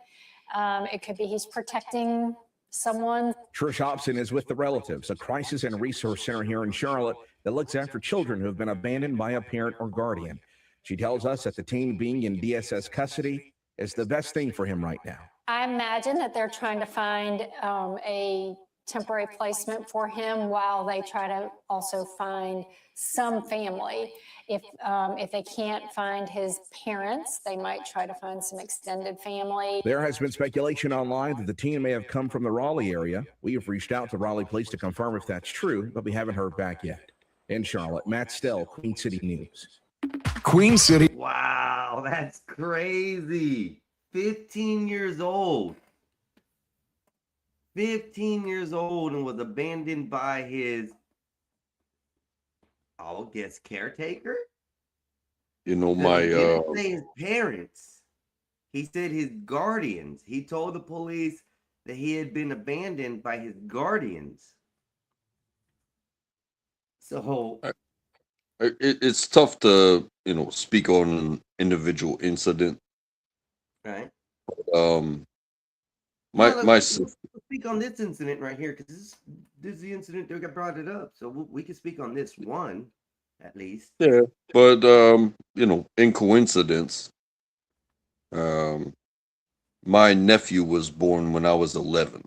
It could be he's protecting someone. Trish Hobson is with the Relatives, a crisis and resource center here in Charlotte that looks after children who have been abandoned by a parent or guardian. She tells us that the teen being in DSS custody is the best thing for him right now. I imagine that they're trying to find a temporary placement for him while they try to also find some family. If they can't find his parents, they might try to find some extended family. There has been speculation online that the teen may have come from the Raleigh area. We have reached out to Raleigh police to confirm if that's true, but we haven't heard back yet. In Charlotte, Matt Stell, Queen City News. Queen City. Wow, that's crazy. 15 years old. 15 years old and was abandoned by his, I'll guess, caretaker? You know, He didn't say his parents. He said his guardians. He told the police that he had been abandoned by his guardians. So it's tough to, speak on an individual incident. right. Let's Speak on this incident right here because this is the incident that got brought it up. So we can speak on this one at least. Yeah, but in coincidence, my nephew was born when I was 11,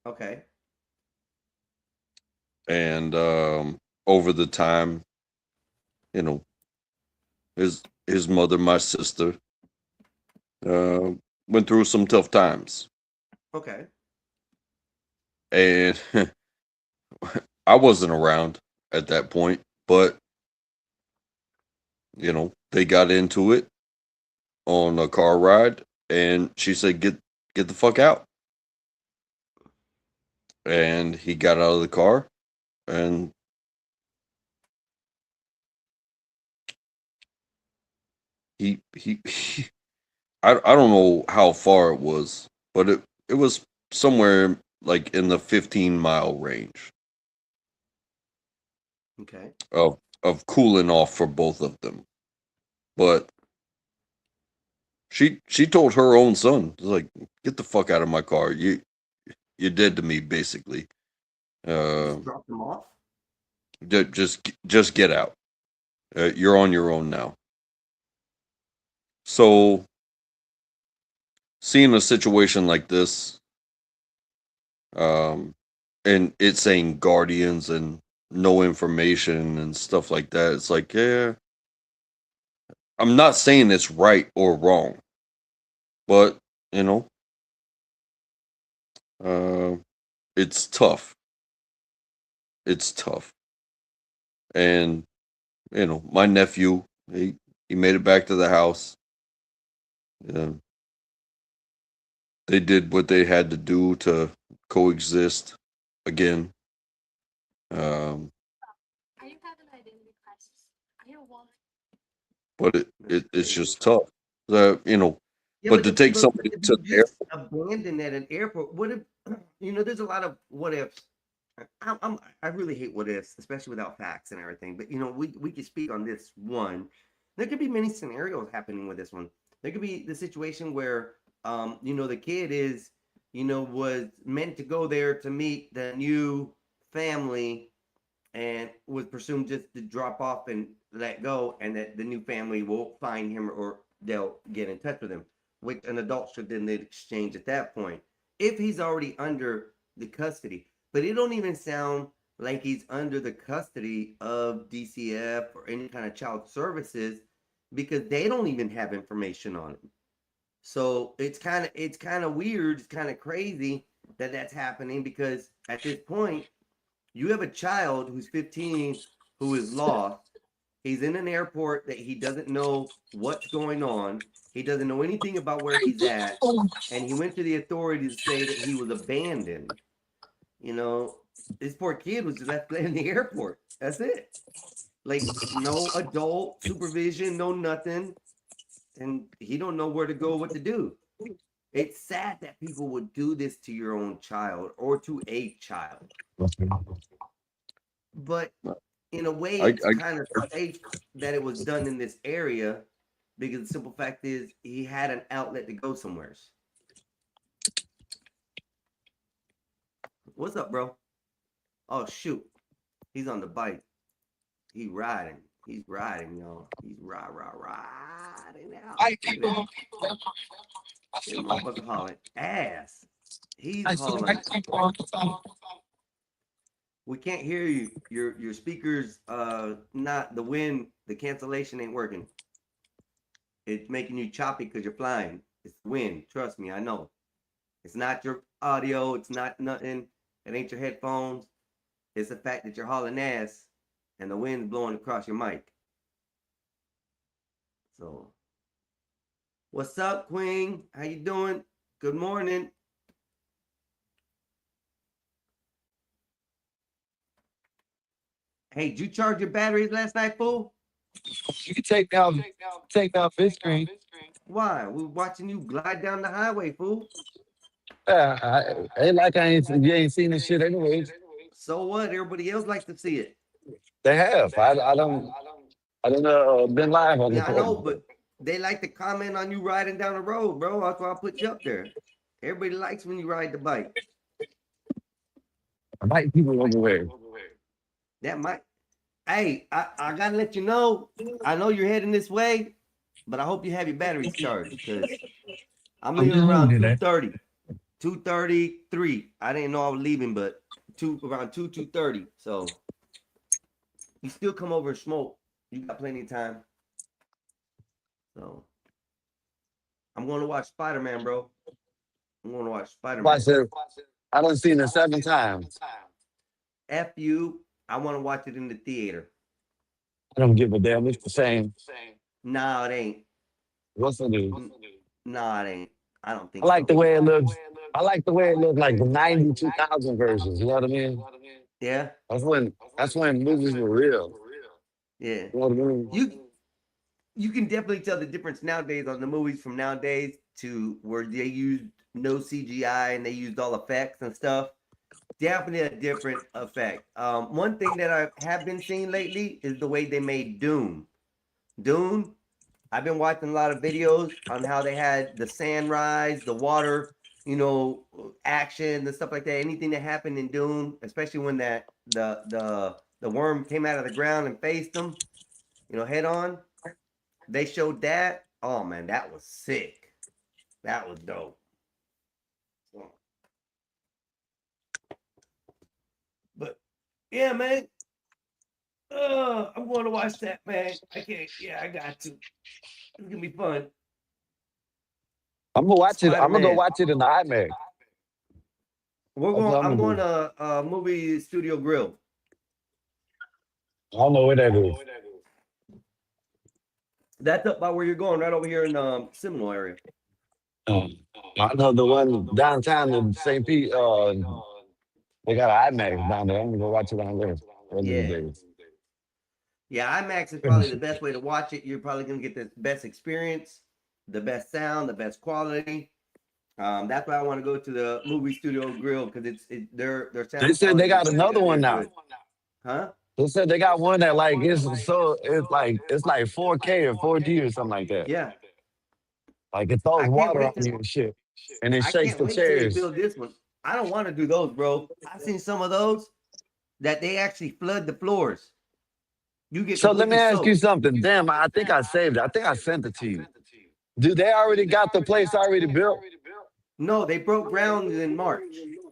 Okay. and over the time, his mother, my sister, went through some tough times, Okay. and I wasn't around at that point, but they got into it on a car ride, and she said, get the fuck out. And he got out of the car, and he I don't know how far it was, but it was somewhere like in the 15-mile range Okay. of cooling off for both of them. But she told her own son, like, get the fuck out of my car. You're dead to me, basically. Drop them off. Just get out. You're on your own now. So seeing a situation like this, and it saying guardians and no information and stuff like that, it's like, yeah, I'm not saying it's right or wrong, but it's tough. It's tough. And my nephew, he made it back to the house. They did what they had to do to coexist again. But it's just tough. Yeah, but to take somebody if to you the just airport, abandoned at an airport, what if there's a lot of what ifs. I really hate what ifs, especially without facts and everything. But we could speak on this one. There could be many scenarios happening with this one. There could be the situation where the kid was meant to go there to meet the new family and was presumed just to drop off and let go, and that the new family will find him or they'll get in touch with him, which an adult should then exchange at that point if he's already under the custody. But it don't even sound like he's under the custody of DCF or any kind of child services, because they don't even have information on him. So it's kind of weird. It's kind of crazy that that's happening, because at this point, you have a child who's 15 who is lost. He's in an airport that he doesn't know what's going on. He doesn't know anything about where he's at. And he went to the authorities to say that he was abandoned. This poor kid was just left in the airport. That's it. Like, no adult supervision, no nothing. And he don't know where to go, what to do. It's sad that people would do this to your own child or to a child. But in a way, it's kind of safe that it was done in this area, because the simple fact is he had an outlet to go somewhere. What's up, bro? Oh, shoot. He's on the bike. He's riding, y'all. He's riding out. This motherfucker hauling ass. He's hauling. We can't hear you. Your speakers, not the wind, the cancellation ain't working. It's making you choppy because you're flying. It's the wind. Trust me, I know. It's not your audio. It's not nothing. It ain't your headphones. It's the fact that you're hauling ass and the wind's blowing across your mic. So, what's up, Queen? How you doing? Good morning. Hey, did you charge your batteries last night, fool? You can take down fifth screen. Why? We're watching you glide down the highway, fool. Ain't like you ain't seen this shit anyways. So what? Everybody else likes to see it. They have. I don't know. Been live on Yeah, the I know, but they like to comment on you riding down the road, bro. That's why I put you up there. Everybody likes when you ride the bike. White people over That might. Hey, I gotta let you know. I know you're heading this way, but I hope you have your batteries charged, because I'm leaving around 2:30, 2:33. I didn't know I was leaving, but around 2:30. So you still come over and smoke. You got plenty of time. So I'm going to watch Spider-Man, bro. I'm going to watch Spider-Man. I done seen it 7 times. F you. I want to watch it in the theater. I don't give a damn. It's the same. No, it ain't. What's it do? No, it ain't. I don't think I like the way it looks. I like the way it looks, like the 92,000 versions. You know what I mean? Yeah. That's when movies were real. Yeah. You know what I mean? you can definitely tell the difference nowadays on the movies from nowadays to where they used no CGI and they used all effects and stuff. Definitely a different effect. One thing that I have been seeing lately is the way they made Dune. Dune, I've been watching a lot of videos on how they had the sand rise, the water, action and stuff like that. Anything that happened in Dune, especially when that the worm came out of the ground and faced them, head on. They showed that. Oh man, that was sick. That was dope. But yeah, man. I'm going to watch that, man. I can't. Yeah, I got to. It's gonna be fun. I'm gonna watch it. I'm gonna go Spider-Man. watch it in the IMAX. I'm going to movie studio grill. I don't know where that is. That's up by where you're going, right over here in Seminole area. I know the one downtown in St. Pete. They got an IMAX down there. I'm gonna go watch it down there. One of these days. Yeah, IMAX is probably the best way to watch it. You're probably gonna get the best experience, the best sound, the best quality. That's why I want to go to the movie studio grill because their sound. They said they got another one now. Good. Huh? They said they got one that like it's like 4K or 4D or something like that. Yeah. Like it throws water on you and shit, and it shakes the Wait till they chairs. build this one. I don't want to do those, bro. I've seen some of those that they actually flood the floors. You get. So let me ask you soaked. something. Damn, I think I saved it. I think I sent it to you. Do they already got the place already built? No, they broke ground in March.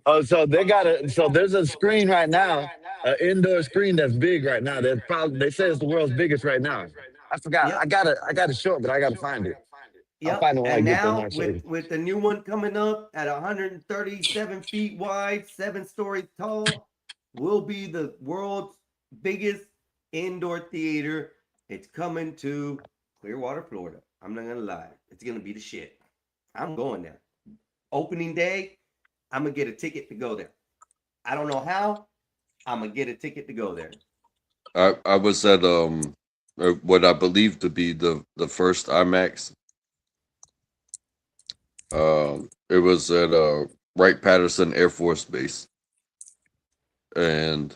Oh, so they got so there's a screen right now, an indoor screen that's big right now. That's probably they say it's the world's biggest right now. I forgot. Yep. I got it short, but I got to find it. I'll Yep. find it when I And get there. now And I'll show you. with the new one coming up at 137 feet wide, 7 stories tall, will be the world's biggest indoor theater. It's coming to Clearwater, Florida. I'm not gonna lie. It's gonna be the shit. I'm going there. Opening day, I'm gonna get a ticket to go there. I don't know how. I'm gonna get a ticket to go there. I was at what I believe to be the first IMAX. It was at Wright-Patterson Air Force Base, and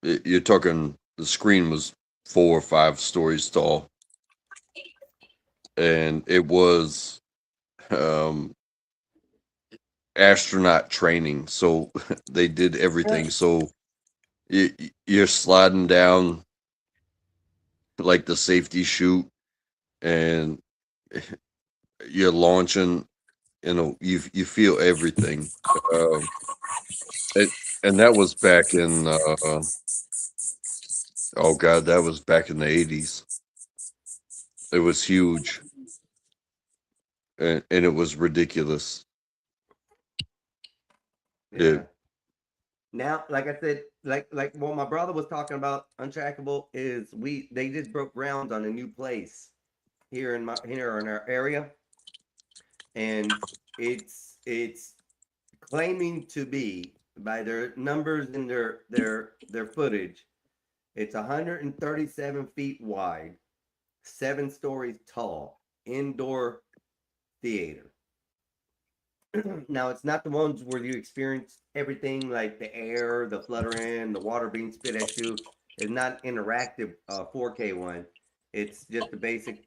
you're talking the screen was 4 or 5 stories tall, and it was astronaut training, so they did everything. So you're sliding down like the safety chute, and you're launching. You feel everything. And that was back in oh god, that was back in the 80s. It was huge, and it was ridiculous. Yeah. Now, like I said, like what my brother was talking about, Untrackable is they just broke ground on a new place here in our area, and it's claiming to be, by their numbers and their footage, it's 137 feet wide, 7 stories tall, indoor theater. Now, it's not the ones where you experience everything like the air, the fluttering, the water being spit at you. It's not interactive 4K one. It's just a basic,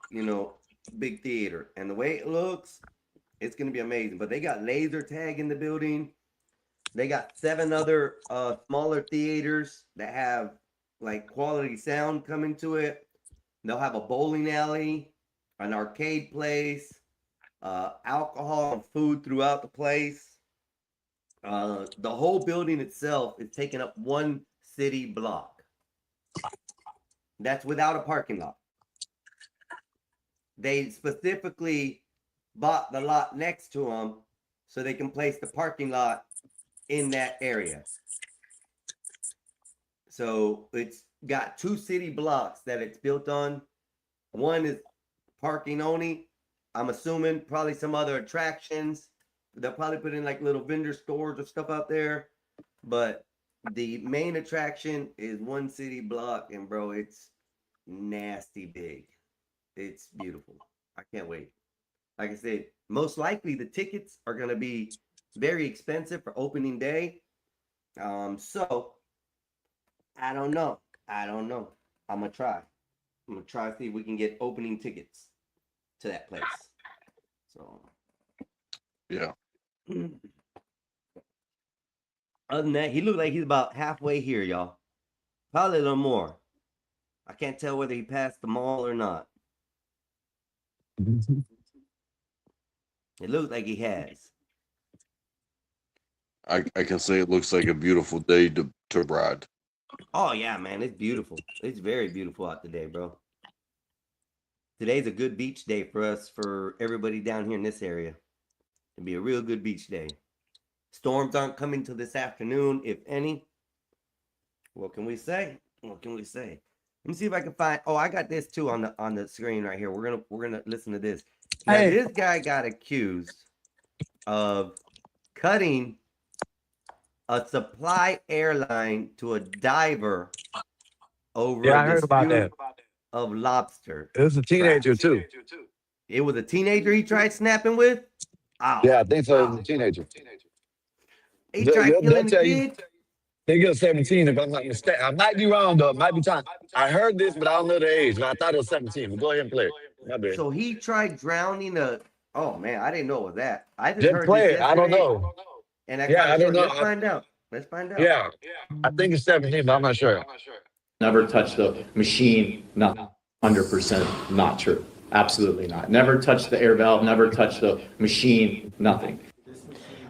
big theater. And the way it looks, it's going to be amazing. But they got laser tag in the building. They got 7 other smaller theaters that have like quality sound coming to it. They'll have a bowling alley, an arcade place, alcohol and food throughout the place. The whole building itself is taking up 1 city block. That's without a parking lot. They specifically bought the lot next to them so they can place the parking lot in that area. So it's got 2 city blocks that it's built on. One is parking only. I'm assuming probably some other attractions. They'll probably put in like little vendor stores or stuff out there. But the main attraction is 1 city block, and bro, it's nasty big. It's beautiful. I can't wait. Like I said, most likely the tickets are going to be very expensive for opening day. So I don't know. I'm gonna try. I'm gonna try to see if we can get opening tickets to that place. So Yeah. Other than that, he looked like he's about halfway here, y'all. Probably a little more. I can't tell whether he passed the mall or not. It looks like he has. I can say it looks like a beautiful day to ride. Oh yeah, man, it's beautiful. It's very beautiful out today, bro. Today's a good beach day for us, for everybody down here in this area. It'll be a real good beach day. Storms aren't coming till this afternoon, if any. What can we say? What can we say? Let me see if I can find. Oh, I got this too on the screen right here. We're gonna listen to this. Now, Hey. this guy got accused of cutting a supply airline to a diver over Yeah, a I heard about dispute that. of lobster. It was a teenager too. It was a teenager he tried snapping with? Ow. Yeah, I think so. It was a teenager. He They'll- tried they'll killing the tell you- kid? They get 17 if I'm not mistaken. I might be wrong though. It might be time. I heard this, but I don't know the age. But I thought it was 17. But go ahead and play it. My bad. So he tried drowning a. Oh man, I didn't know it was that. I just Just heard play this it. I don't yesterday, know. And I Yeah, kinda I don't short- know. Let's find out. Let's find out. Yeah, I think it's 17, but I'm not sure. Never touch the machine, not 100% not true. Absolutely not. Never touch the air valve, never touch the machine, nothing.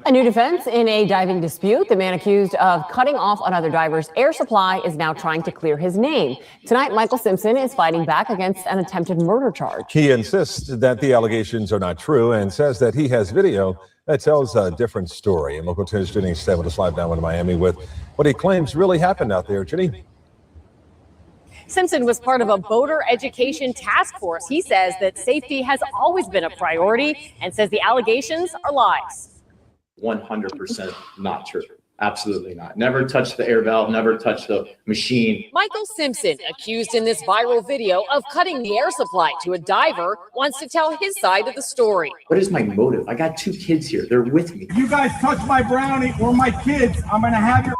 A new defense in a diving dispute. The man accused of cutting off another diver's air supply is now trying to clear his name. Tonight, Michael Simpson is fighting back against an attempted murder charge. He insists that the allegations are not true and says that he has video that tells a different story. And local 10's Jenny staying with us live now in Miami with what he claims really happened out there. Jenny? Simpson was part of a boater education task force. He says that safety has always been a priority and says the allegations are lies. 100% not true. Absolutely not. Never touch the air valve, never touch the machine. Michael Simpson, accused in this viral video of cutting the air supply to a diver, wants to tell his side of the story. What is my motive? I got 2 kids here. They're with me. You guys touch my brownie or my kids, I'm gonna have your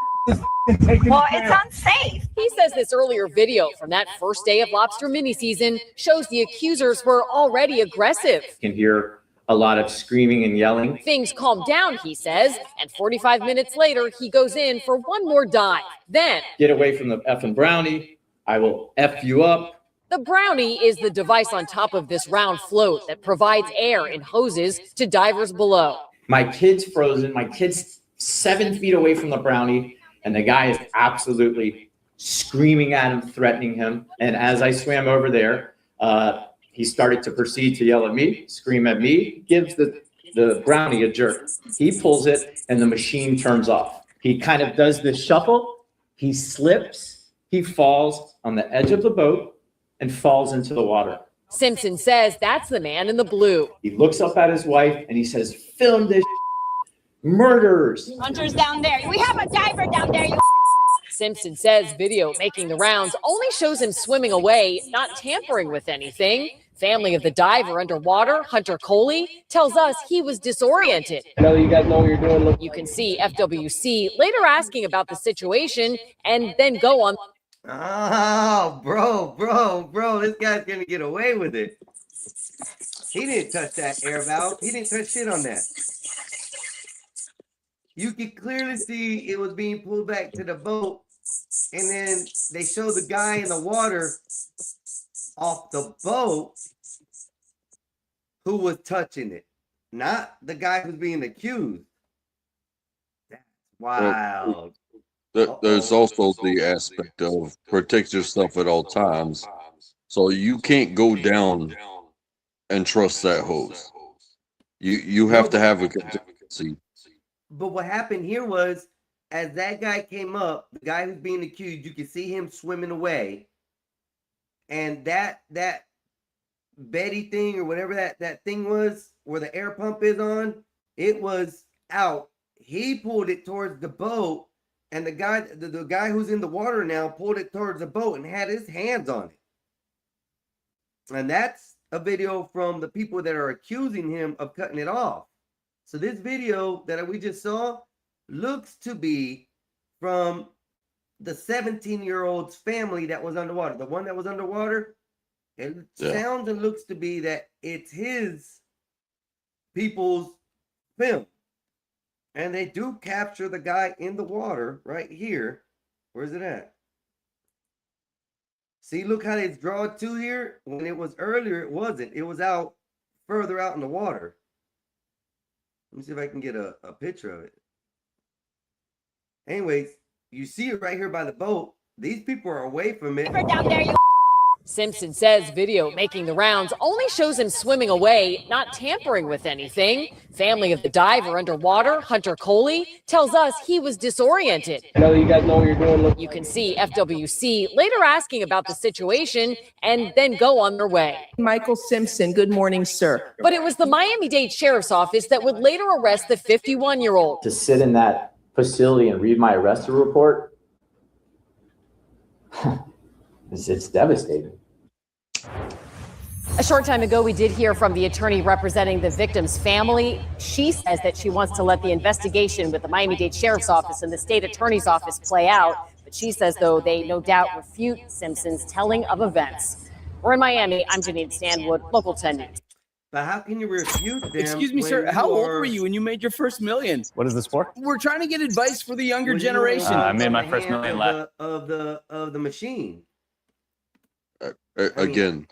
taken Well, care it's of. unsafe. He says this earlier video from that first day of lobster mini season shows the accusers were already aggressive. You can hear a lot of screaming and yelling. Things calm down, he says, and 45 minutes later, he goes in for one more dive. Then, Get away from the effing brownie. I will F you up. the brownie is the device on top of this round float that provides air in hoses to divers below. My kid's frozen. My kid's 7 feet away from the brownie, and the guy is absolutely screaming at him, threatening him. And as I swam over there, he started to proceed to yell at me, scream at me, gives the brownie a jerk. He pulls it, and the machine turns off. He kind of does this shuffle. He slips. He falls on the edge of the boat and falls into the water. Simpson says that's the man in the blue. He looks up at his wife, and he says, "Film this murderers." Hunters down there. We have a diver down there. Simpson says video making the rounds only shows him swimming away, not tampering with anything. Family of the diver underwater, Hunter Coley, tells us he was disoriented. Now that you guys know what you're doing, look. You can see FWC later asking about the situation and then go on. Oh, bro, this guy's gonna get away with it. He didn't touch that air valve. He didn't touch shit on that. You could clearly see it was being pulled back to the boat, and then they show the guy in the water off the boat who was touching it, not the guy who's being accused. That's wild. There's also the aspect of protect yourself at all times. So you can't go down and trust that hose. You have to have a contingency. But what happened here was, as that guy came up, the guy who's being accused, you could see him swimming away. And that Betty thing or whatever that thing was, where the air pump is on, it was out. He pulled it towards the boat, and the guy who's in the water now pulled it towards the boat and had his hands on it. And that's a video from the people that are accusing him of cutting it off. So this video that we just saw looks to be from the 17-year-old's family that was underwater. The one that was underwater, it sounds and looks to be that it's his people's film. And they do capture the guy in the water right here. Where's it at? See, look how it's drawn to here. When it was earlier, it wasn't. It was out further out in the water. Let me see if I can get a picture of it. Anyways, you see it right here by the boat. These people are away from it. Down there, Simpson says video making the rounds only shows him swimming away, not tampering with anything. Family of the diver underwater, Hunter Coley, tells us he was disoriented. I know you guys know what you're doing. You can see FWC later asking about the situation and then go on their way. Michael Simpson, good morning, sir. But it was the Miami-Dade Sheriff's Office that would later arrest the 51-year-old. To sit in that facility and read my arrest report, it's devastating. A short time ago, we did hear from the attorney representing the victim's family. She says that she wants to let the investigation with the Miami-Dade Sheriff's Office and the state attorney's office play out. But she says, though, they no doubt refute Simpson's telling of events. We're in Miami. I'm Janine Stanwood, Local 10 News. But how can you refute them? Excuse me, sir. How old were you when you made your first million? What is this for? We're trying to get advice for the younger generation. I made my first million last of the machine. Again,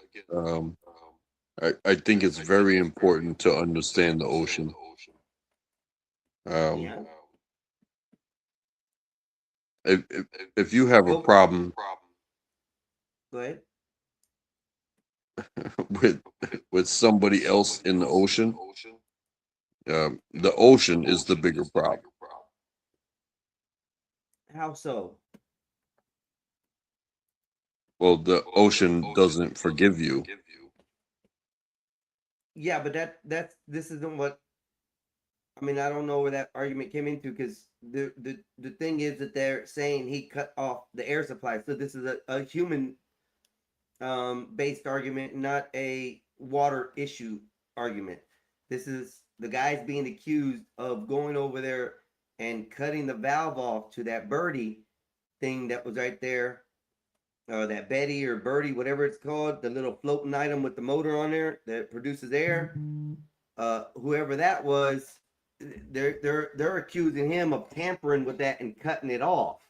I think it's very important to understand the ocean. If you have a problem Go ahead. with somebody else in the ocean, the ocean is the bigger problem. How so? Well, the ocean doesn't forgive you. Yeah, but this isn't what I mean. I don't know where that argument came into, because the thing is that they're saying he cut off the air supply. So this is a human based argument, not a water issue argument. This is the guys being accused of going over there and cutting the valve off to that birdie thing that was right there. That Betty or Birdie, whatever it's called, the little floating item with the motor on there that produces air. Whoever that was, they're accusing him of tampering with that and cutting it off.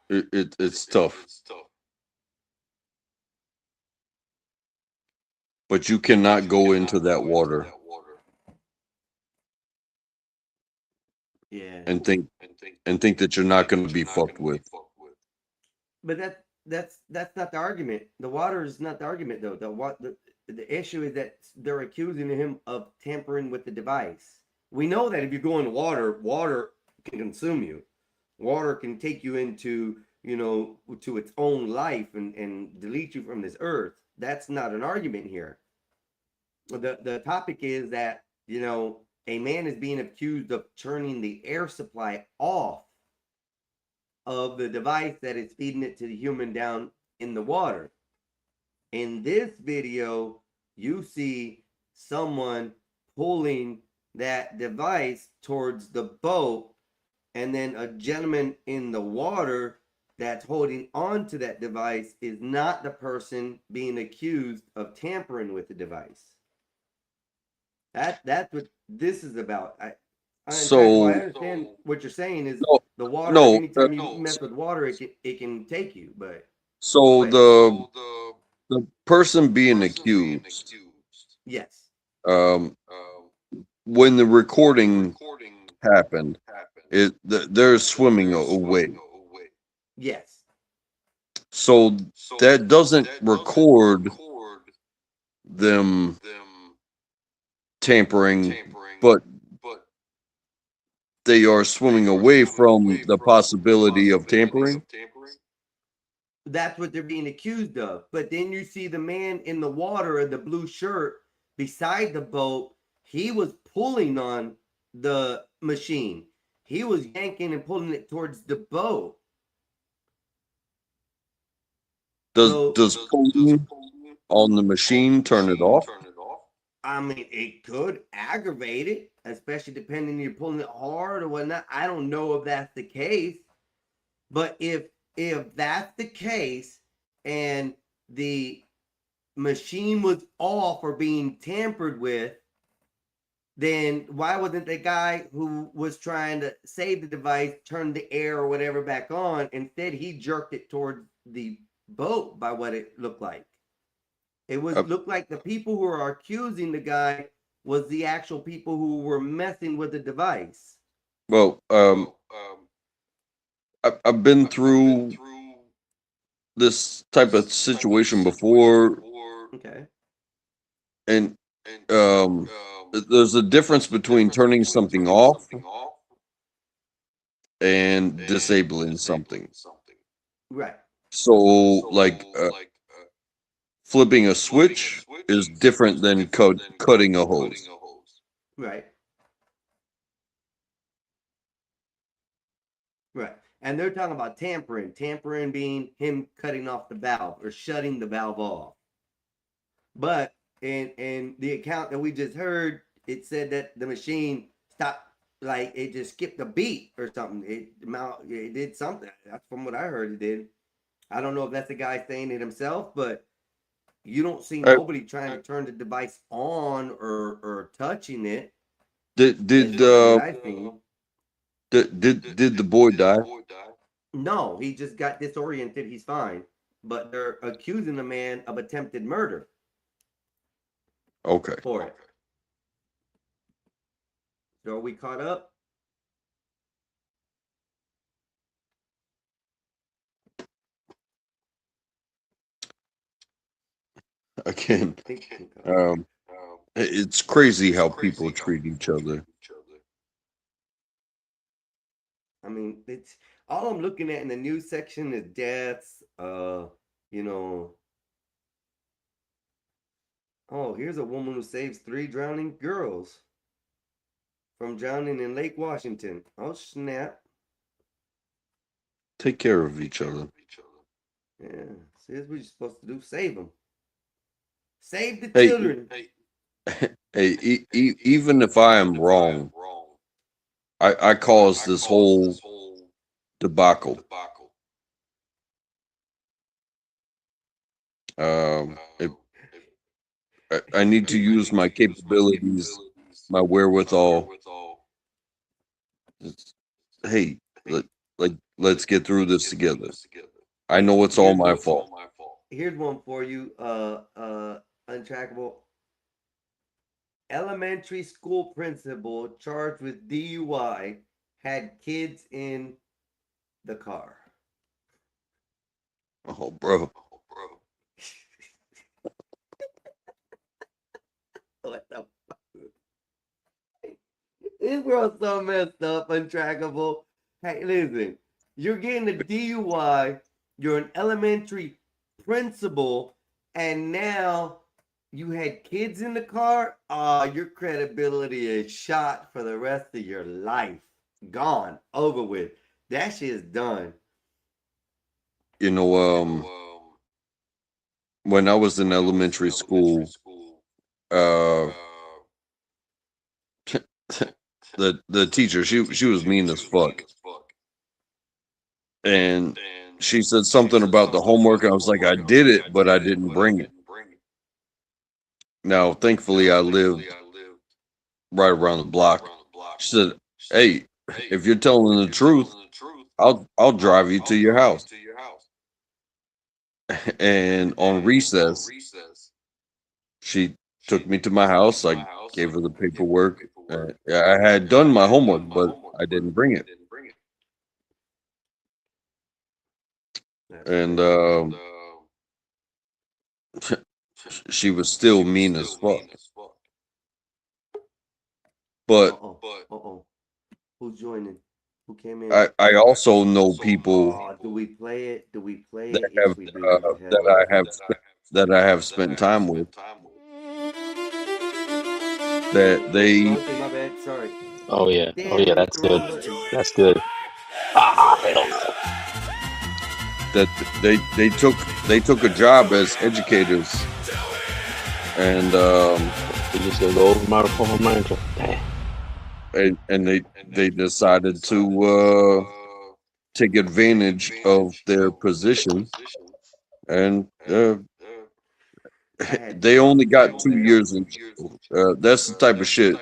It's tough. But you cannot go into that water and think that you're not going to be fucked with. But that's not the argument. The water is not the argument, though. The issue is that they're accusing him of tampering with the device. We know that if you go in the water, water can consume you. Water can take you into, to its own life and delete you from this earth. That's not an argument here. The topic is that, a man is being accused of turning the air supply off of the device that is feeding it to the human down in the water. In this video, you see someone pulling that device towards the boat, and then a gentleman in the water that's holding on to that device is not the person being accused of tampering with the device. That's what this is about. I understand what you're saying is the water. Anytime you mess with water, it can take you. But so the person being accused, yes, when the recording happened, they're swimming away. Yes. So that doesn't record them tampering, but they are swimming away from the possibility of tampering. That's what they're being accused of. But then you see the man in the water in the blue shirt beside the boat. He was pulling on the machine. he was yanking and pulling it towards the boat. Does pulling on the machine turn it off? I mean, it could aggravate it, especially depending if you're pulling it hard or whatnot. I don't know if that's the case, but if that's the case and the machine was off or being tampered with, then why wasn't the guy who was trying to save the device turn the air or whatever back on? Instead, he jerked it towards the boat by what it looked like. It was looked like the people who are accusing the guy was the actual people who were messing with the device. Well, I've been through this type of situation before. Okay. And there's a difference between turning something off and disabling something. Right. So, like, flipping a switch is different than cutting a hose. Right. Right. And they're talking about tampering. Tampering being him cutting off the valve or shutting the valve off. But in the account that we just heard, it said that the machine stopped, like it just skipped a beat or something. It did something. That's from what I heard it did. I don't know if that's the guy saying it himself, but you don't see nobody trying to turn the device on or touching it. Did the boy die? No, he just got disoriented. He's fine. But they're accusing the man of attempted murder. Okay. For it. So are we caught up? Again, it's crazy how people treat each other. I mean, it's all I'm looking at in the news section is deaths. You know. Oh, here's a woman who saves 3 drowning girls from drowning in Lake Washington. Oh, snap. Take care of each other. Yeah, see, that's what you're supposed to do. Save them. Save the children. Hey, even if I am wrong, I caused this whole debacle. I need to use my capabilities, my wherewithal. Hey, let's get through this together. I know it's all my fault. Here's one for you, Untrackable. Elementary school principal charged with DUI had kids in the car. Oh, bro. What the fuck? This world's so messed up, Untrackable. Hey, listen, you're getting a DUI, you're an elementary principal, and now you had kids in the car. Your credibility is shot for the rest of your life. Gone, over with. That shit is done. You know, when I was in elementary school, the teacher, she was mean as fuck. And she said something about the homework. I was like, I did it, but I didn't bring it. Now, thankfully, I lived right around the block. She said, hey, if you're telling the truth, I'll drive you to your house. And on recess, she took me to my house. I gave her the paperwork. I had done my homework, but I didn't bring it. And she was still mean as fuck. But who's joining? Who came in? I also know people do we play it? Do we play that it? have that I have spent time with. That they Okay, my bad. Sorry. Oh yeah. Damn, Oh yeah. hit That's the good. wrong button. That's good. Ah, hell no. That they took a job as educators, and They just gonna go over my intro. Damn. and they decided to take advantage of their position, and they only got 2 years in jail. That's the type of shit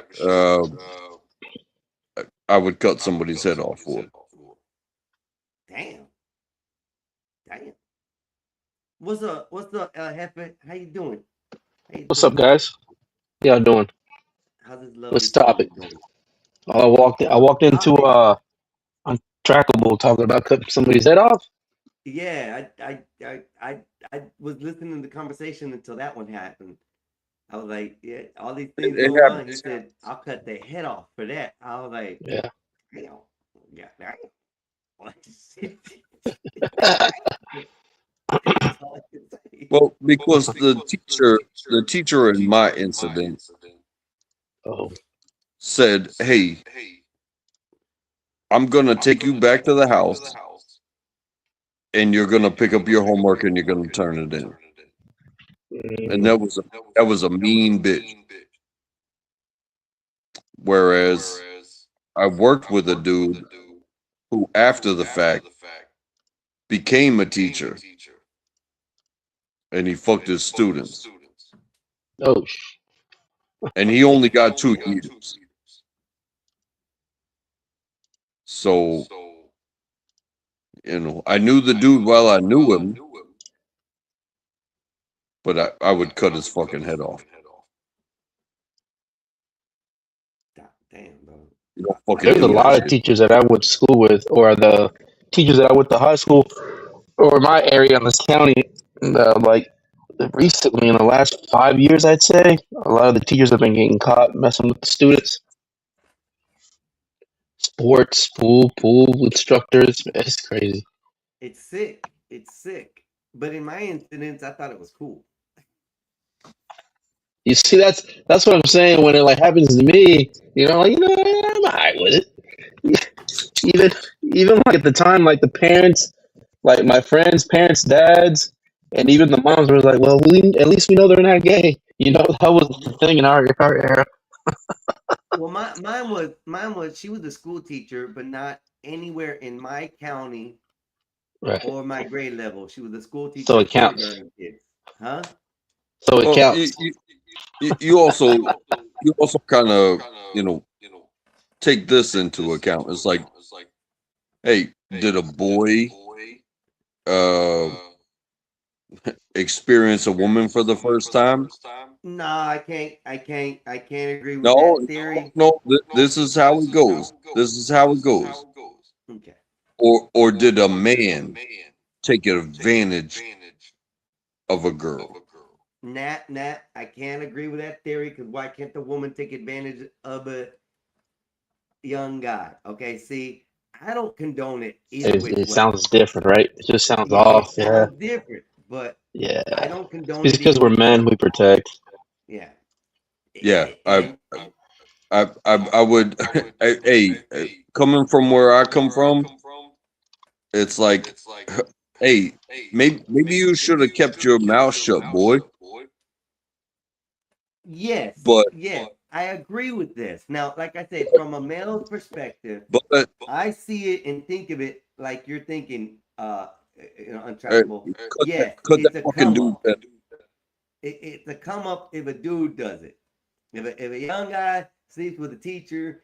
I would cut somebody's head off for. Damn. What's up? Hefe? How you doing? What's up, guys? How y'all doing? How's this lovely What's the topic? family doing? I walked into Untrackable talking about cutting somebody's head off. Yeah, I was listening to the conversation until that one happened. I was like, yeah, all these things It going on. happens. He said, I'll cut their head off for that. I was like, Yeah. damn. Yeah, damn. Well, because the teacher in my incident said, "Hey, I'm gonna take you back to the house, and you're gonna pick up your homework and you're gonna turn it in." And that was a mean bitch. Whereas I worked with a dude who, after the fact, became a teacher, and he fucked his students. Oh. And he only got 2 years. So, I knew the dude while I knew him, but I would cut his fucking head off. Damn, bro. You don't fucking There's a do lot that of shit. teachers that I went to school with, or the teachers that I went to high school, or my area in this county. Like recently, in the last 5 years, I'd say a lot of the teachers have been getting caught messing with the students. Sports, pool instructors. It's crazy. It's sick. But in my incidents, I thought it was cool. You see, that's what I'm saying. When it like happens to me, I'm alright with it. Even like at the time, like the parents, like my friends' parents, dads, and even the moms were like, "Well, at least we know they're not gay." That was the thing in our era. Well, mine was she was a school teacher, but not anywhere in my county Right. or my grade level. She was a school teacher. So it of counts. kindergarten kids. Huh? So it counts. You also kind of take this into account. It's like, hey, did a boy experience a woman for the first time? No, I can't agree with No, that theory. no. This is how it goes. This is how it goes. Okay. Or did a man take advantage of a girl? Nat, I can't agree with that theory because why can't the woman take advantage of a young guy? Okay, see, I don't condone it either way. It sounds different, right? It just sounds Yeah, off. it Yeah. sounds different, but Yeah. I don't condone It's it because either we're way. men, we protect. Yeah. Yeah, I would. Hey, coming from where I come from, it's like, hey, maybe you should have kept your mouth shut, boy. Yes, But I agree with this. Now, like I said, from a male's perspective, but I see it and think of it like you're thinking, untrackable. Yes, cut it's that a fucking come dude. up. It's a come up if a dude does it. If a young guy sleeps with a teacher,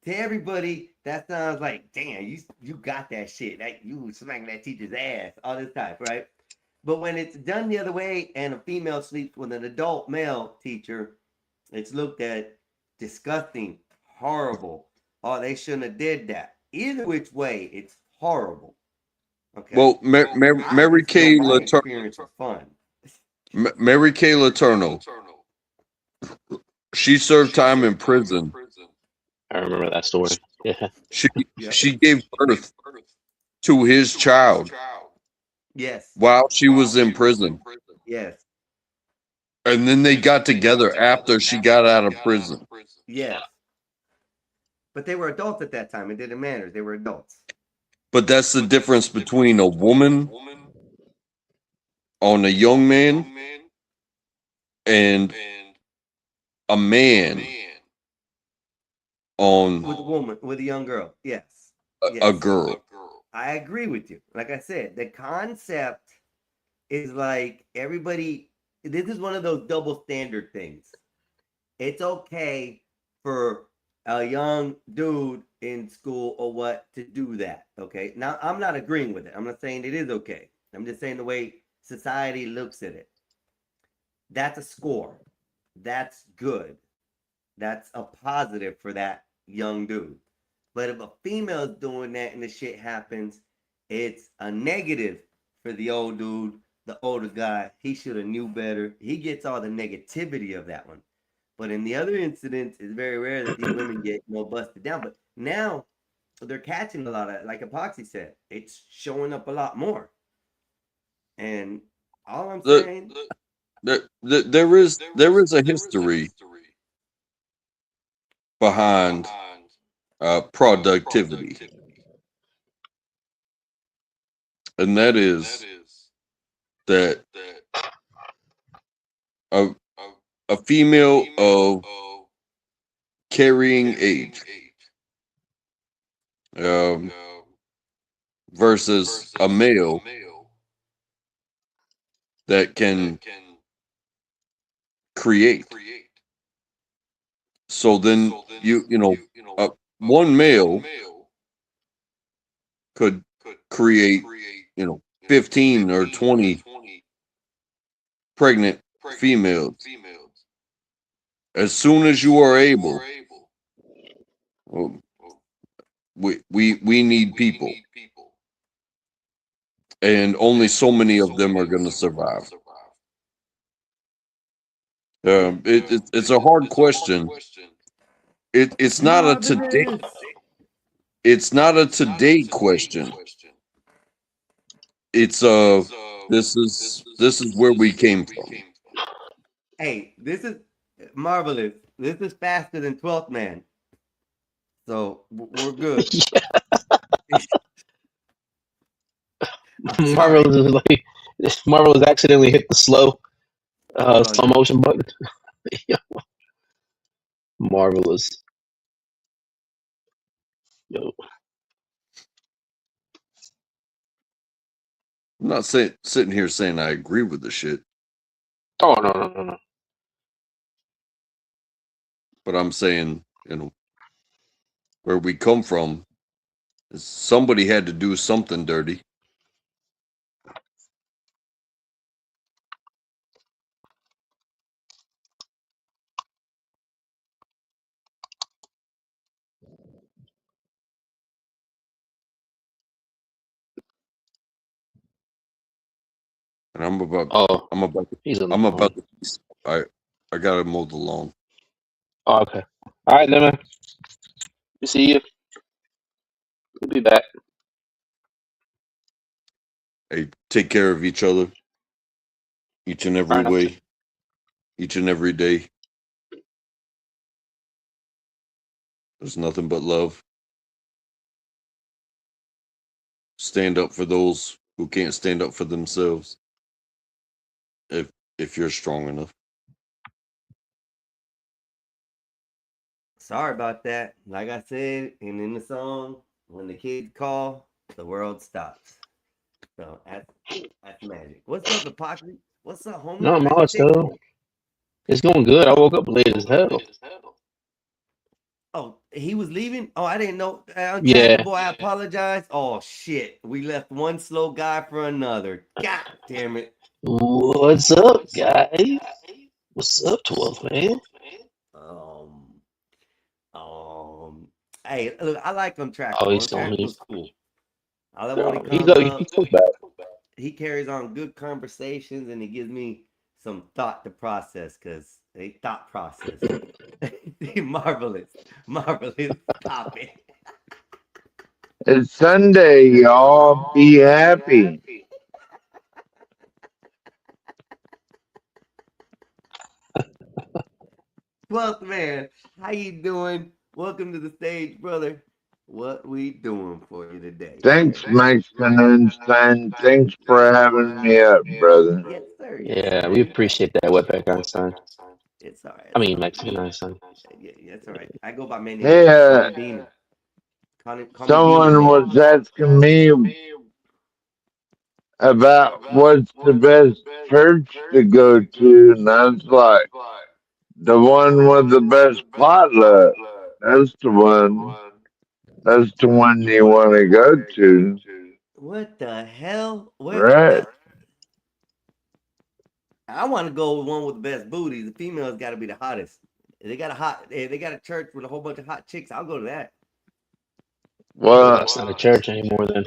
to everybody that sounds like, damn, you got that shit. You smacking that teacher's ass, all this type, right? But when it's done the other way and a female sleeps with an adult male teacher, it's looked at disgusting, horrible. Oh, they shouldn't have did that. Either which way, it's horrible. Okay. Well, Mary Kay My Letourneau. experience was fun. Mary Kay Letourneau. She served time in prison. I remember that story. Yeah. She gave birth to his child. Yes. While she was in prison. Yes. And then they got together after she got out of prison. Yes. But they were adults at that time. It didn't matter. They were adults. But that's the difference between a woman on a young man and a man on With a woman, with a young girl. Yes. a girl. I agree with you. Like I said, the concept is like everybody, this is one of those double standard things. It's okay for a young dude in school or what to do that. Okay. Now, I'm not agreeing with it. I'm not saying it is okay. I'm just saying the way society looks at it. That's a score. That's good. That's a positive for that young dude. But if a female's doing that and the shit happens, it's a negative for the old dude, the older guy. He should have knew better. He gets all the negativity of that one. But in the other incidents, it's very rare that these women get busted down. But now they're catching a lot of, like Epoxy said, it's showing up a lot more. And all I'm saying, There is a history behind productivity, and that is that a female of carrying age versus a male that can create. So then one male could create 15 or 20 pregnant females. As soon as you are able, we need people, and only so many of them are going to survive. It's a hard question. It's not a today. It's not a today question. It's this is where we came from. hey, this is marvelous. This is faster than 12th Man. So we're good. Marvelous is like Marvelous accidentally hit the slow motion button. Marvelous. Yo. I'm not sitting here saying I agree with the shit, Oh no. but I'm saying, where we come from, is somebody had to do something dirty. And I'm about to, I gotta mow the lawn. Oh, okay. All right, then, man. We see you. We'll be back. Hey, take care of each other, each and every way, each and every day. There's nothing but love. Stand up for those who can't stand up for themselves. If you're strong enough. Sorry about that. Like I said, and in the song, when the kids call, the world stops. So that's magic. What's up, Epoxy? What's up, homie? No, How you so it's going good. I woke up late as hell. Oh, he was leaving? Oh, I didn't know. Yeah. Boy, I apologize. Oh, shit. We left one slow guy for another. God damn it. What's up, guys? What's up, 12th Man? Hey, look, I like him track. Oh, he's track still was cool. I love when He he go. comes He up. goes back. He carries on good conversations and he gives me some thought to process because they thought process. Marvelous. Stop it. It's Sunday, y'all. Be happy. Well, man, how you doing? Welcome to the stage, brother. What we doing for you today? Thanks, Mexican Einstein. Thanks for having me up, brother. Yes, sir. Yes, Yeah, sir. we appreciate that, Wetback Einstein. It's all right. I mean, Mexican Einstein. Yeah, that's all right. I go by many Hey, names. Call me Demon. Call me Demon. someone was asking me about what's the best church to go to, and I was like, the one with the best potluck. That's the one. That's the one you want to go to, What the hell? right? I want to go with one with the best booties. The female's got to be the hottest. If they got a church with a whole bunch of hot chicks, I'll go to that. Well, That's not a church anymore. Then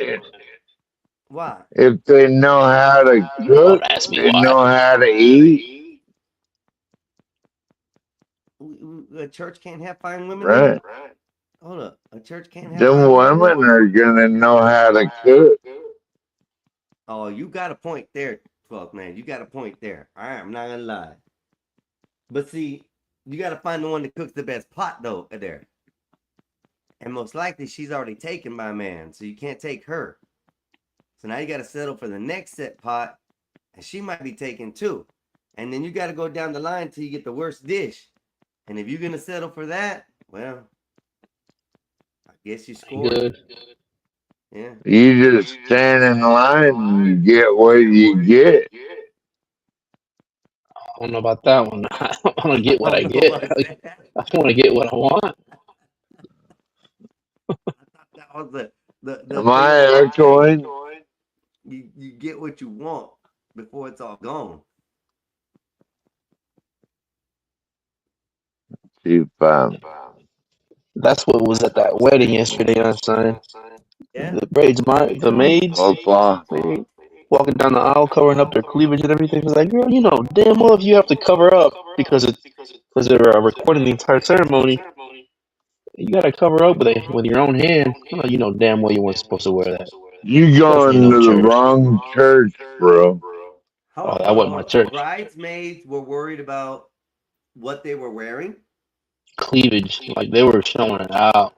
Why? if they know how to cook, Don't ask me they why. know how to eat, A church can't have fine women. right? Hold up. A church can't have Them fine women. women are gonna know how to cook. Oh, you got a point there, 12 man. You got a point there. I'm not gonna lie. But see, you got to find the one that cooks the best pot though there. And most likely she's already taken by a man, so you can't take her. So now you got to settle for the next set pot, and she might be taken too. And then you got to go down the line till you get the worst dish. And if you're gonna settle for that, well, I guess you scored. Good. Yeah. You just stand in line and you get what you get. I don't know about that one. I want to get what I get. I want to get what I want. That was the Am I echoing? you get what you want before it's all gone. That's what was at that wedding yesterday, Einstein. Yeah. The maids, they walking down the aisle covering up their cleavage and everything. It's like, girl, you know damn well if you have to cover up because they're recording the entire ceremony, you gotta cover up with your own hand. You know damn well you weren't supposed to wear that. You going to the wrong church, bro. Oh, that wasn't my church. Bridesmaids were worried about what they were wearing. Cleavage, like they were showing it out.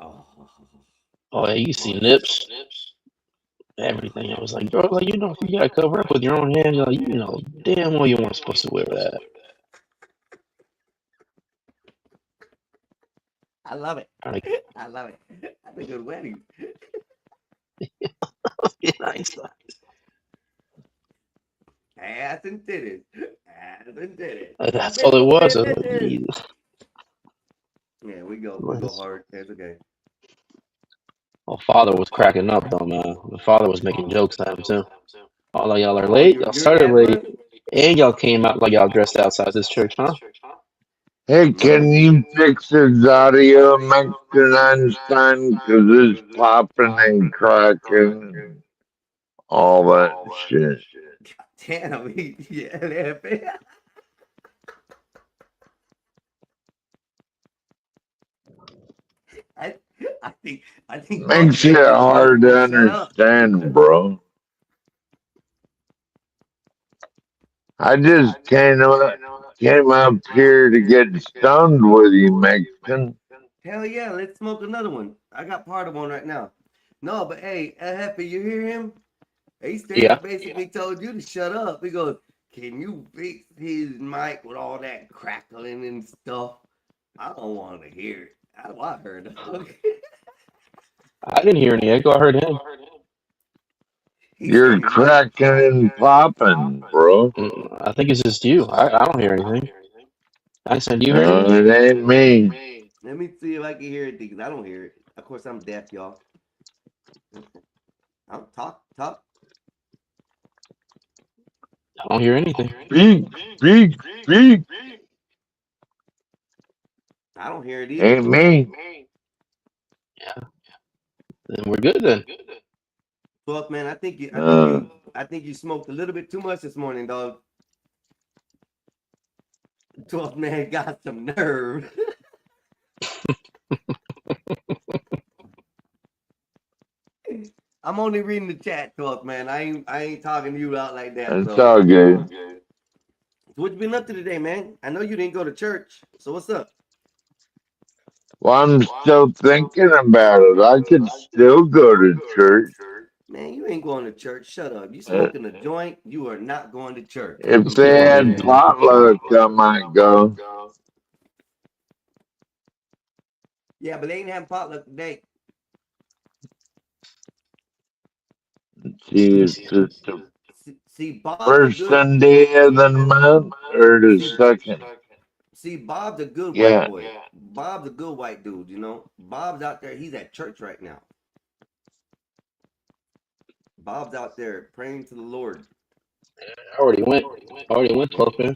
Oh, yeah, you see lips, everything. I was like, girl, like you know, if you gotta cover up with your own hand, like you know damn well you weren't supposed to wear that. I love it. Like, I love it. That's a good wedding. Nice. Ass and titties. Ass and titties. That's all it was. I was like, Jesus. Yeah, we go hard. That's okay. Oh, father was cracking up though, man. The father was making jokes at him too. All of y'all are late. Y'all started late, and y'all came out like y'all dressed outside this church, huh? Hey, can you fix his audio, Mexican Einstein? Because it's popping and cracking and all that shit. Damn, yeah. I think Makes it hard to understand, bro. I just came up here to get stoned with you, Mexican. Hell yeah, let's smoke another one. I got part of one right now. No, but hey, Happy, you hear him? He basically told you to shut up. He goes, can you fix his mic with all that crackling and stuff? I don't want to hear it. I heard it. I didn't hear any echo. I heard him. You're cracking and popping, bro. I think it's just you. I don't hear anything. I said, you heard it ain't me. Let me see if I can hear it because I don't hear it. Of course, I'm deaf, y'all. I'll talk. I don't hear anything. Speak. I don't hear it either. Ain't me. Yeah. Then we're good then. 12th man, I think you smoked a little bit too much this morning, dog. 12th man got some nerve. I'm only reading the chat, 12th man. I ain't talking to you out like that. It's all good. So what you been up to today, man? I know you didn't go to church, so what's up? Well, I'm still thinking about it. I could still go to church. Man, you ain't going to church. Shut up. You Uh, smoking a joint, you are not going to church. If they had potluck, I might go. Yeah, but they ain't having potluck today. See, it's just the See, Bob's a first good. Sunday of the month or the second. See, Bob's a good white Yeah. boy. Bob's a good white dude, you know. Bob's out there. He's at church right now. Bob's out there praying to the Lord. I already went. 12 man.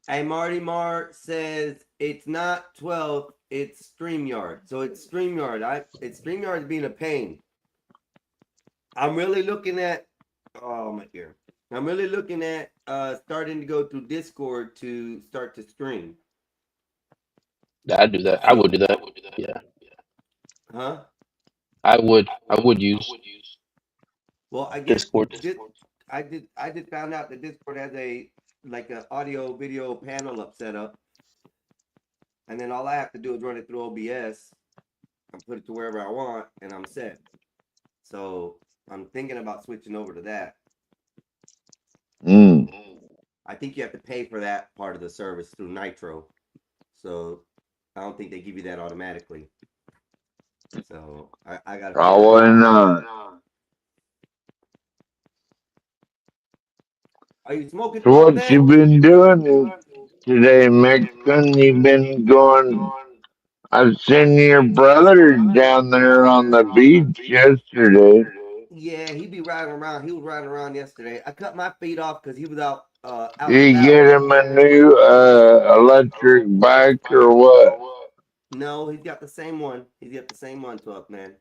Hey, Marty Mar says it's not 12, it's StreamYard. So it's StreamYard. It's StreamYard being a pain. I'm really looking at my ear. I'm really looking at starting to go through Discord to start to stream. I'd do that. I would do that. Yeah. Huh? I would use Well, I guess Discord. I just found out that Discord has a audio video panel up set up. And then all I have to do is run it through OBS and put it to wherever I want and I'm set. So I'm thinking about switching over to that. I think you have to pay for that part of the service through Nitro. So I don't think they give you that automatically. So I got to Probably not. Are you smoking? So what you been doing today, Mexican? You been going? I've seen your brother down there on the beach yesterday. Yeah, he be riding around. He was riding around yesterday. I cut my feet off because he was out out Did and you about. get him a new electric bike or what? No, he's got the same one. He's got the same one, 12th man.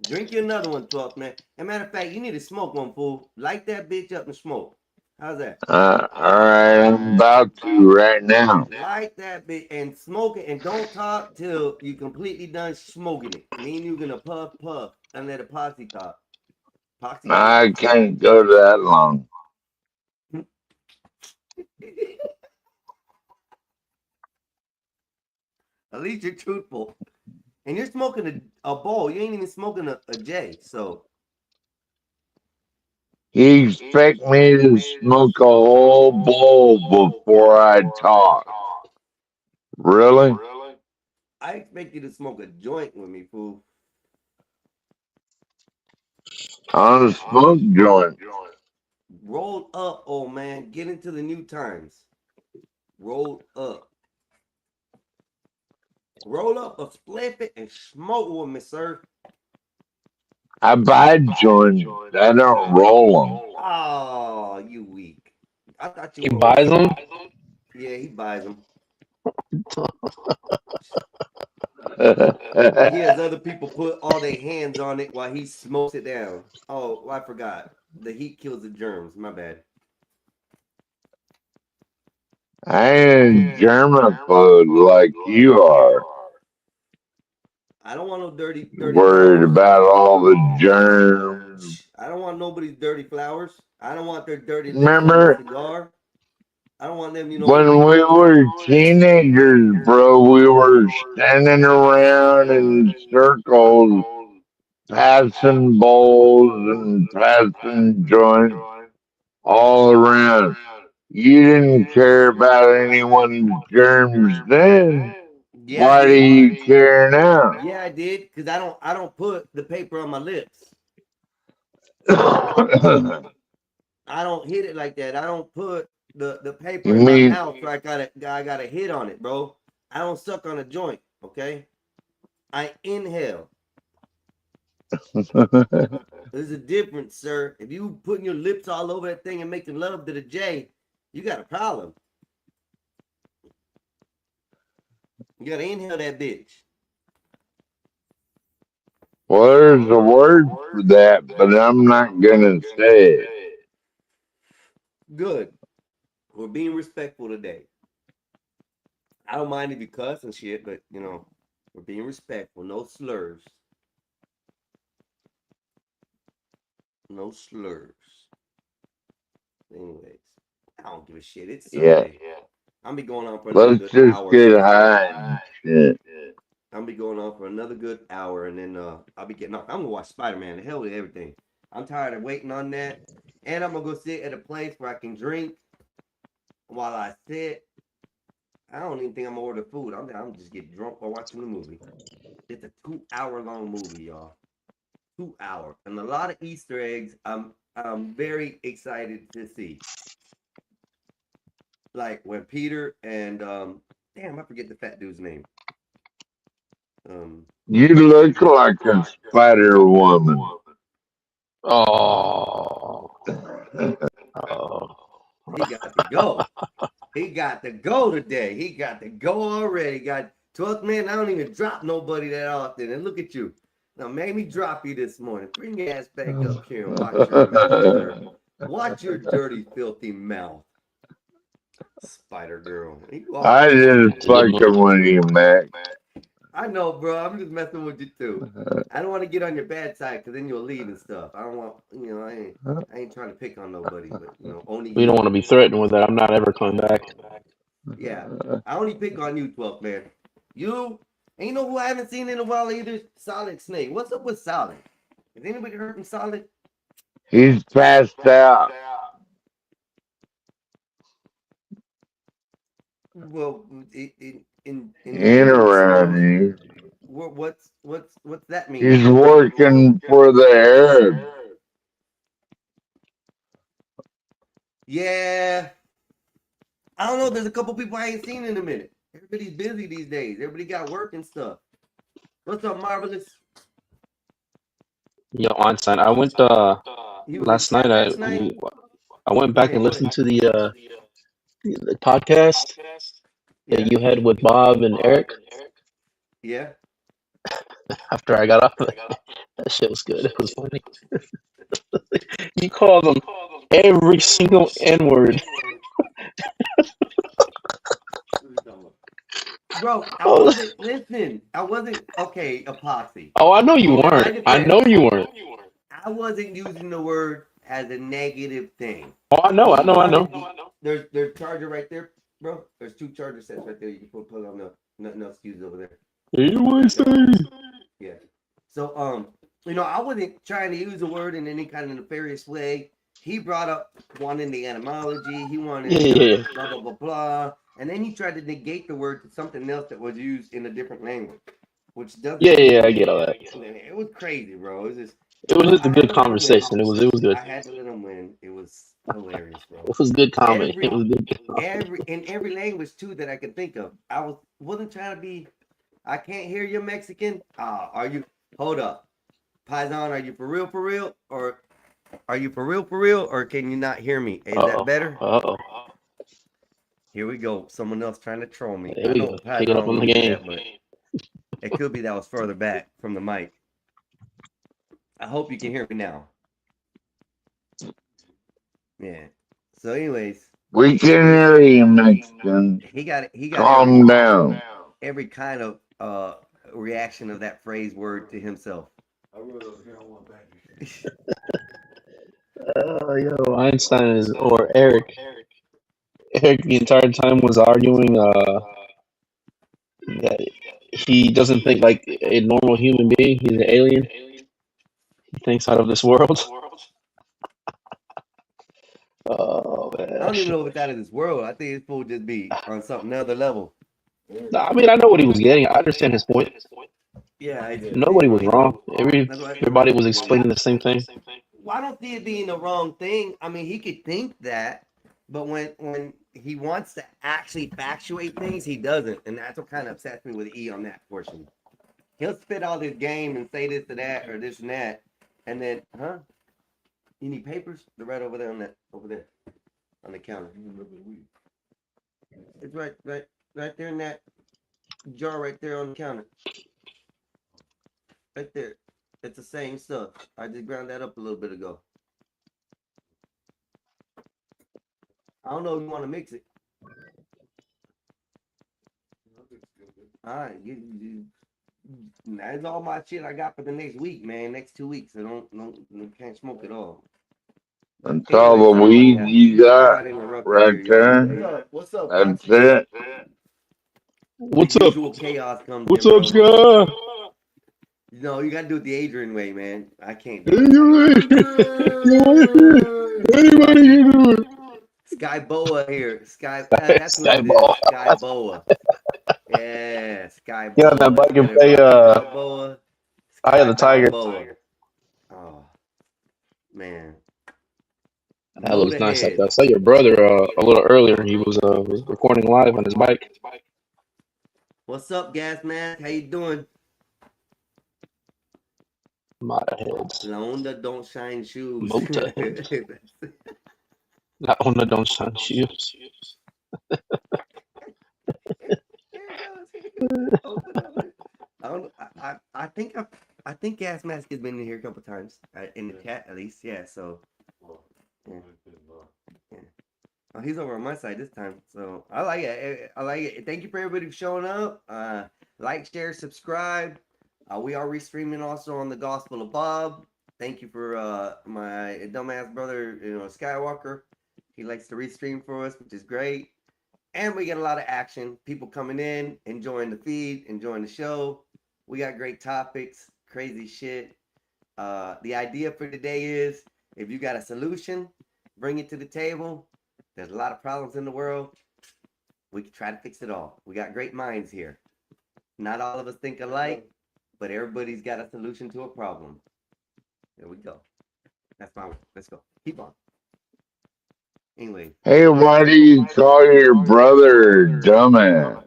Drink you another one, 12th man. As a matter of fact, you need to smoke one, fool. Light that bitch up and smoke. How's that? All right, I'm about to right now. Light that bitch and smoke it, and don't talk till you completely done smoking it. Me and you gonna puff and let a posse talk. Posse. I can't go that long. At least you're truthful. And you're smoking a bowl. You ain't even smoking a J. So You expect me to smoke a whole bowl before I talk? Really? I expect you to smoke a joint with me, fool. On a smoke joint. Roll up, old man. Get into the new times. Roll up. Roll up a spliff it and smoke with me, sir. I buy joints. I don't roll them. Oh, you weak. I thought you He were buys them. Yeah, he buys them. He has other people put all their hands on it while he smokes it down. Oh, I forgot. The heat kills the germs. My bad. I ain't germaphobe like you are. I don't want no dirty Worried flowers. about all the germs. I don't want nobody's dirty flowers. I don't want their dirty lips on Remember the cigar. I don't want them, you know. when we were teenagers, bro, we were standing around in circles, passing bowls and passing joints all around. You didn't care about anyone's germs then. Yeah, Why I do did. you care now? Yeah, I did, because I don't put the paper on my lips. I don't hit it like that. I don't put the paper You in my mean mouth so I got a hit on it, bro. I don't suck on a joint, okay? I inhale. There's a difference, sir. If you putting your lips all over that thing and making love to the J, you got a problem. You gotta inhale that bitch. Well, there's a word for that, but I'm not gonna say it. Good. We're being respectful today. I don't mind if you cuss and shit, but you know, we're being respectful. No slurs. No slurs. Anyways, I don't give a shit. It's Yeah. Sunday. I'll be going on for another Let's good just hour. get high and shit. I'll be going on for another good hour, and then I'll be getting off. I'm gonna watch Spider-Man. The hell with everything. I'm tired of waiting on that, and I'm gonna go sit at a place where I can drink while I sit. I don't even think I'm gonna order food. I'm just get drunk while watching the movie. It's a 2-hour-long movie, y'all. 2 hours, and a lot of Easter eggs. I'm very excited to see. Like when Peter and damn, I forget the fat dude's name. You look like a Spider Woman. Oh. He got to go. He got to go today. He got to go already. Got 12th man. I don't even drop nobody that often. And look at you. Now made me drop you this morning. Bring your ass back up here and watch your mouth, sir. Watch your dirty, filthy mouth. Spider girl. I just fucking with you, Mac. I know, bro. I'm just messing with you too. I don't want to get on your bad side because then you'll leave and stuff. I don't want, I ain't trying to pick on nobody, but only We don't want to be threatened with that. I'm not ever coming back. Yeah, I only pick on you, 12th man. You ain't know who I haven't seen in a while either. Solid Snake. What's up with Solid? Is anybody heard from Solid? He's passed out. Well, in around you. What's that mean? He's working for the Arabs. Yeah. I don't know. There's a couple people I ain't seen in a minute. Everybody's busy these days. Everybody got work and stuff. What's up, Marvelous? Yo, Einstein, I went last night. I went back and listened to the podcast that you had with Bob and Eric. Yeah. After I got off, that shit was good. It was funny. You called them every single N word. Bro, I wasn't, listen, I wasn't, okay, epoxy. Oh, I know you weren't. I know you weren't. I wasn't using the word as a negative thing. Oh, I know. There's charger right there, bro. There's 2 charger sets right there. You can put on nothing else to use over there. Yeah. So, I wasn't trying to use the word in any kind of nefarious way. He brought up wanting the etymology. He wanted blah, blah, blah, blah. And then he tried to negate the word to something else that was used in a different language, which doesn't. Yeah, I get all that. It was crazy, bro. It was just a good conversation. It was good. I had to let him win. It was hilarious, bro. It was good comedy. It was good. In every language too that I could think of. I wasn't trying to be. I can't hear you, Mexican. Are you? Hold up, Paisan. Are you for real, or are you for real, or can you not hear me? Is that better? Here we go. Someone else trying to troll me. There we go. Picking up on the game. It could be that was further back from the mic. I hope you can hear me now. Yeah. So, anyways, we can hear you, Mexican. He got calm down. Every kind of reaction of that phrase word to himself. Yo, Einstein or Eric. Eric the entire time was arguing that he doesn't think like a normal human being. He's an alien. He thinks out of this world. Oh man. I don't even know if it's out of this world. I think this fool just be on something other level. I mean, I know what he was getting. I understand his point. Yeah, I do. Nobody was wrong. Everybody was explaining the same thing. Well, I don't see it being the wrong thing. I mean, he could think that, but when he wants to actually factuate things, he doesn't, and that's what kind of upsets me with E on that portion. He'll spit all this game and say this to that or this and that, and then, you need papers? They're right over there on the counter. It's right there in that jar right there on the counter. Right there. It's the same stuff. I just ground that up a little bit ago. I don't know if you want to mix it. All right, that's all my shit I got for the next week, man. Next 2 weeks, so don't can't smoke it all. That's all the weed you got right there. What's up, That's Foxy? it. What's The up? usual chaos comes What's in, up, bro. Scott? No, you gotta do it the Adrian way, man. I can't do it. Anybody can do it. Sky Boa here. That's who Sky it Boa. is. Sky Boa. Yeah, Sky Boa. Get on that bike and Instead of play Rocky Balboa, Eye of the Sky Tiger. Balboa. Oh, man. That looks Note nice out ahead. there. I saw your brother a little earlier. He was recording live on his bike. What's up, Gas Mask? How you doing? Motorheads. La Onda don't shine shoes. Motorhead. La Onda don't shine shoes. I think Gas Mask has been in here a couple times in the chat at least. Yeah, so yeah. Oh, he's over on my side this time, so I like it. I like it. Thank you for everybody for showing up. Like, share, subscribe. We are restreaming also on the Gospel of Bob. Thank you for my dumbass brother, Skywalker. He likes to restream for us, which is great. And we get a lot of action. People coming in, enjoying the feed, enjoying the show. We got great topics, crazy shit. The idea for today is if you got a solution, bring it to the table. There's a lot of problems in the world. We can try to fix it all. We got great minds here. Not all of us think alike, but everybody's got a solution to a problem. There we go. That's fine. Let's go. Keep on. Anyway. Hey, why do you call your brother dumbass?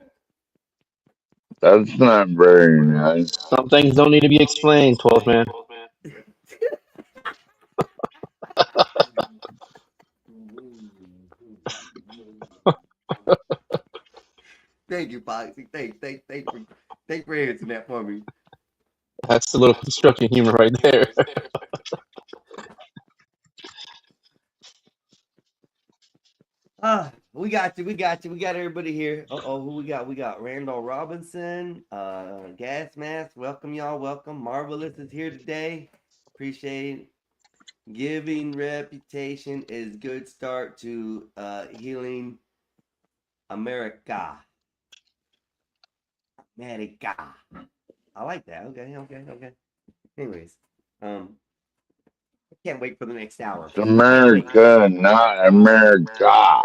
That's not very nice. Some things don't need to be explained, 12th man. Thank you, Foxy. Thank for answering that for me. That's a little construction humor right there. We got you. We got everybody here. Who we got? We got Randall Robinson, Gas Mask. Welcome, y'all. Welcome. Marvelous is here today. Appreciate it. Giving reputation is good start to healing America. I like that. Okay. Anyways, I can't wait for the next hour. It's America, not America.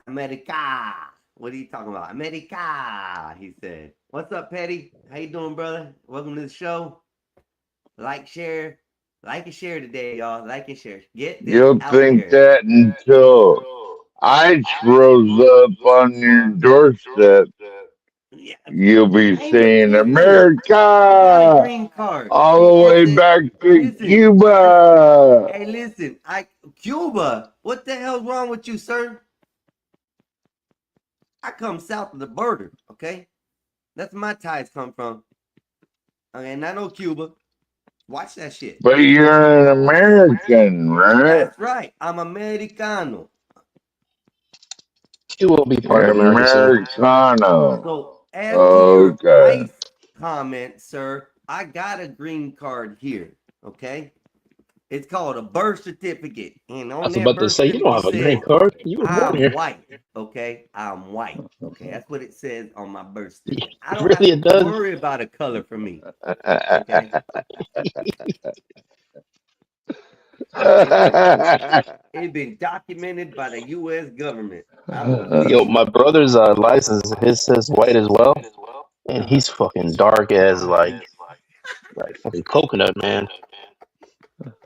America. What are you talking about? America, he said. What's up, Petty? How you doing, brother? Welcome to the show. Like, share. Like and share today, y'all. Like and share. Get this You'll out think there. that until ICE rolls up on your doorstep. You'll be saying America Green card. all the way back to Cuba. Hey, listen, Cuba. What the hell's wrong with you, sir? I come south of the border, okay? That's where my ties come from. Okay, not no Cuba. Watch that shit. But you're an American, right? That's right. I'm Americano. You will be part of America soon. Americano. So, as to your Okay. ICE comment, sir, I got a green card here, okay? It's called a birth certificate. And on I was that about to birth say, you don't have a certificate green says, card. You were born I'm here. white, okay? I'm white, okay? That's what it says on my birth certificate. I don't Really, have it to does? worry about a color for me, okay? It's been documented by the U.S. government. Yo, my brother's license, his says white as well, and he's fucking dark as like fucking coconut, man.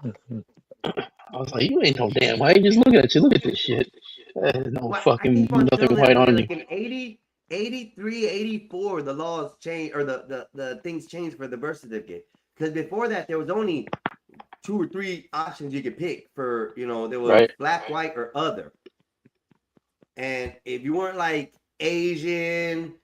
I was like, you ain't no damn white. Just look at you. Look at this shit. There's no fucking nothing white on you. Like in 80, 83, 84, the laws changed, or the things changed for the birth certificate. Because before that, there was only 2 or 3 options you could pick for, there was black, white, or other. And if you weren't like Asian,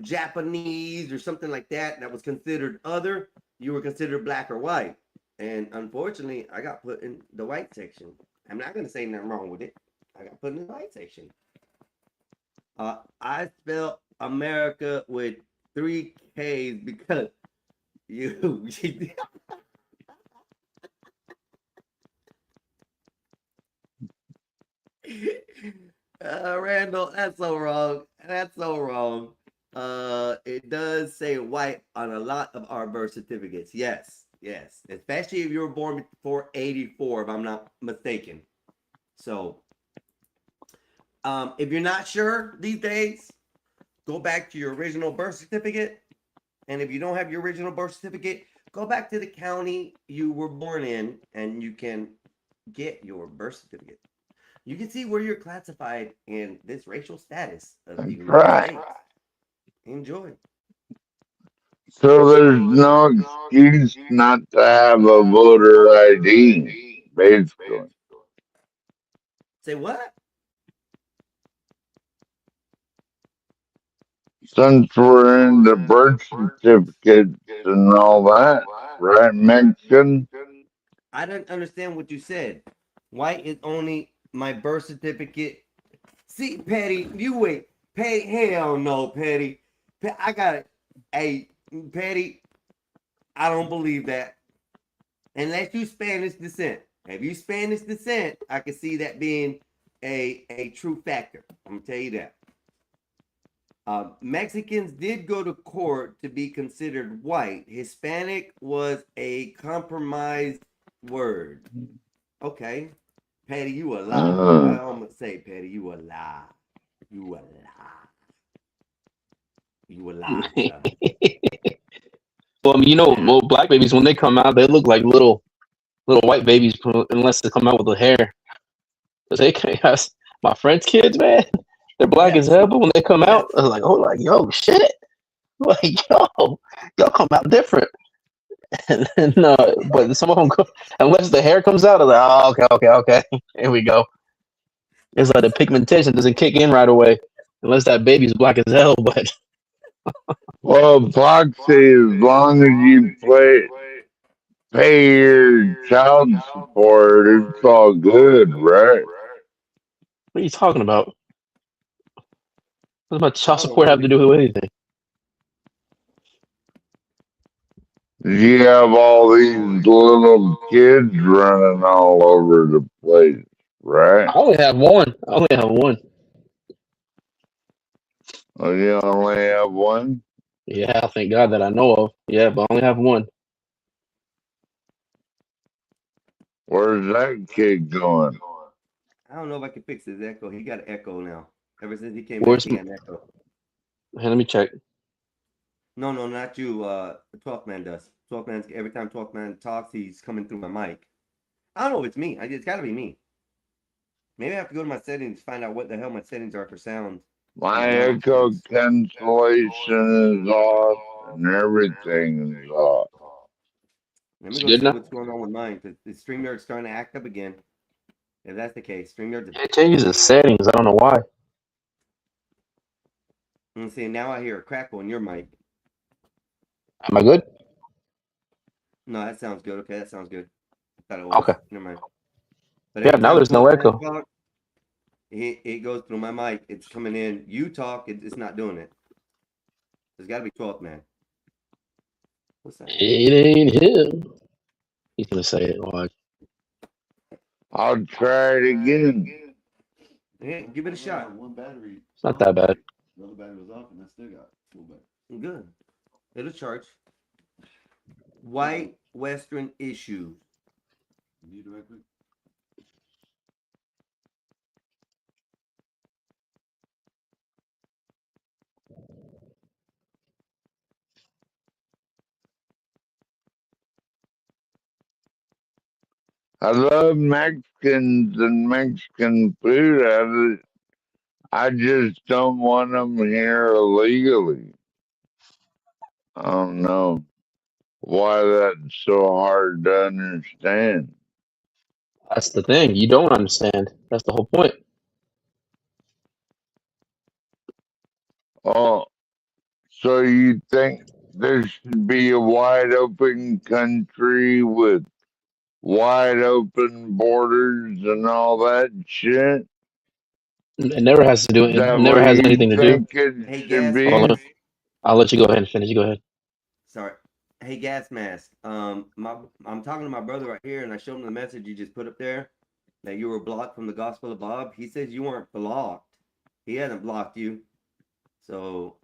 Japanese or something like that was considered other, you were considered black or white. And unfortunately, I got put in the white section. I'm not going to say nothing wrong with it. I got put in the white section. I spelled America with 3 K's because you Randall, that's so wrong. That's so wrong. It does say white on a lot of our birth certificates. Yes, yes. Especially if you were born before 84, if I'm not mistaken. So, if you're not sure these days, go back to your original birth certificate. And if you don't have your original birth certificate, go back to the county you were born in and you can get your birth certificate. You can see where you're classified in this racial status of the United Right. States. Enjoy. So there's no excuse not to have a voter ID, basically. Say what? Since we're into birth certificates and all that, right, Mexican? I don't understand what you said. White is only my birth certificate. See, Patty, you wait. Patty, hell no, Patty. I got it. Hey, Patty, I don't believe that. Unless you Spanish descent. If you Spanish descent, I can see that being a true factor. I'm gonna tell you that. Mexicans did go to court to be considered white. Hispanic was a compromised word. Okay. Patty, you a lie. I'm gonna say, Patty, you a lie. You a lie. You a lie, son. Well, I mean, well, black babies when they come out, they look like little white babies unless they come out with the hair. Cause they can't. My friends' kids, man, they're black as hell, but when they come out, I was like, oh, like yo, shit, like y'all come out different. And then, but some of them, unless the hair comes out, I'm like, oh, okay, here we go. It's like the pigmentation doesn't kick in right away unless that baby's black as hell. But Well, Foxy, as long as you pay your child support, it's all good, right? what are you talking about? What does my child support have to do with anything? You have all these little kids running all over the place, right? I only have one. Oh, you only have one? Yeah, thank God that I know of. Yeah, but I only have one. Where's that kid going? I don't know if I can fix his echo. He got an echo now. Ever since he came Where's back, he got an echo. Hey, let me check. No, not you. The 12th man does. 12th man, every time 12th man talks, he's coming through my mic. I don't know if it's me. It's got to be me. Maybe I have to go to my settings to find out what the hell my settings are for sound. My echo cancellation is off and everything is off. Let me go see what's going on with mine, because the StreamYard's starting to act up again. If that's the case, StreamYard's... It changes the settings. I don't know why. I'm see, now I hear a crackle in your mic. Am I good? No, that sounds good. Okay, that sounds good. I thought it was. Okay. Never mind. But Yeah, now there's no echo. Talk, it goes through my mic. It's coming in. You talk, it's not doing it. There's got to be 12th man. What's that? It ain't him. He's gonna say it. Watch. I'll try it again. Hey, give it a shot. One battery. It's not that bad. The other battery was off, and I still got full battery. Good. It'll charge. White Western issues. Need it right quick. I love Mexicans and Mexican food. I just don't want them here illegally. I don't know why that's so hard to understand. That's the thing. You don't understand. That's the whole point. Oh, so you think there should be a wide open country with wide open borders and all that shit? It never has to do. It That never what has you anything to do. think it Hey, should gas be? Hold on. I'll let you go ahead and finish. You go ahead. Sorry. Hey, gas mask. I'm talking to my brother right here, and I showed him the message you just put up there. that you were blocked from the Gospel of Bob. He says you weren't blocked. He hasn't blocked you. So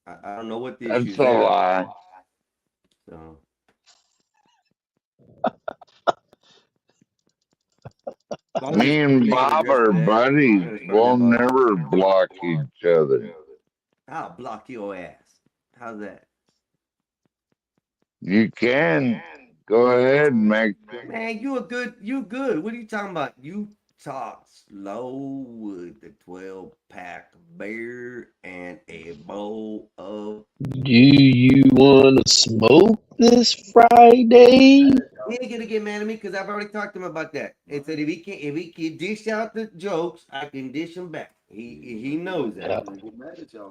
I don't know what the issue is. That's a lie. So Me and Bob are buddies. We'll never block each other. I'll block your ass. How's that? You can. Go ahead, Max. Man, you good. What are you talking about? You talk slow with the 12-pack beer and a bowl of. Do you want to smoke this Friday? He ain't gonna get mad at me because I've already talked to him about that. It said if he can dish out the jokes, I can dish them back. He knows that.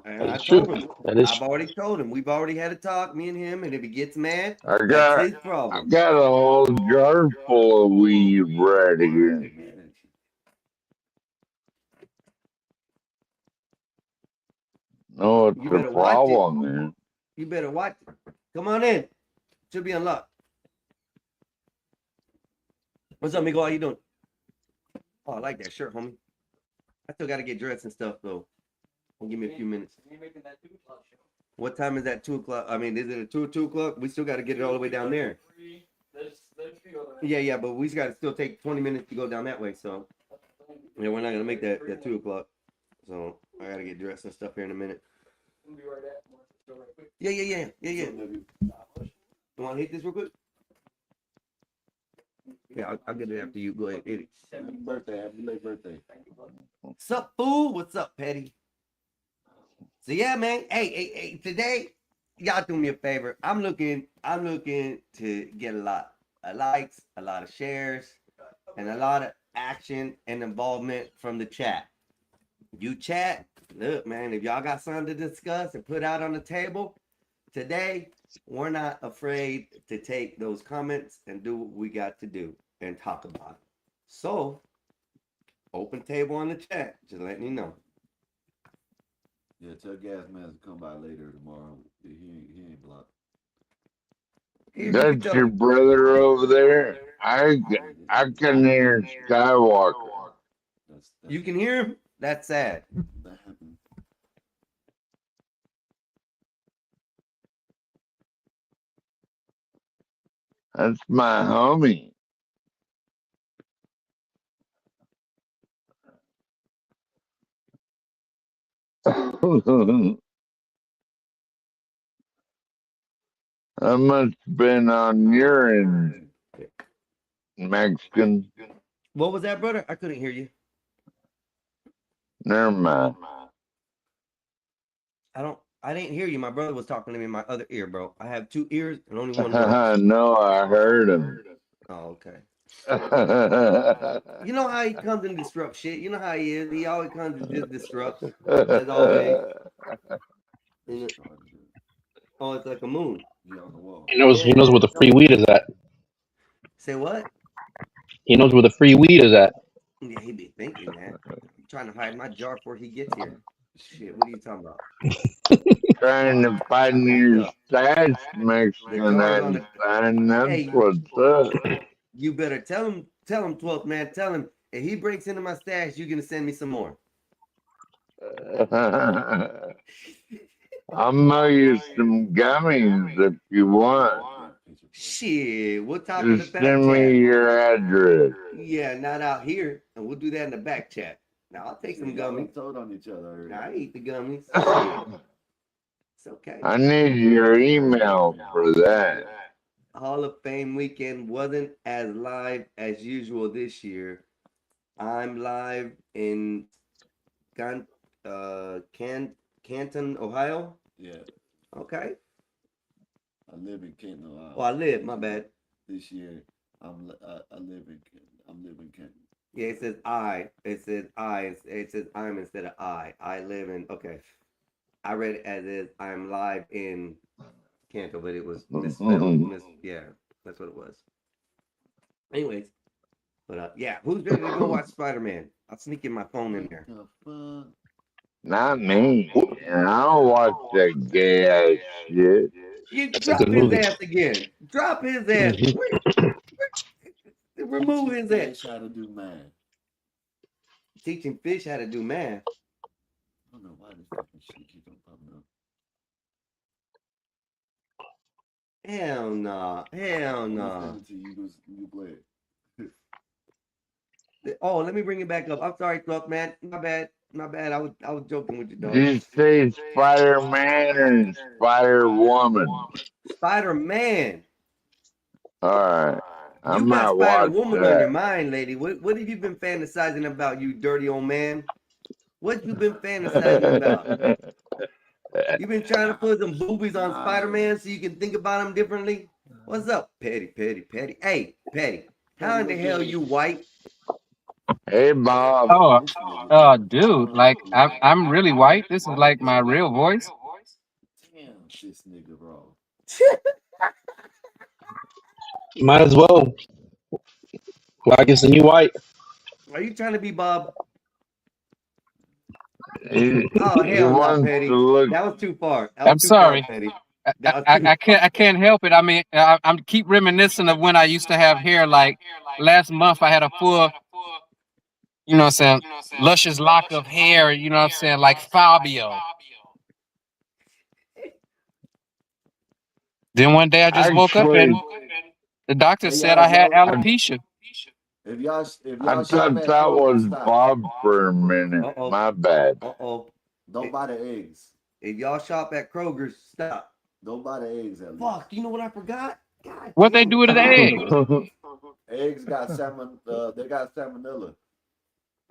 And I told him. I've already told him. We've already had a talk, me and him, and if he gets mad, that's his problem. I got a whole jar full of weed right here. No, it's You a better watch problem, it. man. You better watch it. Come on in. Should be unlocked. What's up, Miguel? How you doing? Oh, I like that shirt, homie. I still got to get dressed and stuff, though. Give me a few minutes. What time is that? 2 o'clock? I mean, is it a 2 o'clock? We still got to get it all the way down there. Yeah, but we got to still take 20 minutes to go down that way. So, yeah, we're not going to make that 2 o'clock. So, I got to get dressed and stuff here in a minute. Yeah. You want to hit this real quick? Yeah, I'll get it after you. Go ahead, hit it. Happy birthday. Happy late birthday. What's up, fool? What's up, Petty? So yeah, man. Hey, today, y'all do me a favor. I'm looking to get a lot of likes, a lot of shares, and a lot of action and involvement from the chat. You chat, look, man, if y'all got something to discuss and put out on the table today, we're not afraid to take those comments and do what we got to do and talk about it. So, open table on the chat. Just letting you know. Yeah, tell Gas Man to come by later tomorrow. He ain't blocked. That's your brother over there. I can hear Skywalker. You can hear him? That's sad. That's my homie. I must have been on your end, Mexican. What was that, brother? I couldn't hear you. Never mind. I didn't hear you. My brother was talking to me in my other ear, bro. I have two ears and only one mouth. No, I heard him. Oh, okay. You know how he comes and disrupts shit. You know how he is. He always comes and just disrupts. As always. Oh, it's like a moon. He knows where the free weed is at. Say what? He knows where the free weed is at. Yeah, he be thinking that. I'm trying to hide my jar before he gets here. Shit, what are you talking about? Trying to find your stash, Mexican, and that's what's up. You better tell him, 12th man, tell him if he breaks into my stash, you're gonna send me some more. I'll mail you some gummies if you want. Shit, we'll talk in the Just back send chat. me your address. Yeah, not out here, and we'll do that in the back chat. Now I'll take some gummies. Told on each other. Now, I eat the gummies. Shit. It's okay. I need your email for that. Hall of Fame weekend wasn't as live as usual this year. I'm live in Canton, Ohio. Yeah. Okay. I live in Canton, Ohio. Oh, I live. My bad. This year, I live in Canton. Yeah, it says I. It says I. It says I'm instead of I. I live in. Okay. I read it as is. I'm live in Canton, but it was misspelled. Yeah, that's what it was. Anyways, but yeah, who's ready to go watch Spider-Man? I'll sneak in my phone in there. Not me. I'll watch that gay ass shit. You drop his ass again. Drop his ass. remove his head. Fish how to do math. Teaching fish how to do math. I don't know why this fucking shit keeps on popping up. Hell no. Hell no. You play it. Oh, let me bring it back up. I'm sorry, Fluff, man. My bad. My bad. I was joking with you, Did dog. you say Spider-Man or Spider-Woman? Spider-Man. All right. I You might got watch Spider-Woman on your that. mind, lady. What have you been fantasizing about, you dirty old man? What you been fantasizing about? You been trying to put some boobies on Spider-Man so you can think about him differently? What's up, Petty? Hey, Petty. How in the hell you white? Hey, Bob. Dude, like I'm really white. This is like my real voice. Damn, this nigga, bro. Might as well. Like it's the new white. Are you trying to be Bob? He Oh, hell no, wants Petty. to look. That was too far. I'm sorry. Petty. I can't help it. I mean, I'm keep reminiscing of when I used to have hair. Like last month, I had a full, you know what I'm saying, luscious lock of hair. You know what I'm saying, like Fabio. Then one day I just woke up and the doctor said I had alopecia. If y'all I shop thought at that Kroger, was stop. Bob for a minute. My bad. Don't buy the eggs. If y'all shop at Kroger's, stop. Don't buy the eggs at least. Fuck, you know what I forgot? What they do with the egg? Eggs got they got salmonella.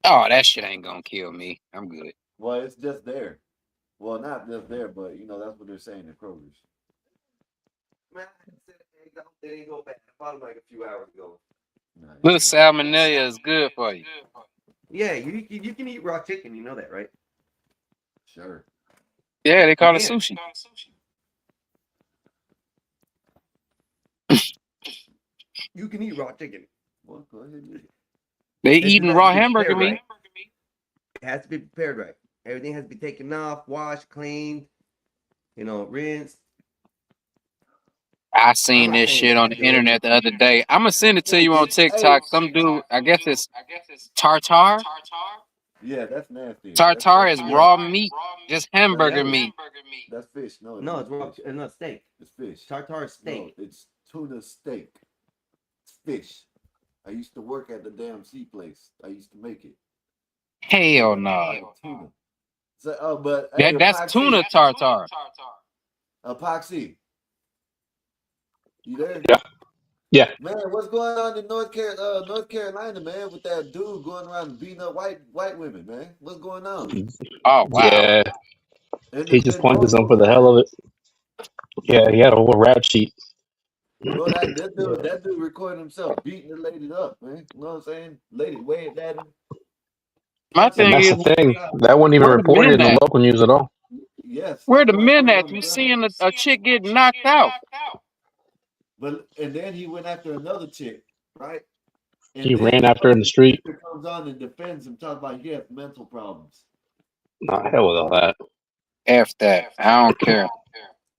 Oh, that shit ain't gonna kill me. I'm good. Well, it's just there. Well, not just there, but you know that's what they're saying at Kroger's. Man, they didn't go bad. I bought them like a few hours ago. Little salmonella is good for you. Yeah, you can eat raw chicken. You know that, right? Sure. Yeah, they call it can. sushi. You can eat raw chicken. Well, go ahead and eat it. They It just eating has raw to be hamburger prepared meat. right. It has to be prepared right. Everything has to be taken off, washed, cleaned, rinsed. I seen this shit on the internet the other day. I'm gonna send it to you on TikTok. Some dude, I guess it's tartar. Yeah, that's nasty. Tartar is that's raw meat, just hamburger meat. That's fish. No, It's raw. It's not steak. It's fish. Tartar is steak. No, it's tuna steak. It's fish. I used to work at the damn sea place. I used to make it. Hell no. Like tuna. So, but hey, That's Epoxy. tuna tartar. Epoxy. You there? Yeah. Man, what's going on in North Carolina, man, with that dude going around beating up white women, man? What's going on? Oh wow. Yeah. He just pointed some for the hell of it. Yeah, he had a whole rap sheet. Bro, that dude recorded himself beating the lady up, man. You know what I'm saying? Lady waved at him. My thing That's is, the thing. That wasn't even where the reported in men the at? local news at all. Yes. Where the that's men what at? I'm You saying. seeing a chick get knocked out? And then he went after another chick, right? And He then ran after her in the street. he comes on and defends him, talking about he has mental problems. Nah, hell with all that. F that. I don't care.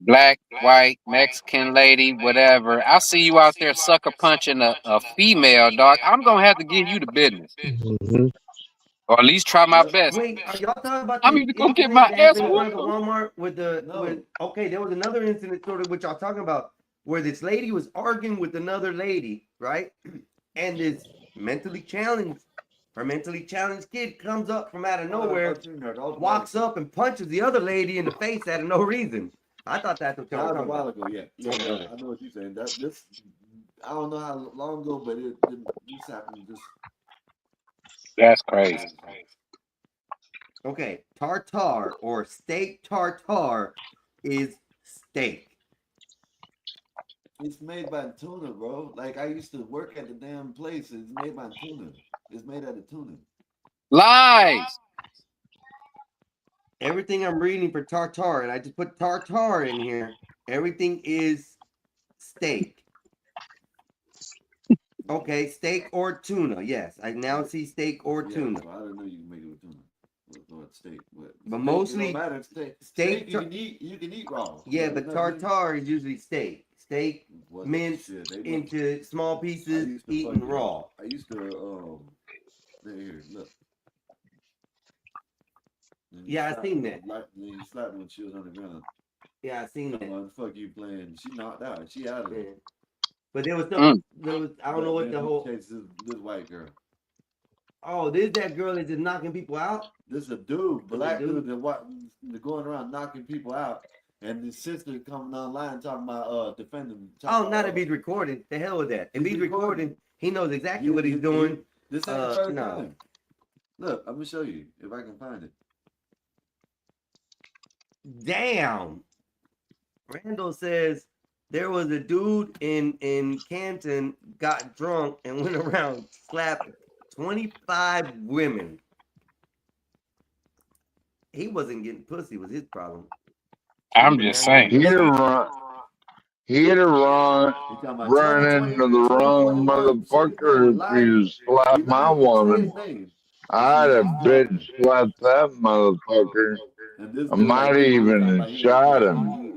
Black, white, Mexican lady, whatever. I see you out there sucker punching a female, dog. I'm gonna have to give you the business. Mm-hmm. Or at least try my best. Wait, are y'all talking about I'm the even gonna get my incident that ass happened in front of the whooped. Walmart with okay, there was another incident sort of which y'all talking about where this lady was arguing with another lady, right? And this mentally challenged kid comes up from out of nowhere, walks up and punches the other lady in the face out of no reason. I thought that's what y'all That were was a talking while about. ago, yeah. I know what you're saying. I don't know how long ago, but this happened just. That's crazy. Okay, tartar or steak tartare is steak. It's made by tuna, bro. Like I used to work at the damn place. It's made by tuna. It's made out of tuna. Lies. Everything I'm reading for tartar, and I just put tartar in here. Everything is steak. Okay, steak or tuna. Yes, I now see steak or tuna. So I don't know you can make it with tuna. Or steak, but But mostly it don't matter. Steak steak you can eat raw. Yeah, There's but nothing- tartar is usually steak. Steak, minced into small pieces, eaten raw. I used to here, look. Yeah, I seen that. You slapped when she was on the ground. Yeah, I seen that. What the fuck you playing? She knocked out. She out of it. But there was some. I don't know what man, the whole. This white girl. Oh, this that girl is just knocking people out. This is a dude, black dude that going around knocking people out, and his sister coming online talking about defending. Oh, not if he's recording. The hell with that. If he's recording, he knows exactly what he's doing. This ain't the first no. time. Look, I'm gonna show you if I can find it. Damn. Randall says there was a dude in Canton got drunk and went around slapping 25 women. He wasn't getting pussy, was his problem. I'm just saying. He had to run into the wrong motherfucker if you slap my woman. I'd have bitch slapped that motherfucker. I might even shot him.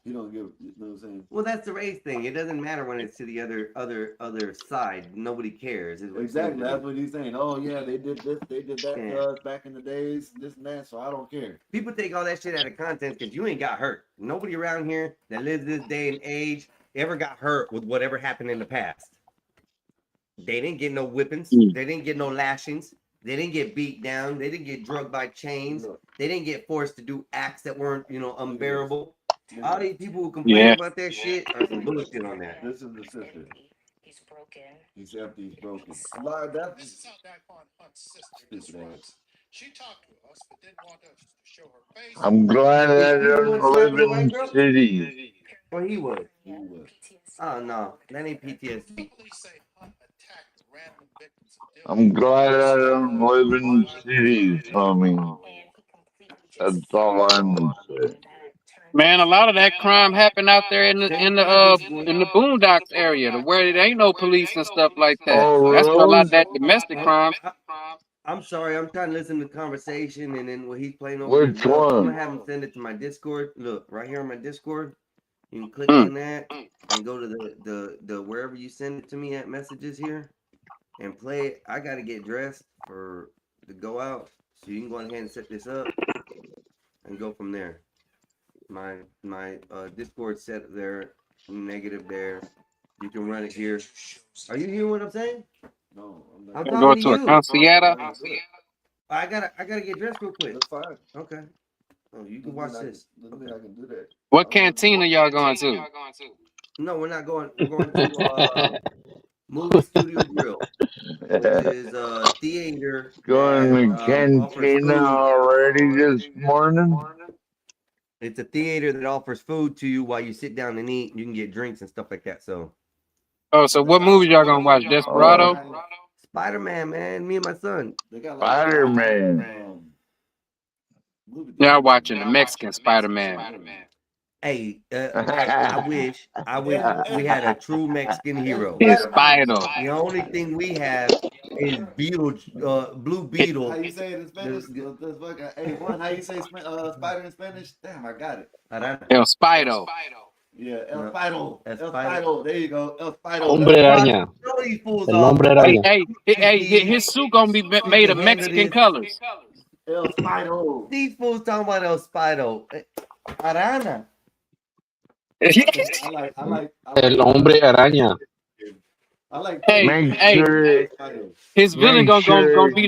He don't give. You know what I'm saying? Well, that's the race thing. It doesn't matter when it's to the other side. Nobody cares. Exactly. That's what he's saying. Oh yeah, they did this, they did that to us back in the days, this and that. So I don't care. People take all that shit out of context because you ain't got hurt. Nobody around here that lives this day and age ever got hurt with whatever happened in the past. They didn't get no whippings. They didn't get no lashings. They didn't get beat down. They didn't get drugged by chains. They didn't get forced to do acts that weren't, unbearable. All these people who complain about that shit are some bullshit on that. This is the sister. He's broken. He's empty. He's broken. Slide that. She talked to us, but didn't want us to show her face. I'm glad I don't live in cities. Well, he was. Oh no, that ain't PTSD. I'm glad I don't live in cities, homie. That's all I'm gonna say. Man, a lot of that crime happened out there in the boondocks area, to where there ain't no police and stuff like that. Oh, That's where a lot of really? that domestic crime. I'm sorry, I'm trying to listen to the conversation, and then when he's playing over Which I'm one? gonna have him send it to my Discord. Look, right here on my Discord. You can click on that and go to the wherever you send it to me at messages here and play it. I gotta get dressed to go out, so you can go ahead and set this up and go from there. My Discord set there, negative there. You can run it here. Are you hearing what I'm saying? No, I'm I'm not. talking Go to to a concierto. I gotta get dressed real quick. That's fine. Okay. Oh, you can watch this. I can do that. What cantina y'all going to? No, we're not going. We're going to Movie Studio Grill, which is a theater. Going to cantina already this morning? It's a theater that offers food to you while you sit down and eat. You can get drinks and stuff like that. So. Oh, so what movies y'all gonna watch? Desperado? Spider-Man, man. Me and my son. Spider-Man. Y'all watching the Mexican Spider-Man. Hey, I wish we had a true Mexican hero. It's Spider. The only thing we have is Blue Beetle. How you say it in Spanish? Hey, Juan, how you say spider in Spanish? Damn, I got it. El Spider. Yeah, El Spider. El Spider. There you go. El Spider. Hombre araña. El hombre araña. Hey, his suit gonna be made of Mexican colors. El Spider. These fools talking about El Spider. Arana. I like. El hombre araña. I like. His villain gonna be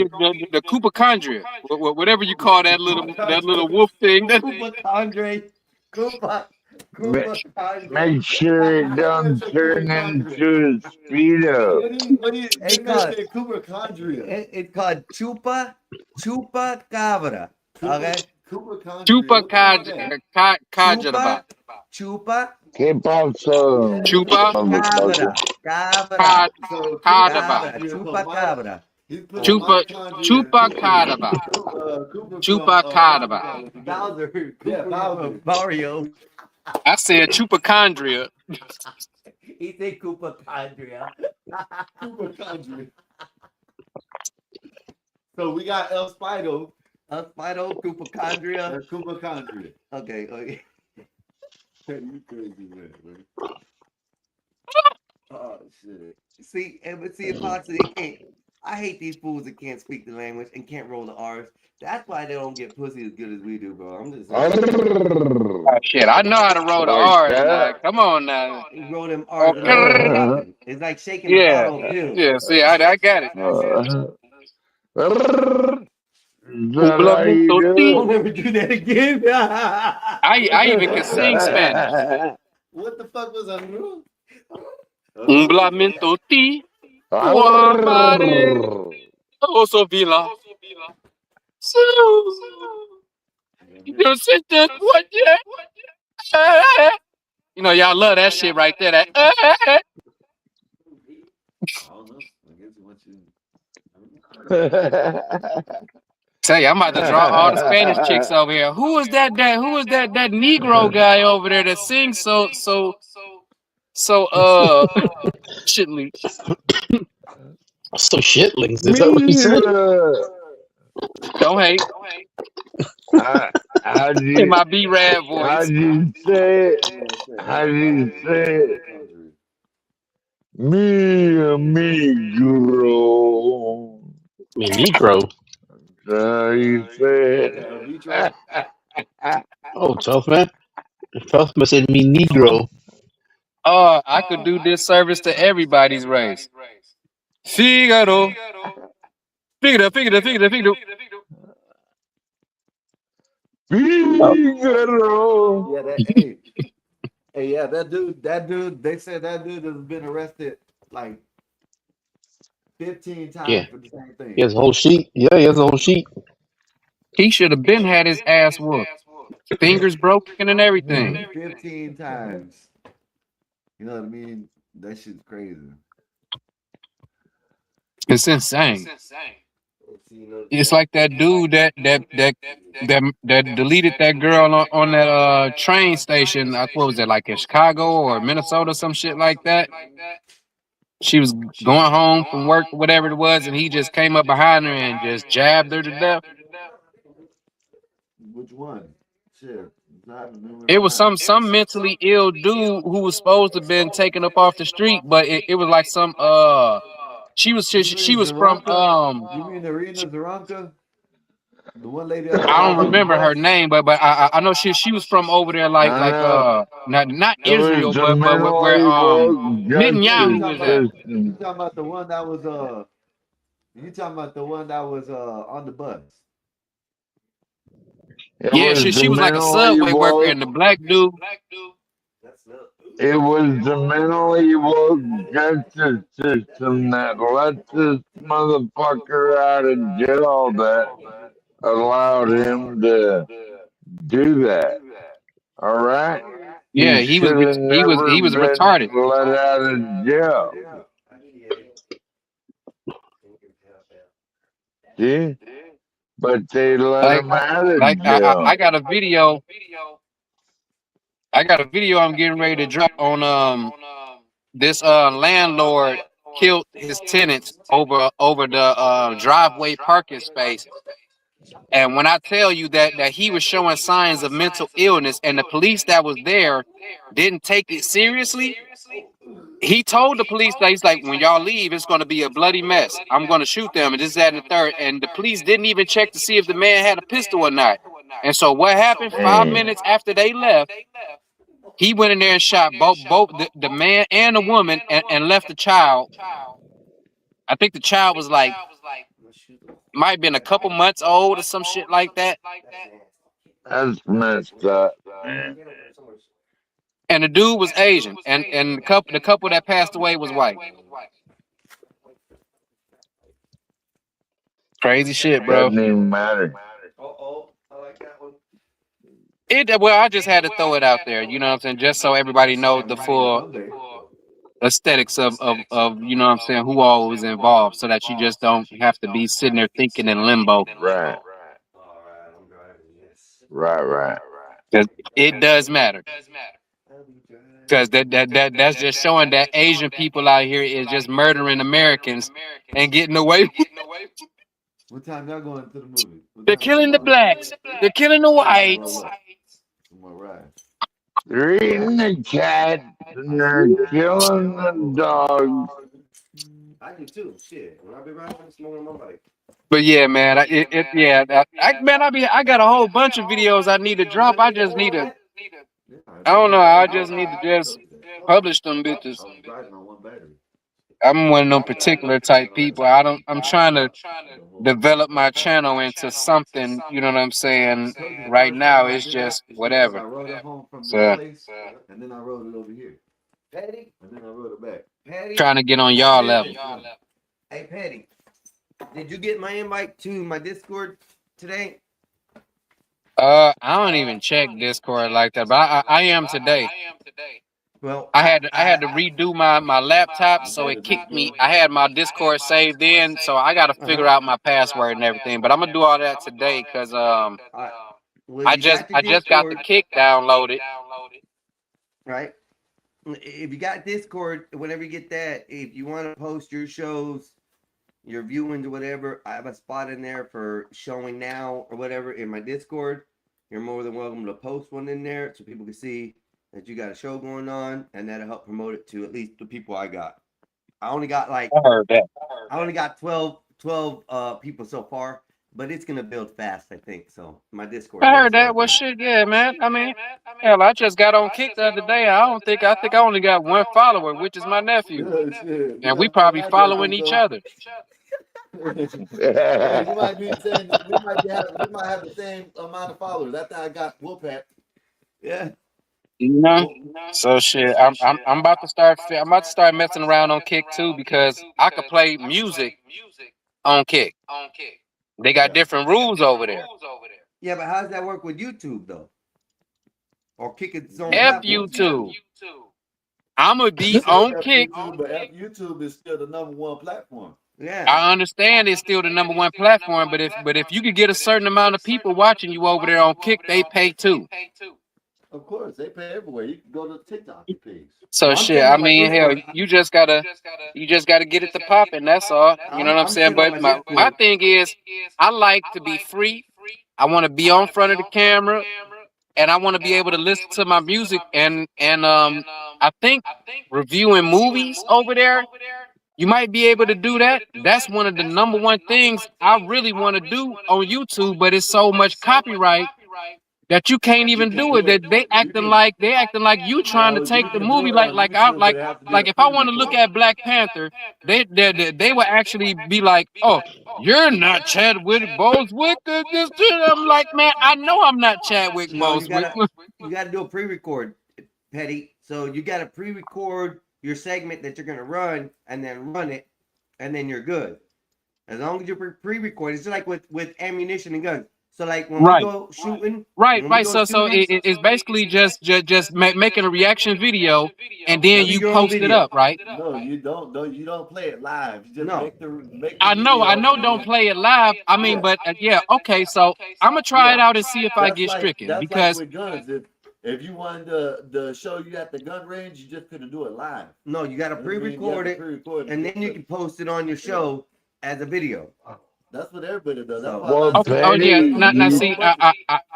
the Coopachondria, whatever you call that little wolf thing. Make sure it don't turn into a speedo. It's called Chupacabra. Okay. Chupacabra. ¿Qué pasó? Chupacabra. Chupacabra. Mario. I said Chupacondria. He said Chupacondria. So we got El Spido. El Spido, Chupacondria. Chupacondria. Okay. You crazy man. Oh shit. See, but see, Apostle, they can't. I hate these fools that can't speak the language and can't roll the R's. That's why they don't get pussy as good as we do, bro. I'm just saying. Oh, shit, I know how to roll the R's now. Come on now. You roll them R's. Okay. It's like shaking a Yeah, bottle of pills. yeah. See, I got it. Don't ever do that again. I even can sing Spanish. What the fuck was that, bro? Un blamento ti, guamare, oso vila. So, you sit there, what? You know, y'all love that shit right there. That. I don't know. I guess he wants you. Tell you, I'm about to draw all the Spanish chicks over here. Who is that Negro guy over there that sings so shitley? So shitlings. Is that what you said? Don't hate. In my B-Rad voice. How do you say it? Mi amigo. Mi negro. How you say it? Oh, tough man. Tough man said mi negro. Oh, I could do this service to everybody's race. Figaro. Figaro. Figaro. Yeah, that dude, they said that dude has been arrested like 15 times for the same thing. He has a whole sheet. Yeah, he has a whole sheet. He should have been had his ass whooped. Fingers broken and everything. 15 times. You know what I mean? That shit's crazy. It's insane. It's like that dude that deleted that girl on that train station. What was it, like in Chicago or Minnesota, some shit like that? She was going home from work, whatever it was, and he just came up behind her and just jabbed her to death. Which one? Shit. It was some mentally ill dude who was supposed to have been taken up off the street, but it was like some she was from You mean Irina Zaranka? The one lady. I don't remember her name, but I know she was from over there not Israel, but where Netanyahu was at. You talking about the one that was on the bus? Yeah, she was like a subway worker, and the black dude. It was the mentally woke justice system that let this motherfucker out of jail that allowed him to do that. All right. Yeah, he was retarded. Let out of jail. See, but they let him out of jail. I got a video. I'm getting ready to drop on this landlord killed his tenants over the driveway parking space. And when I tell you that he was showing signs of mental illness and the police that was there didn't take it seriously, he told the police that he's like, when y'all leave, it's going to be a bloody mess. I'm going to shoot them and this, that, and the third. And the police didn't even check to see if the man had a pistol or not. And so what happened 5 minutes after they left, he went in there and shot both the man and the woman and left the child. I think the child was like, might have been a couple months old or some shit like that. That's messed up. And the dude was Asian, and the couple that passed away was white. Crazy shit, bro. Doesn't even matter. Well, I just had to throw it out there, you know what I'm saying, just so everybody knows the full aesthetics of you know what I'm saying, who all was involved, so that you just don't have to be sitting there thinking in limbo. Right. Because it does matter. Because that's just showing that Asian people out here is just murdering Americans and getting away. What time y'all going to the movie? They're killing the blacks. They're killing the whites. All right. They're eating the cat and they're killing the dog. I do too. Shit. When I be riding, I'm smoking on my bike. But yeah, man, I got a whole bunch of videos I need to drop. I just need to, I don't know. I just need to just publish them bitches. I'm one of them particular type people. I'm trying to develop my channel into something, you know what I'm saying? Right now it's just I whatever. rode it home from the So place, and then I rode it over here. Petty? And then I rode it back. Petty? trying to get on y'all level. Hey, Petty. Did you get my invite to my Discord today? I don't even check Discord like that, but I am today. Well, I had to redo my laptop, so it kicked me. I had my Discord saved in, so I got to figure out my password and everything. But I'm gonna do all that today because I just got the kick downloaded. Right. If you got Discord, whenever you get that, if you want to post your shows, your viewings or whatever, I have a spot in there for showing now or whatever in my Discord. You're more than welcome to post one in there so people can see that you got a show going on, and that'll help promote it to at least the people I got. I only got like I heard that. I only got 12 people so far, but it's gonna build fast, I think. So my Discord. I heard that. Well, shit, yeah, man. I mean, hell, I just got on Kick the other day. I think I only got one follower, which is my nephew, and we probably following each other. Yeah, you might be saying we might have the same amount of followers. That's how I got Wolfpack. Yeah. You know, so shit. I'm about to start messing around on Kick too because I could play music on Kick. They got different rules over there. Yeah, but how does that work with YouTube though? Or Kick its own F platform? YouTube. I'ma be on Kick. But YouTube is still the #1 platform. Yeah. I understand it's still the #1 platform, but if you could get a certain amount of people watching you over there on Kick, they pay too. Of course, they pay everywhere. You can go to TikTok and pay. So shit, I mean, hell, you just gotta get it to popping. That's all. You know what I'm saying? But my thing is, I like to be free. I want to be on front of the camera, and I want to be able to listen to my music. And I think reviewing movies over there, you might be able to do that. That's one of the #1 things I really want to do on YouTube. But it's so much copyright that you can't even do it. That they acting like you trying to take the movie like if I want to look at Black Panther, they would actually be like, oh, you're not Chadwick Bosewick. I'm like, man, I know I'm not Chadwick Bosewick. You gotta do a pre-record, Petty. So you gotta pre-record your segment that you're gonna run and then run it, and then you're good. As long as you pre-record, it's just like with ammunition and guns. So like when we go shooting, right. So it's basically just making a reaction video and then you post it up, right? No, you don't. No, you don't play it live. You just make the I know. Don't play it live. I mean, but yeah, okay. So I'm gonna try it out and see if I get stricken that's because like with guns. If you wanted to show you at the gun range, you just couldn't do it live. No, you got to pre-record it, and then you can post it on your show as a video. That's what everybody does. Oh yeah. Now see,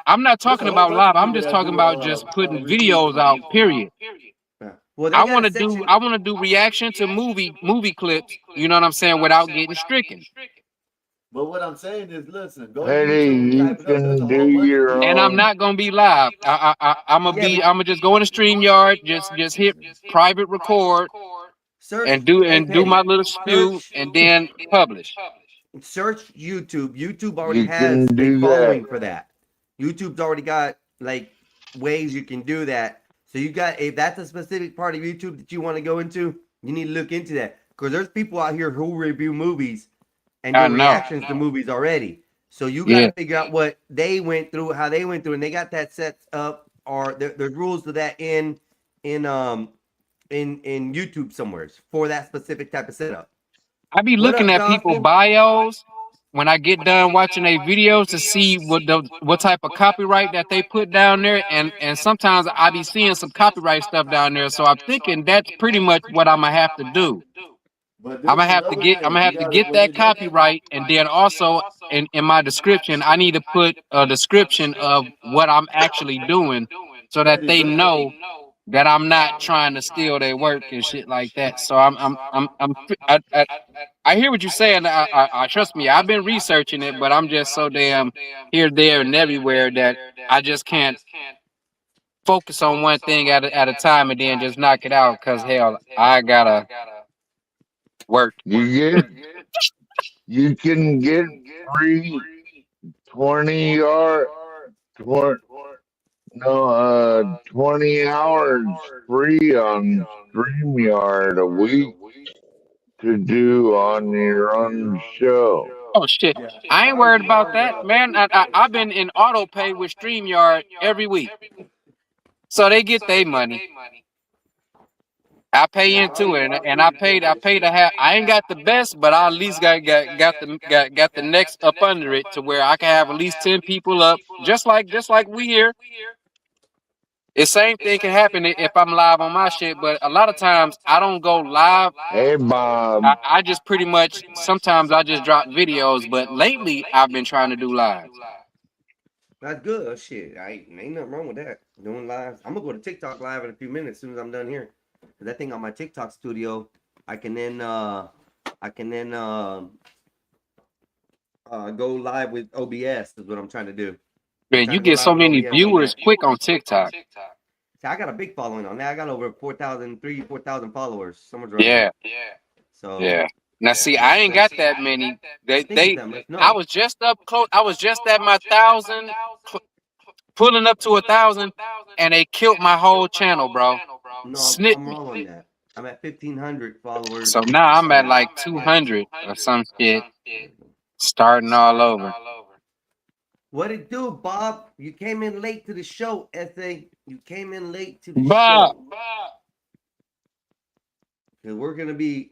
I'm not talking about live. I'm just talking about just putting videos out. Period. Well, I want to do reaction to movie clips. You know what I'm saying? Without getting stricken. But what I'm saying is, listen, go you can do your own. And I'm not gonna be live. I'm gonna just go in the StreamYard, just hit private record, and do my little spew, and then publish. Search YouTube. YouTube already has a following for that. YouTube's already got like ways you can do that. So you got, if that's a specific part of YouTube that you want to go into, you need to look into that because there's people out here who review movies and do reactions to movies already. So you got to figure out what they went through, how they went through, and they got that set up, or there's rules to that in YouTube somewhere for that specific type of setup. I be looking at people's bios when I get done watching their videos to see what type of copyright that they put down there, and sometimes I be seeing some copyright stuff down there. So I'm thinking that's pretty much what I'm gonna have to do. I'm gonna have to get that copyright, and then also in my description, I need to put a description of what I'm actually doing so that they know that I'm not trying to steal their work and shit like that. So I hear what you're saying. I trust me. I've been researching it, but I'm just so damn here, there, and everywhere that I just can't focus on one thing at a time and then just knock it out. Cause hell, I gotta work. You can get free 20 hours free on StreamYard a week to do on your own show. Oh shit! I ain't worried about that, man. I've been in auto pay with StreamYard every week, so they get their money. I pay into it, and I pay to have. I ain't got the best, but I at least got the next up under it to where I can have at least 10 people up, just like we here. The same thing can happen if I'm live on my shit, but a lot of times I don't go live. Hey, Bob. I just pretty much sometimes I just drop videos, but lately I've been trying to do live. That's good. Oh, shit, ain't nothing wrong with that. Doing lives. I'm gonna go to TikTok live in a few minutes as soon as I'm done here. Cause I think on my TikTok studio, I can then go live with OBS. Is what I'm trying to do. Man, you get so many viewers quick on TikTok. See, I got a big following on that. I got over 4,000 followers. Someone's Yeah. So yeah. Now see, I ain't got that many. I was just up close. I was just at my 1,000, pulling up to 1,000, and they killed my whole channel, bro. No, Snit I'm wrong on that. I'm at 1,500 followers. So now I'm at like 200 or some shit, starting all over. What it do, Bob? You came in late to the show, SA. You came in late to the Bob. show. Cause we're gonna be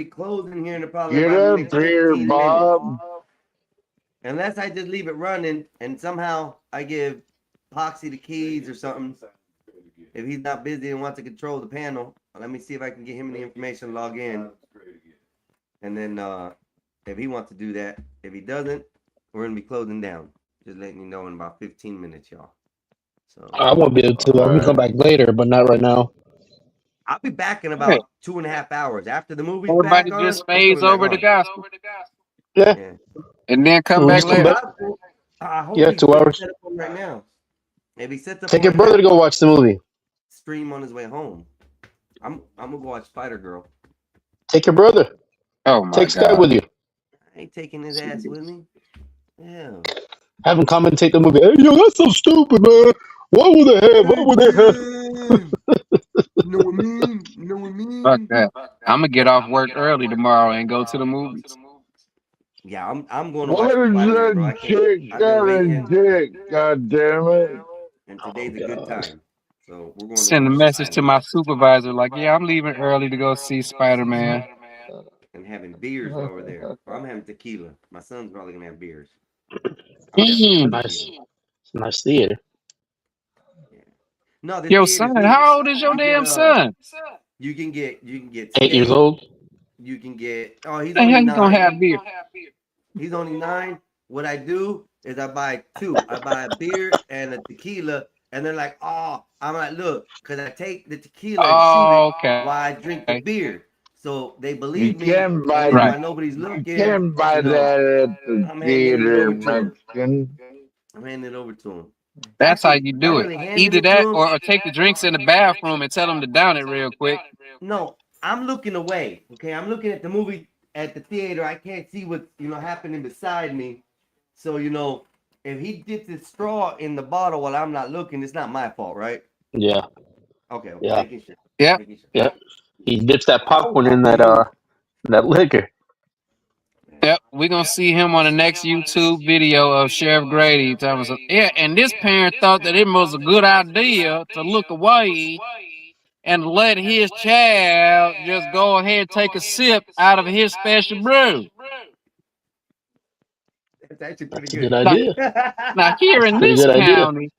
closing here in the probably Get about up here, 15 Bob. minutes. Unless I just leave it running and somehow I give Poxy the keys or something. If he's not busy and wants to control the panel, let me see if I can get him the information, log in. And then if he wants to do that, if he doesn't, we're gonna be closing down. Just letting you know in about 15 minutes, y'all. So I won't be able to. I'm gonna come back later, but not right now. I'll be back in about 2.5 hours after the movie's Everybody back just on, fades I'm coming over the back gospel. Yeah. And then come We'll back just come later. back. I hope Yeah, he's 2 hours. set up on right now. If he sets up Take on your right brother now, to go watch the movie. stream on his way home. I'm gonna go watch Spider Girl. Take your brother. Oh my Take Sky God. with you. I ain't taking his ass with me. Yeah. Have him commentate the movie. Hey, yo, that's so stupid, man. What would they have? What would they have? You know what I mean? You know what I mean? Fuck that. I'm gonna get off work early tomorrow and go to the movies. Yeah, I'm going to watch What is Spider-Man, bro. I that can't. chick I've been got a waiting, dick? God damn it! and today's a good time. So we're going to Send a watch message to Spider-Man my supervisor like, yeah, I'm leaving early to go see Spider-Man. and having beers while we're there. Or I'm having tequila. My son's probably gonna have beers. Nice. It's a nice theater. No, this Yo, theater's son, neat. how old is your You damn get, son? You can get 8 years steak. old. You can get. Oh, he's The only hell you gonna 9. have beer? He's only 9. What I do is I buy 2. I buy a beer and a tequila, and they're like, "Oh," I'm like, "Look," because I take the tequila and Oh, shoot it okay. while I drink the beer. So they You believe me, can't and buy then Right. while nobody's you looking, can't buy you know, that at the I'm handing it theater, over to him. Mexican. I'm handing it over to him. That's how Actually, you not do it. really handing Either it to that him. or take the drinks in the bathroom and tell them to down it real quick. No, I'm looking away. Okay, I'm looking at the movie at the theater. I can't see what's happening beside me. So if he dips his straw in the bottle while I'm not looking, it's not my fault, right? Yeah. Okay. Yeah. Making sure. Yep. Making sure. Yeah. He dips that popcorn in After that liquor. Yep, we're gonna see him on the next YouTube video of Sheriff Grady telling us, yeah, and this parent thought that it was a good idea to look away and let his child just go ahead and take a sip out of his special brew. It's actually That's pretty a good. good idea. Now here in Pretty this good idea. county,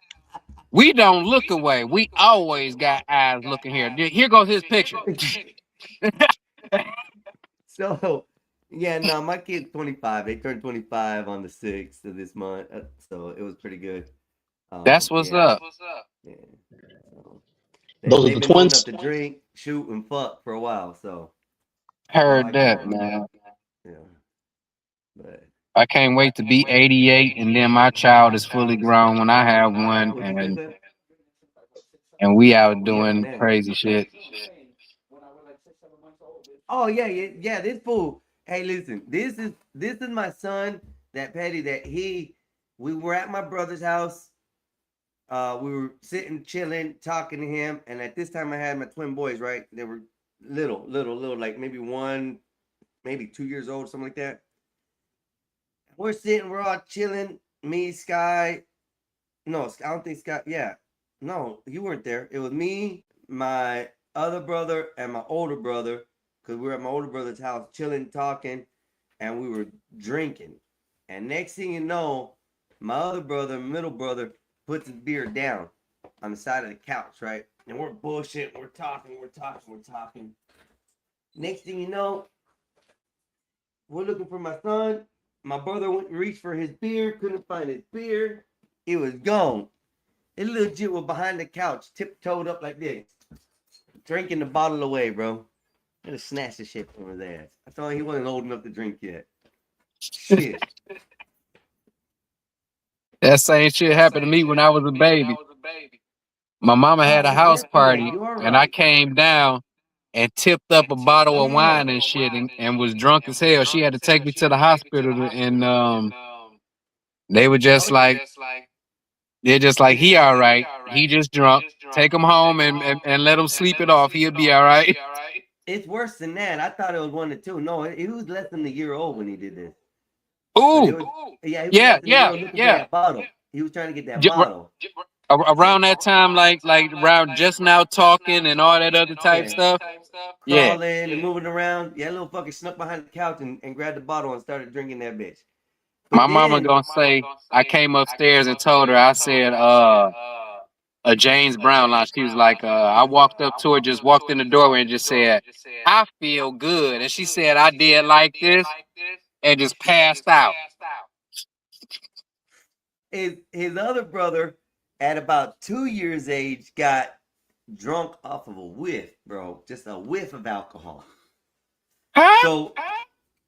we don't look away. We always got eyes looking here. Here goes his picture. So, yeah, no, my kid's 25. They turned 25 on the 6th of this month. So it was pretty good. That's what's Yeah. up. Yeah. So, Those are they've the been holding twins. up the drink, shoot, and fuck for a while. So Heard I that, can't. man. Yeah. But I can't wait to be 88, and then my child is fully grown when I have one, what you say, Seth? and we out Yeah, doing man. crazy shit. Oh yeah, yeah, yeah. This fool. Hey, listen. This is my son. That Petty. We were at my brother's house. We were sitting, chilling, talking to him, and at this time I had my twin boys. Right, they were little, like maybe 1, maybe 2 years old, something like that. We're sitting, we're all chilling. Me, Sky. No, I don't think Sky. Yeah, no, you weren't there. It was me, my other brother, and my older brother. Because we were at my older brother's house, chilling, talking, and we were drinking. And next thing you know, my other brother, middle brother, puts his beer down on the side of the couch, right? And we're bullshitting, we're talking. Next thing you know, we're looking for my son. My brother went and reached for his beer, couldn't find his beer. It was gone. It legit was behind the couch, tiptoed up like this, drinking the bottle away, bro. I just snatched the shit from his ass. I told him he wasn't old enough to drink yet. Shit. That same shit happened to me when I was a baby. My mama had a house party, and I came down and tipped up a bottle of wine and shit, and was drunk as hell. She had to take me to the hospital, and they were just like, they're just like, he all right. He just drunk. Take him home and let him sleep it off. He'll be all right. It's worse than that. I thought it was 1 or 2. No, he was less than a year old when he did this. Ooh. Yeah, he was Yeah, less than a year old looking for yeah. that bottle. He was trying to get that J- bottle. Around that time, like around just now talking and all that other type stuff. Yeah. Crawling and moving around. Yeah, little fucker snuck behind the couch and grabbed the bottle and started drinking that bitch. My mama gonna say, I came upstairs and told her, I said, a James Brown line. She was like, I walked up to her, just walked in the doorway and just said, I feel good. And she said, I did like this and just passed out. His other brother, at about 2 years age, got drunk off of a whiff, bro. Just a whiff of alcohol. So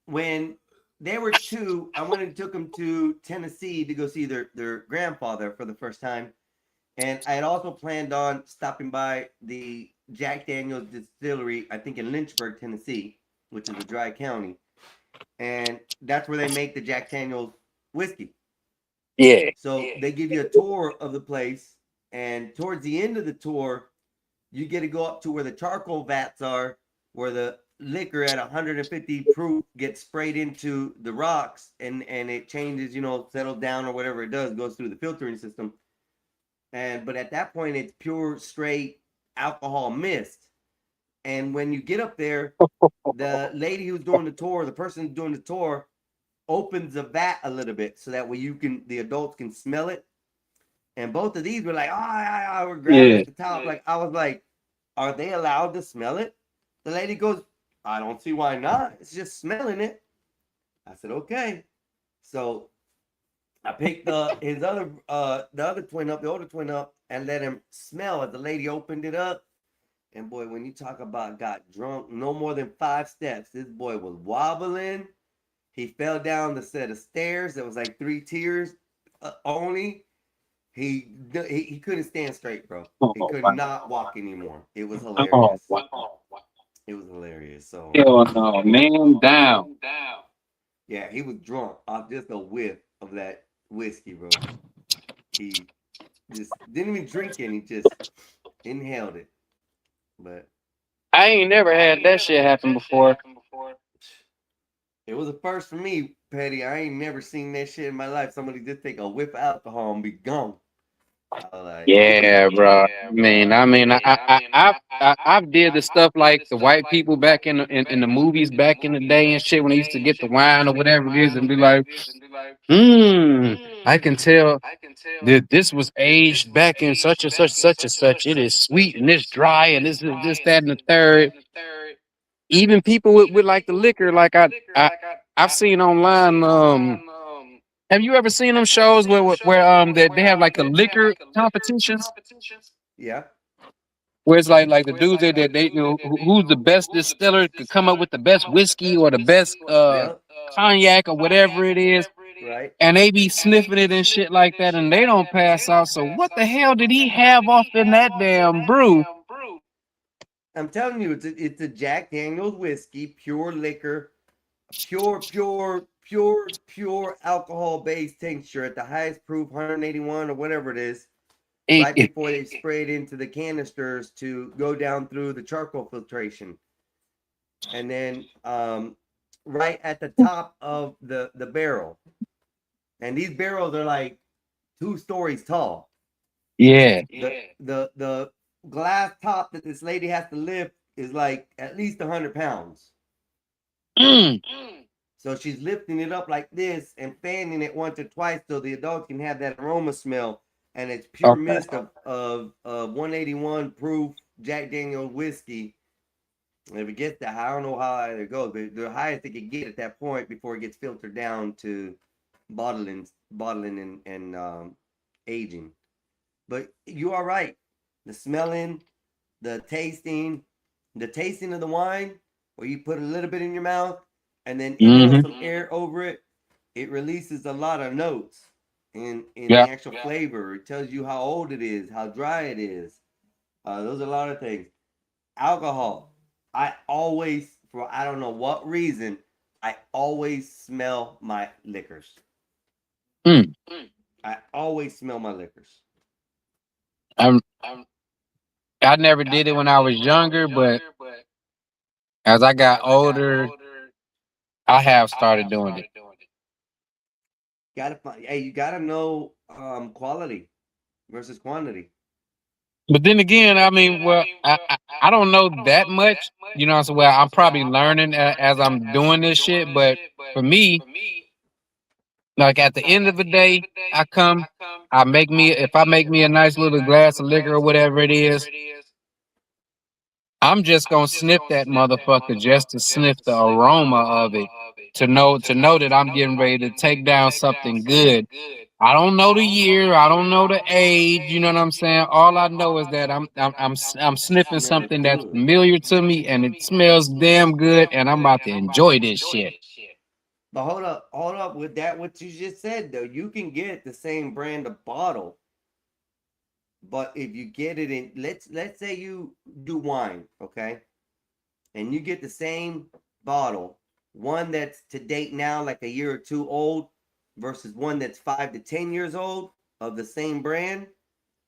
when they were 2, I went and took them to Tennessee to go see their grandfather for the first time. And I had also planned on stopping by the Jack Daniel's distillery, I think in Lynchburg, Tennessee, which is a dry county. And that's where they make the Jack Daniel's whiskey. Yeah. So they give you a tour of the place. And towards the end of the tour, you get to go up to where the charcoal vats are, where the liquor at 150 proof gets sprayed into the rocks and it changes, settles down or whatever it does, goes through the filtering system. But at that point, it's pure, straight alcohol mist. And when you get up there, the lady who's doing the tour, the person who's doing the tour, opens the vat a little bit so that way the adults can smell it. And both of these were like, we're grabbing at the top. Like, I was like, are they allowed to smell it? The lady goes, I don't see why not. It's just smelling it. I said, okay. So I picked the other twin up, the older twin up, and let him smell it. The lady opened it up. And boy, when you talk about got drunk, no more than 5 steps. This boy was wobbling. He fell down the set of stairs. There was like 3 tiers only. He couldn't stand straight, bro. He could not walk anymore. It was hilarious. It was hilarious. So Hell no, man down. Yeah, he was drunk off just a whiff of that whiskey, bro. He just didn't even drink any, just inhaled it. But I ain't never had that shit happen before. it was a first for me, Petty. I ain't never seen that shit in my life. Somebody just take a whiff of alcohol and be gone. Yeah, bro. I've did the stuff like the white people back in the movies back in the day and shit when they used to get the wine or whatever it is and be like, I can tell that this was aged back in such and such. It is sweet and it's dry and this, that, and the third. Even people with like the liquor, like I've seen online, Have you ever seen them shows where they have like a liquor competitions Yeah. where it's like the dudes that they you know who's the best distiller could come up with the best whiskey or the best cognac or whatever it is, Right. and they be sniffing it and shit like that, and they don't pass out. So what the hell did he have off in that damn brew? I'm telling you, it's a Jack Daniel's whiskey, pure liquor, pure alcohol-based tincture at the highest proof, 181 or whatever it is, right before they spray it into the canisters to go down through the charcoal filtration. And then right at the top of the barrel. And these barrels are like 2 stories tall. Yeah. The glass top that this lady has to lift is like at least 100 pounds. So she's lifting it up like this and fanning it once or twice so the adults can have that aroma smell. And it's pure mist of 181 proof Jack Daniel's whiskey. And if it gets that high, I don't know how high it goes, but the highest it can get at that point before it gets filtered down to bottling and aging. But you are right. The smelling, the tasting of the wine, where you put a little bit in your mouth and then inhale some air over it, it releases a lot of notes in the actual flavor. It tells you how old it is, how dry it is. Those are a lot of things. Alcohol. I always, for I don't know what reason, I always smell my liquors. I always smell my liquors. I never did it when I was younger, but as I got older, I have started doing it. You gotta know quality versus quantity. But then again, I mean, well, I don't know that much, you know. So well, I'm probably learning as I'm doing this shit. But for me, like at the end of the day, if I make me a nice little glass of liquor or whatever it is, I'm just gonna sniff that motherfucker just to sniff the aroma of it, to know that I'm getting ready to take down something good. I don't know the year, I don't know the age, you know what I'm saying? All I know is that I'm sniffing something that's familiar to me and it smells damn good, and I'm about to enjoy this shit. But hold up with that. What you just said though, you can get the same brand of bottle. But if you get it in, let's say you do wine, okay, and you get the same bottle, one that's to date now, like a year or 2 old, versus one that's 5 to 10 years old of the same brand,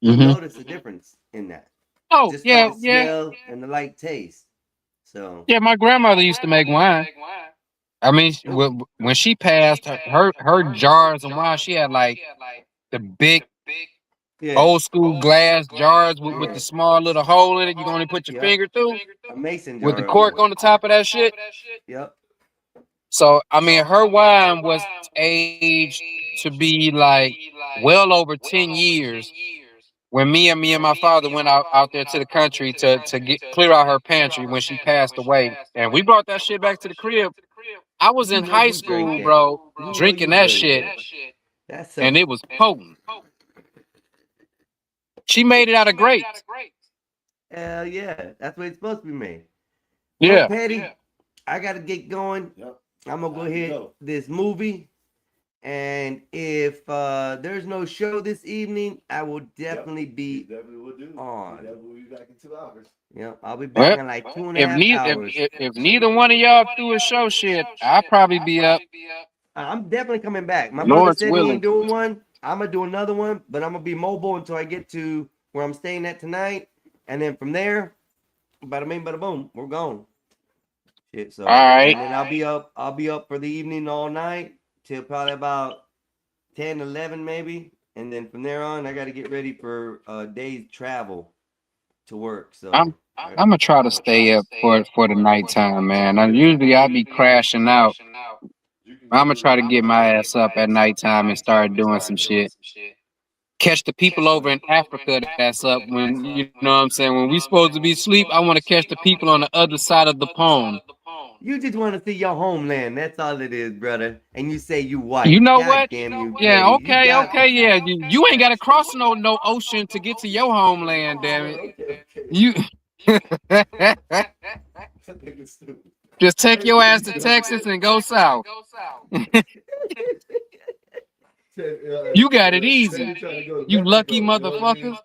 you'll notice a difference in that. Oh, just yeah, by the smell and the light taste. So yeah, my grandmother used to make wine. I mean, when she passed, her jars of wine, she had like the big. Old school glass jars with the small little hole in it. You can only put your finger through. A mason jar with the cork on the top of that shit. Yep. So I mean, her wine was aged to be like well over 10 years. When me and my father went out there to the country to clear out her pantry when she passed away, and we brought that shit back to the crib. I was in high school, bro, drinking that shit, and it was potent. She made it out of grapes. Hell yeah, that's what it's supposed to be made. Yeah. Well, Petty, I gotta get going. I'm gonna go hit this movie, and if there's no show this evening, I will definitely be on. We'll be back in 2 hours. Yeah, I'll be back in like 2.5 hours. If neither one of y'all do a show shit, I'll probably be up. I'm definitely coming back. My brother said he ain't doing one. I'm gonna do another one, but I'm gonna be mobile until I get to where I'm staying at tonight, and then from there, bada bing, bada boom, we're gone. Shit. So, all right. And then I'll be up for the evening all night till probably about 10, 11 maybe, and then from there on, I got to get ready for a day's travel to work. So I'm gonna try to stay up for the nighttime, man. I'll be crashing out. I'm gonna try to get my ass up at nighttime and start doing some shit. Catch the people over in Africa that's up when, you know what I'm saying, when we supposed to be asleep. I want to catch the people on the other side of the pond. You just want to see your homeland. That's all it is, brother. And you say you white. You know God what? Damn you, Yeah, Petty. okay, You got- okay, yeah. You ain't gotta cross no ocean to get to your homeland, damn it. You just take your ass to Texas and go south. You got it easy. You lucky motherfuckers.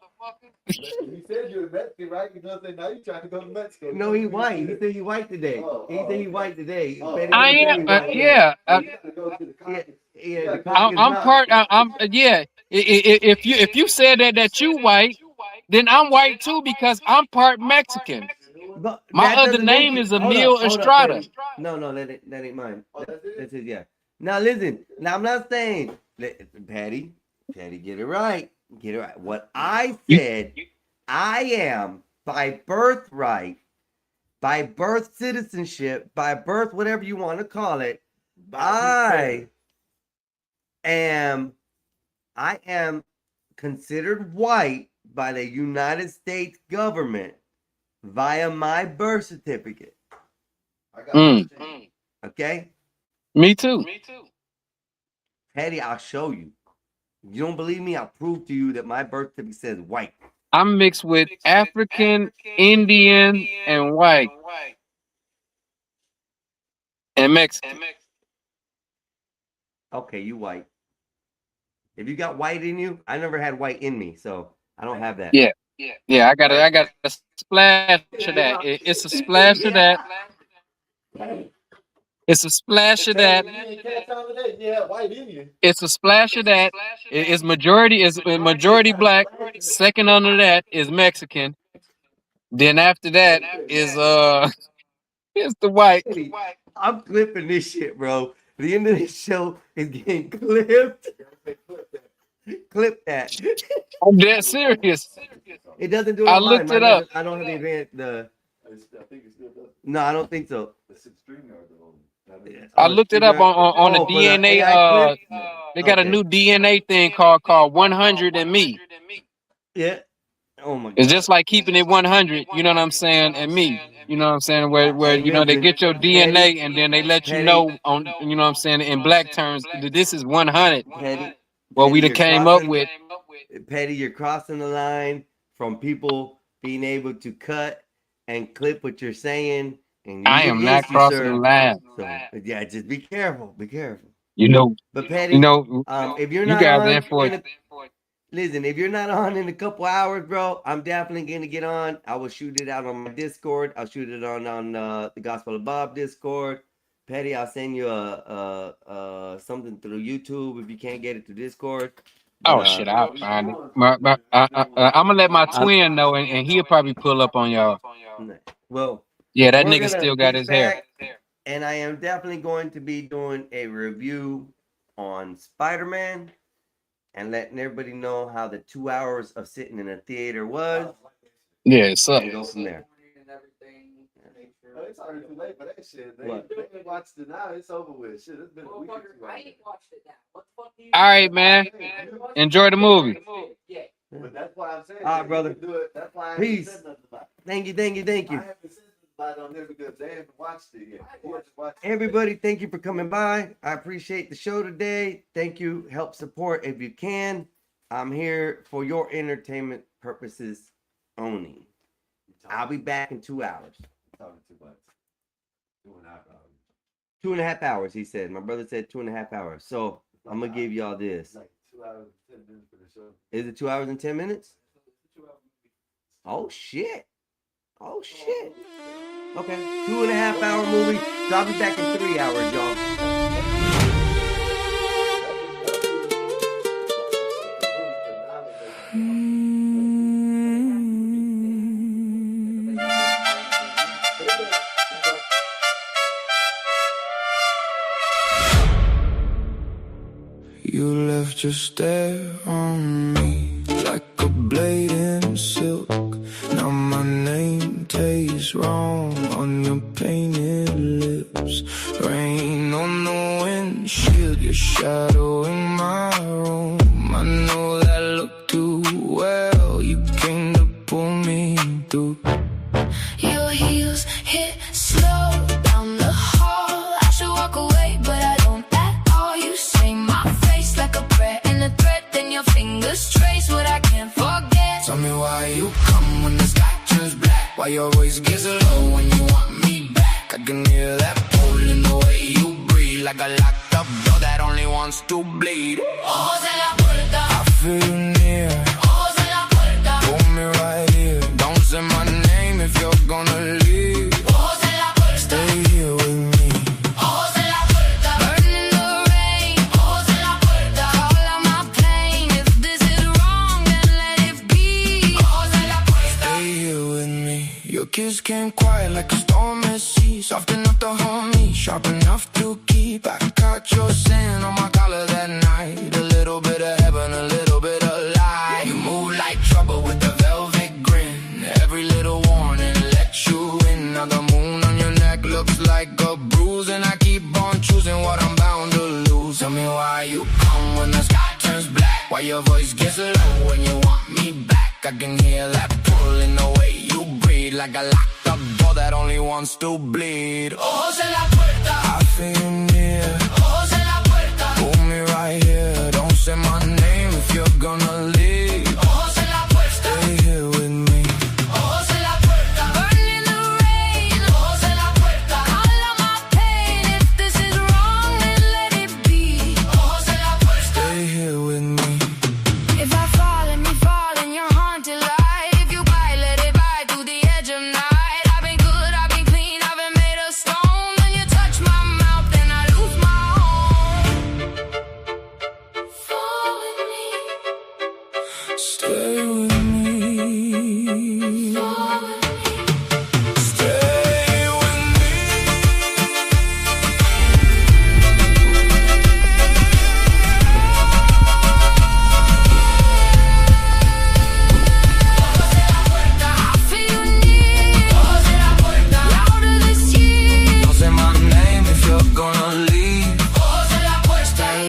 You said you were Mexican, right? You know what I'm saying? Now you trying to go to Mexico. No, he white. He said he white today. He said he white today. Petty I said am, he white today. yeah. Yeah, the I'm part. Yeah. If you said that you white, then I'm white too because I'm part Mexican. But My that other doesn't make name you- is hold Emil up, hold up, Estrada. Petty. No, that ain't mine. That's his, yeah. Now listen. Now I'm not saying, Patty, get it right. Get it right. What I said, I am by birthright, by birth citizenship, by birth, whatever you want to call it. I am considered white by the United States government via my birth certificate. Okay? Me too. Patty, I'll show you. You don't believe me? I'll prove to you that my birth certificate says white. I'm mixed with African, Indian, and white. And Mexican. Okay, you white. If you got white in you, I never had white in me, so I don't have that. Yeah. Yeah, I got a splash of that. It's a splash of that. It's a splash of that. It's a splash of that. It's majority black. Second under that is Mexican. Then after that is it's the white. I'm clipping this shit, bro. The end of this show is getting clipped. Clip that. I'm dead serious. It doesn't do it I on mine. looked Mine it up. doesn't- I don't have the advanced. No, I don't think so. I looked it up on the Oh, for the DNA. AI clip? They got a Okay. new DNA thing called 100 and Me. Yeah. Oh my god. It's just like keeping it 100. You know what I'm saying? And me. You know what I'm saying? Where you know they get your DNA and then they let you know on. You know what I'm saying? In black terms, that this is 100. What we done you're came up crossing- with. Petty, you're crossing the line from people being able to cut and clip what you're saying. And I use am it not against you, crossing sir. the line. So yeah, just be careful. Be careful. You know. But Petty, You know. if you're You not guys on, in for it. listen, if you're not on in a couple hours, bro, I'm definitely gonna get on. I will shoot it out on my Discord. I'll shoot it on the Gospel of Bob Discord. Petty, I'll send you a something through YouTube if you can't get it through Discord. Oh shit, I'll find it. I'm gonna let my twin know, and he'll probably pull up on y'all. Well, Yeah, that we're nigga gonna still got be his hair. back, and I am definitely going to be doing a review on Spider-Man and letting everybody know how the 2 hours of sitting in a theater was. Yeah, it sucks. And go from there. Oh, it's already too late for that shit. What? They watched it now. It's over with. Shit, it's been a week or two. I ain't watched it now. All right, man. Enjoy the movie. But that's why I'm saying. All right, brother. Do it. That's why I haven't Peace. said nothing about it. Thank you. I haven't said nothing about it on there because they haven't watched it yet. They just watched it. Everybody, thank you for coming by. I appreciate the show today. Thank you. Help support if you can. I'm here for your entertainment purposes only. I'll be back in 2 hours. Talking too much. 2.5 hours. 2.5 hours, he said. My brother said 2.5 hours. So I'm gonna give y'all this. Like 2 hours and 10 minutes for the show. Is it 2 hours and 10 minutes? Oh shit. Oh shit. Okay. 2.5 hour movie. So I'll be back in 3 hours, y'all. You left your stare on me like a blade in silk. Now my name tastes wrong on your painted lips. Rain on the windshield, your shadow in my room. I know that look too well. You came to pull me through. Your heels hit slow down the hall. your voice gets low when you want me back. I can hear that pull in the way you breathe, like a locked up door that only wants to bleed. Ojos en la puerta, I feel you near. Ojos en la puerta, hold me right here. Don't say my name if you're gonna leave. Ojos en la puerta, stay here with me. Ojos en la puerta, burning the rain. Ojos en la puerta, call out my pain. If this is wrong, then let it be. Ojos en la puerta, stay here with me. Your kiss came quiet like a storm at sea, soft enough to hold me, sharp enough to keep. I caught your sin on my collar that night. A little bit of heaven, a little bit of light. You move like trouble with a velvet grin. Every little warning let you in. Now the moon on your neck looks like a bruise, and I keep on choosing what I'm bound to lose. Tell me why you come when the sky turns black. Why your voice gets low when you want me back. I can hear that pull in the way you breathe, like a locked up door that only wants to bleed. Ojos en la puerta, I feel